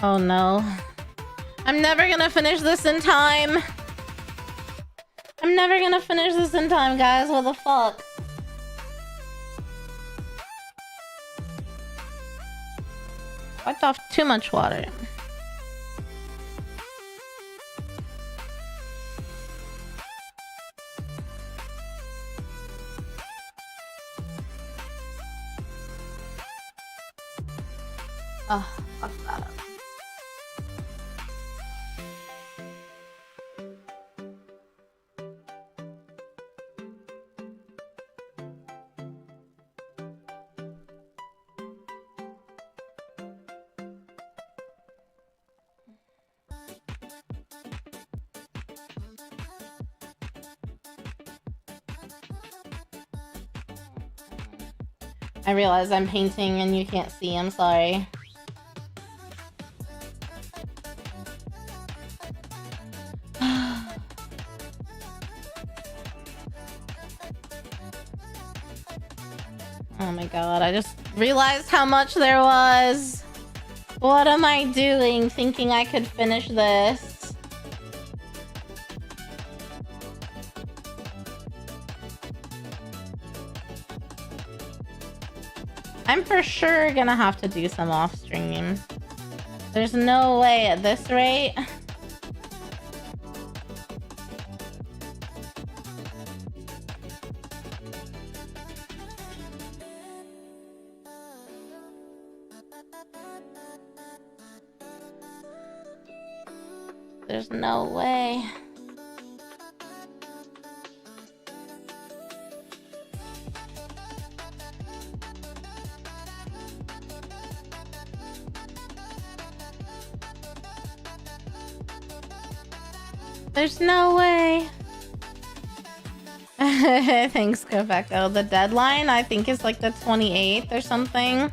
S2: Oh no. I'm never gonna finish this in time. I'm never gonna finish this in time, guys. What the fuck? Wiped off too much water. Oh, fuck that up. I realize I'm painting and you can't see. I'm sorry. Oh my god, I just realized how much there was. What am I doing thinking I could finish this? I'm for sure gonna have to do some off stream. There's no way at this rate. There's no way. There's no way. Thanks, Kofeko. The deadline, I think, is like the 28th or something.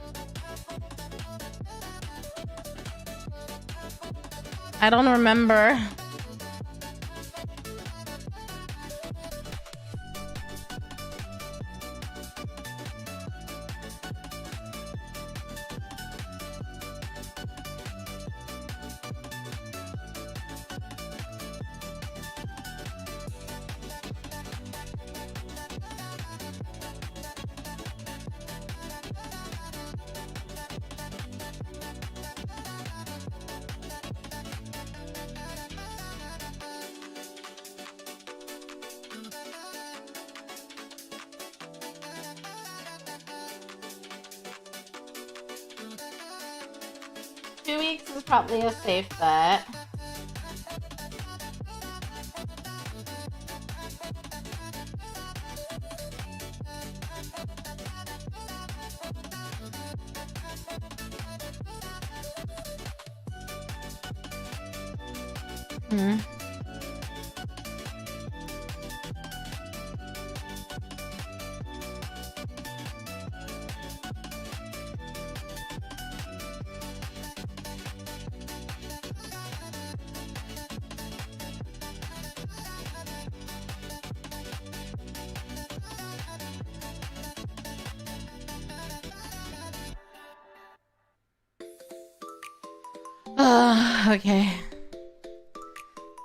S2: I don't remember. 2 weeks is probably a safe bet. Hmm. Okay.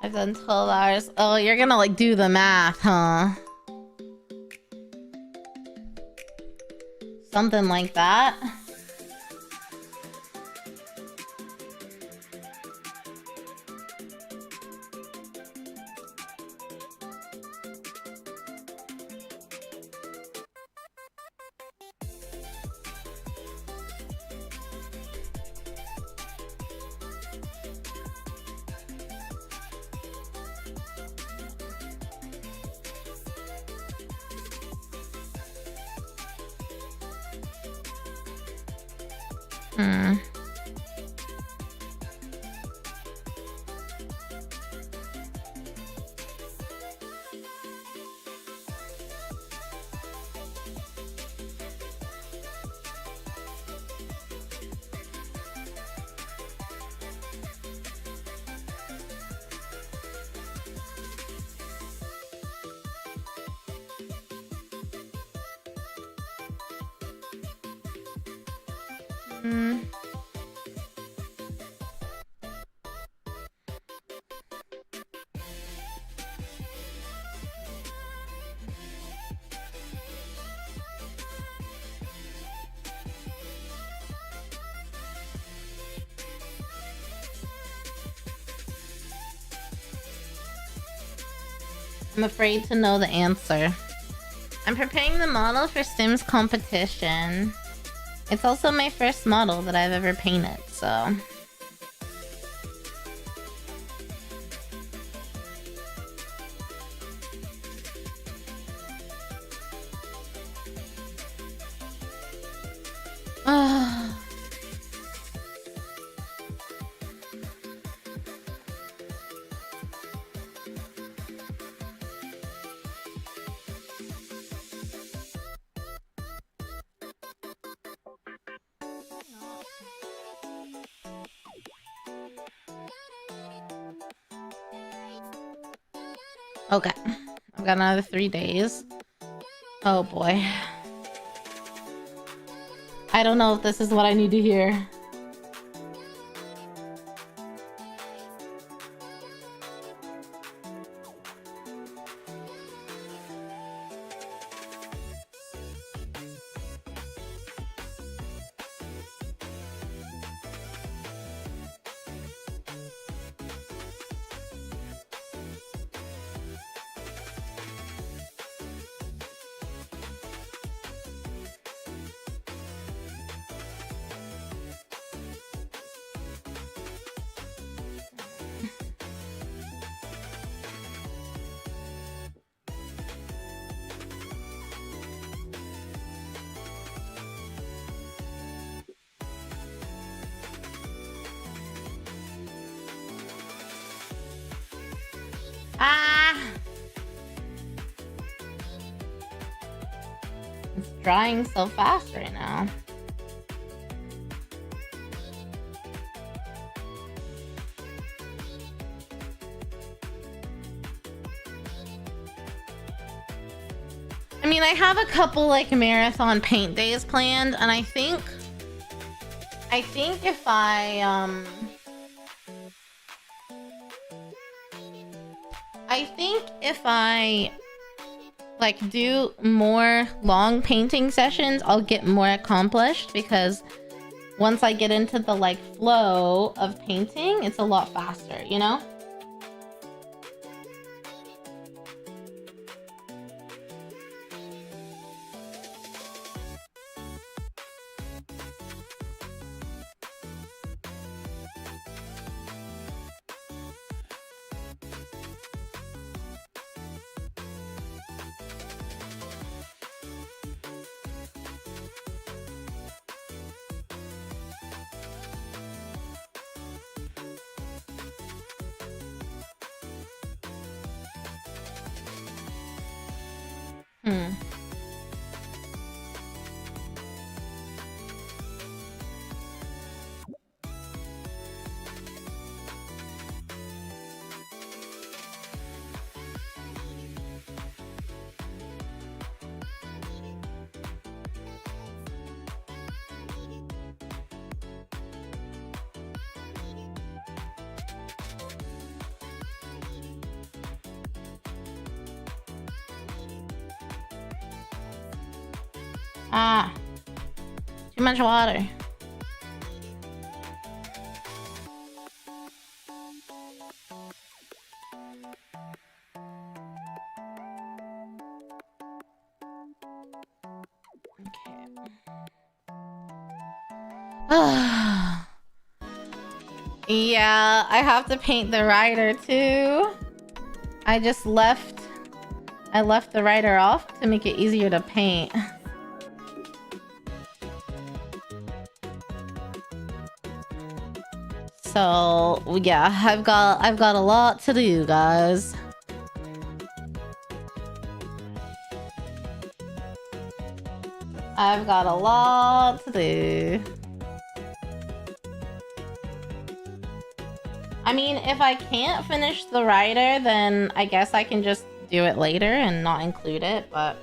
S2: I've done 12 hours. Oh, you're gonna like do the math, huh? Something like that. Hmm. Hmm. I'm afraid to know the answer. I'm preparing the model for Sims competition. It's also my first model that I've ever painted, so... Okay. I've got another 3 days. Oh boy. I don't know if this is what I need to hear. Ah! It's drying so fast right now. I mean, I have a couple like marathon paint days planned, and I think if I like do more long painting sessions, I'll get more accomplished, because once I get into the like flow of painting, it's a lot faster, you know? Ah, too much water. Yeah, I have to paint the rider too. I left the rider off to make it easier to paint. So yeah, I've got a lot to do, guys. I've got a lot to do. I mean, if I can't finish the rider, then I guess I can just do it later and not include it, but...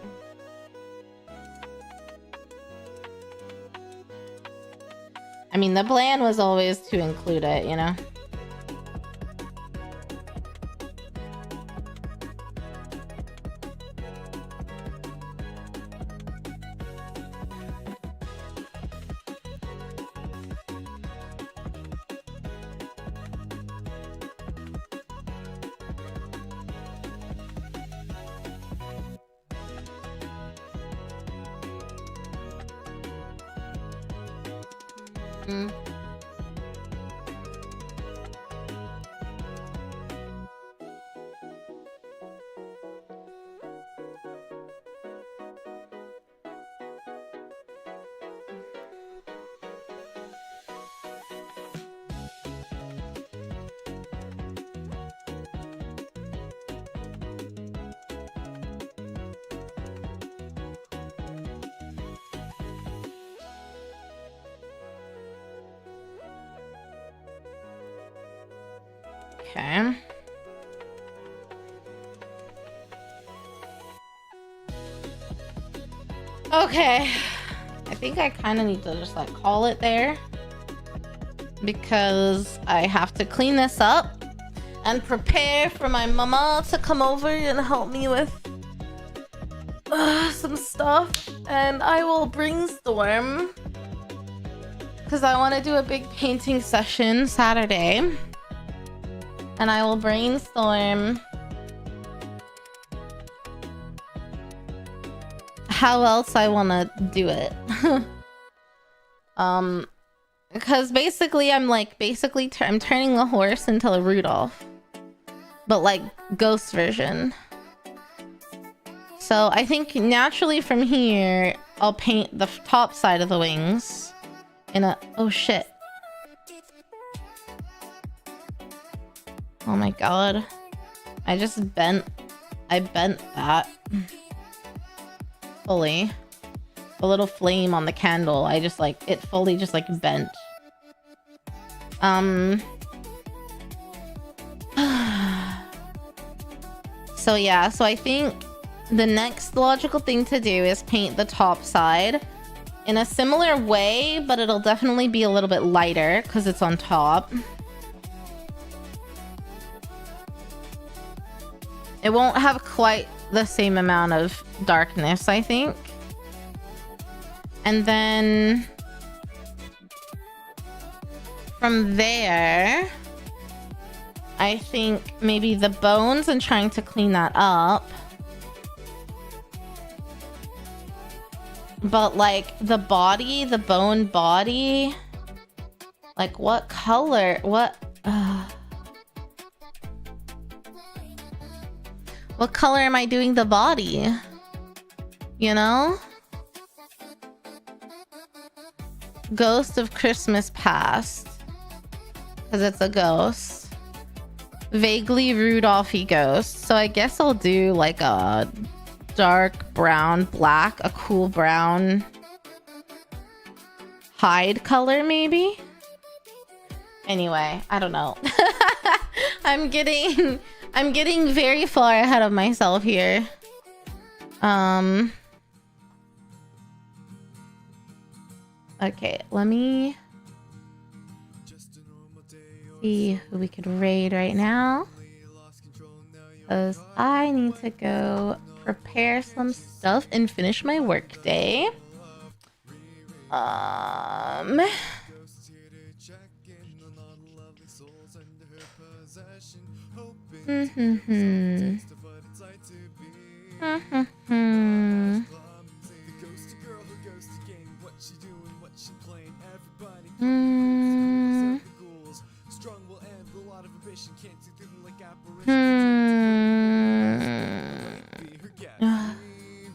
S2: I mean, the plan was always to include it, you know? Okay. Okay. I think I kind of need to just like call it there, because I have to clean this up and prepare for my mama to come over and help me with some stuff, and I will brainstorm because I want to do a big painting session Saturday. And I will brainstorm how else I want to do it. Because basically I'm turning the horse into a Rudolph, but like ghost version. So I think naturally from here I'll paint the top side of the wings in a... Oh shit. Oh my god. I bent that. Fully. The little flame on the candle, it fully just like bent. So yeah, so I think the next logical thing to do is paint the top side in a similar way, but it'll definitely be a little bit lighter because it's on top. It won't have quite the same amount of darkness, I think. And then from there, I think maybe the bones and trying to clean that up. But like the body, the bone body, like what color? What color am I doing the body? You know? Ghost of Christmas Past. Because it's a ghost. Vaguely Rudolphy ghost. So I guess I'll do like a dark brown, black, a cool brown hide color maybe? Anyway, I don't know. I'm getting very far ahead of myself here. Okay, let me see who we could raid right now. Because I need to go prepare some stuff and finish my work day.
S1: Ghost here to check in on all the lovely souls under her possession, hoping to give herself a taste of what it's like to be. Not as clumsy. The ghosty girl who goes to game. What she doing? What she playing? Everybody playing the ghouls. Strong will end a lot of ambition. Can't see through them like apparitions. Be her guest.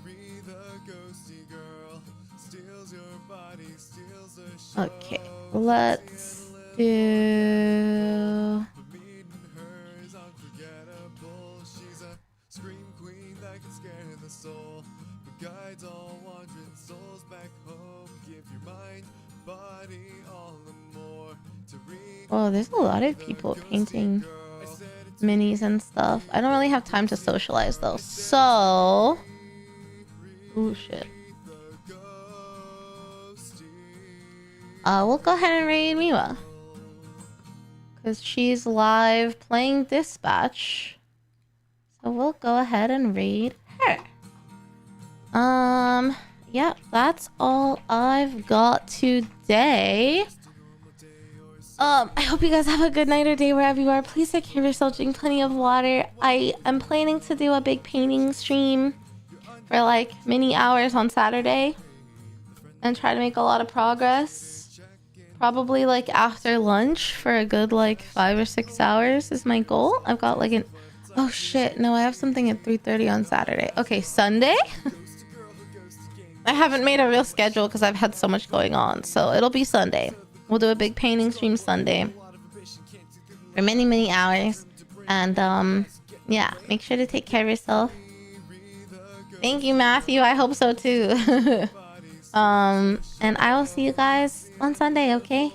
S1: Riri, the ghosty girl, steals your body, steals the show.
S2: Okay, let's do.
S1: But meeting her is unforgettable. She's a scream queen that can scare the soul, but guides all wandering souls back home. Give your mind, body, all the more to read.
S2: Oh, there's a lot of people painting minis and stuff. I don't really have time to socialize though, so. Oh shit. We'll go ahead and raid Miwa, because she's live playing Dispatch. So we'll go ahead and raid her. Yeah, that's all I've got today. I hope you guys have a good night or day wherever you are. Please take care of yourself, drink plenty of water. I am planning to do a big painting stream for like many hours on Saturday and try to make a lot of progress. Probably like after lunch for a good like 5 or 6 hours is my goal. I've got like an... Oh shit, no, I have something at 3:30 on Saturday. Okay, Sunday? I haven't made a real schedule because I've had so much going on. So it'll be Sunday. We'll do a big painting stream Sunday for many, many hours. And yeah, make sure to take care of yourself. Thank you, Matthew. I hope so too. And I will see you guys on Sunday, okay?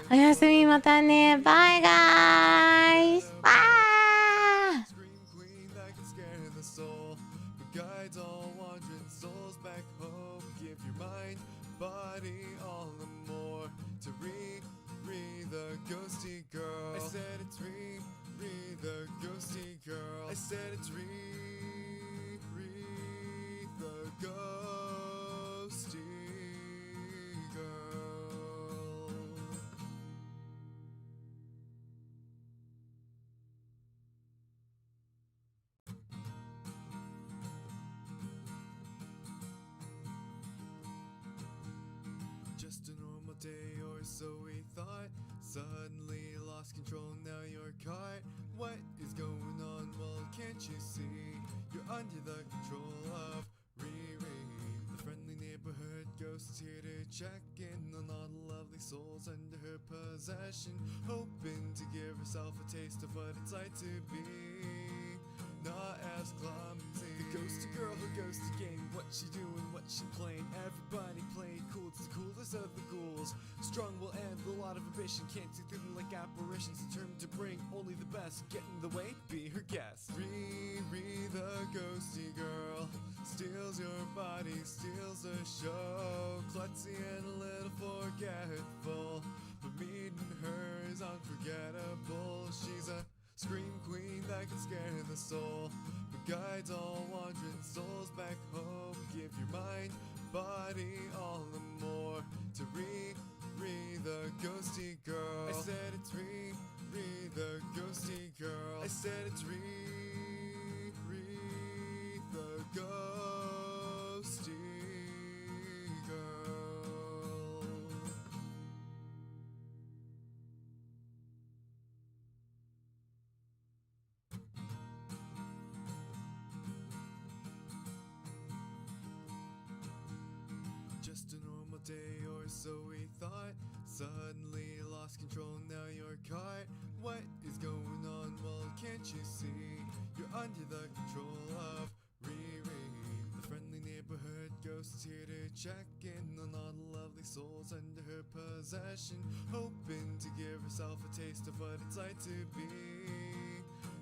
S2: Oyasumi mata ne. Bye, guys. Bye.
S1: Scream queen that can scare the soul, but guides all wandering souls back home. Give your mind, body, all the more to Riri, the ghosty girl. I said it's Riri, the ghosty girl. I said it's Riri, the ghosty girl. Just a normal day or so we thought. Suddenly lost control, now you're caught. What is going on? Well, can't you see? You're under the control of Riri. The friendly neighborhood ghost is here to check in on all the lovely souls under her possession, hoping to give herself a taste of what it's like to be not as clumsy. The ghosty girl who goes to game. What she doing? What she playing? Everybody playing cool. It's the coolest of the ghouls. Strong will end a lot of ambition. Can't see through them like apparitions. Determined to bring only the best. Get in the way, be her guest. Riri, the ghosty girl, steals your body, steals the show. Klutzy and a little forgetful, but meeting her is unforgettable. She's a scream queen that can scare the soul, but guides all wandering souls back home. Give your mind, body, all the more to Riri, the ghosty girl. I said it's Riri, the ghosty girl. I said it's Riri, the ghosty girl. Just a normal day or so we thought. Suddenly lost control, now you're caught. What is going on? Well, can't you see? You're under the control of Riri. The friendly neighborhood ghost is here to check in on all the lovely souls under her possession, hoping to give herself a taste of what it's like to be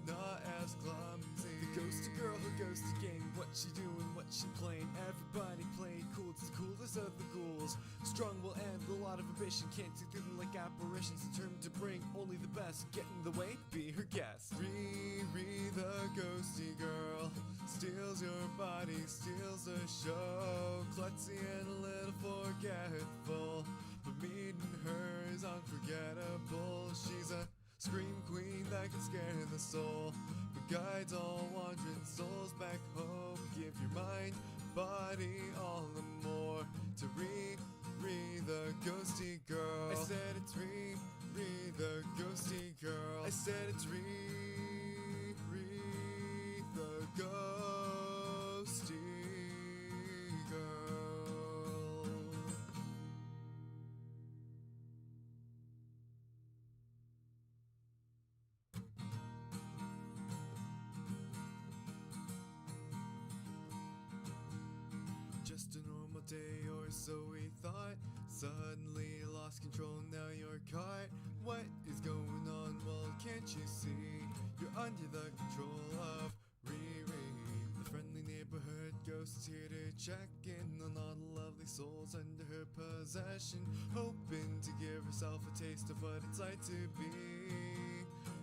S1: not as clumsy. The ghosty girl who goes to game. What she doing? What she playing? Everybody playing cool. It's the coolest of the ghouls. Strong will end a lot of ambition. Can't see through them like apparitions. Determined to bring only the best. Get in the way, be her guest. Riri, the ghosty girl, steals your body, steals the show. Klutzy and a little forgetful, the soul, but guides all wandering souls back home. Give your mind, body, all and more to Riri the ghosty girl. I said it's Riri the ghosty girl. I said it's Riri the ghosty girl. Just a normal day or so we thought. Suddenly lost control, now you're caught. What is going on? Well, can't you see? You're under the control of Riri. The friendly neighborhood ghost is here to check in on all the lovely souls under her possession, hoping to give herself a taste of what it's like to be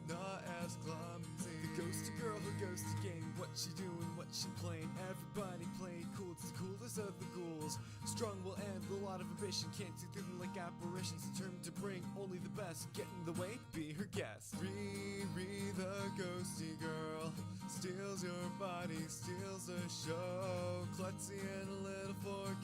S1: not as clumsy. The ghosty girl who goes to game. What she doing, what she playing. Everybody playing cool, it's the coolest of the ghouls. Strong will end, a lot of ambition. Can't see through them like apparitions. Determined to bring only the best. Get in the way, be her guest. Riri the ghosty girl steals your body, steals the show. Klutzy and a little for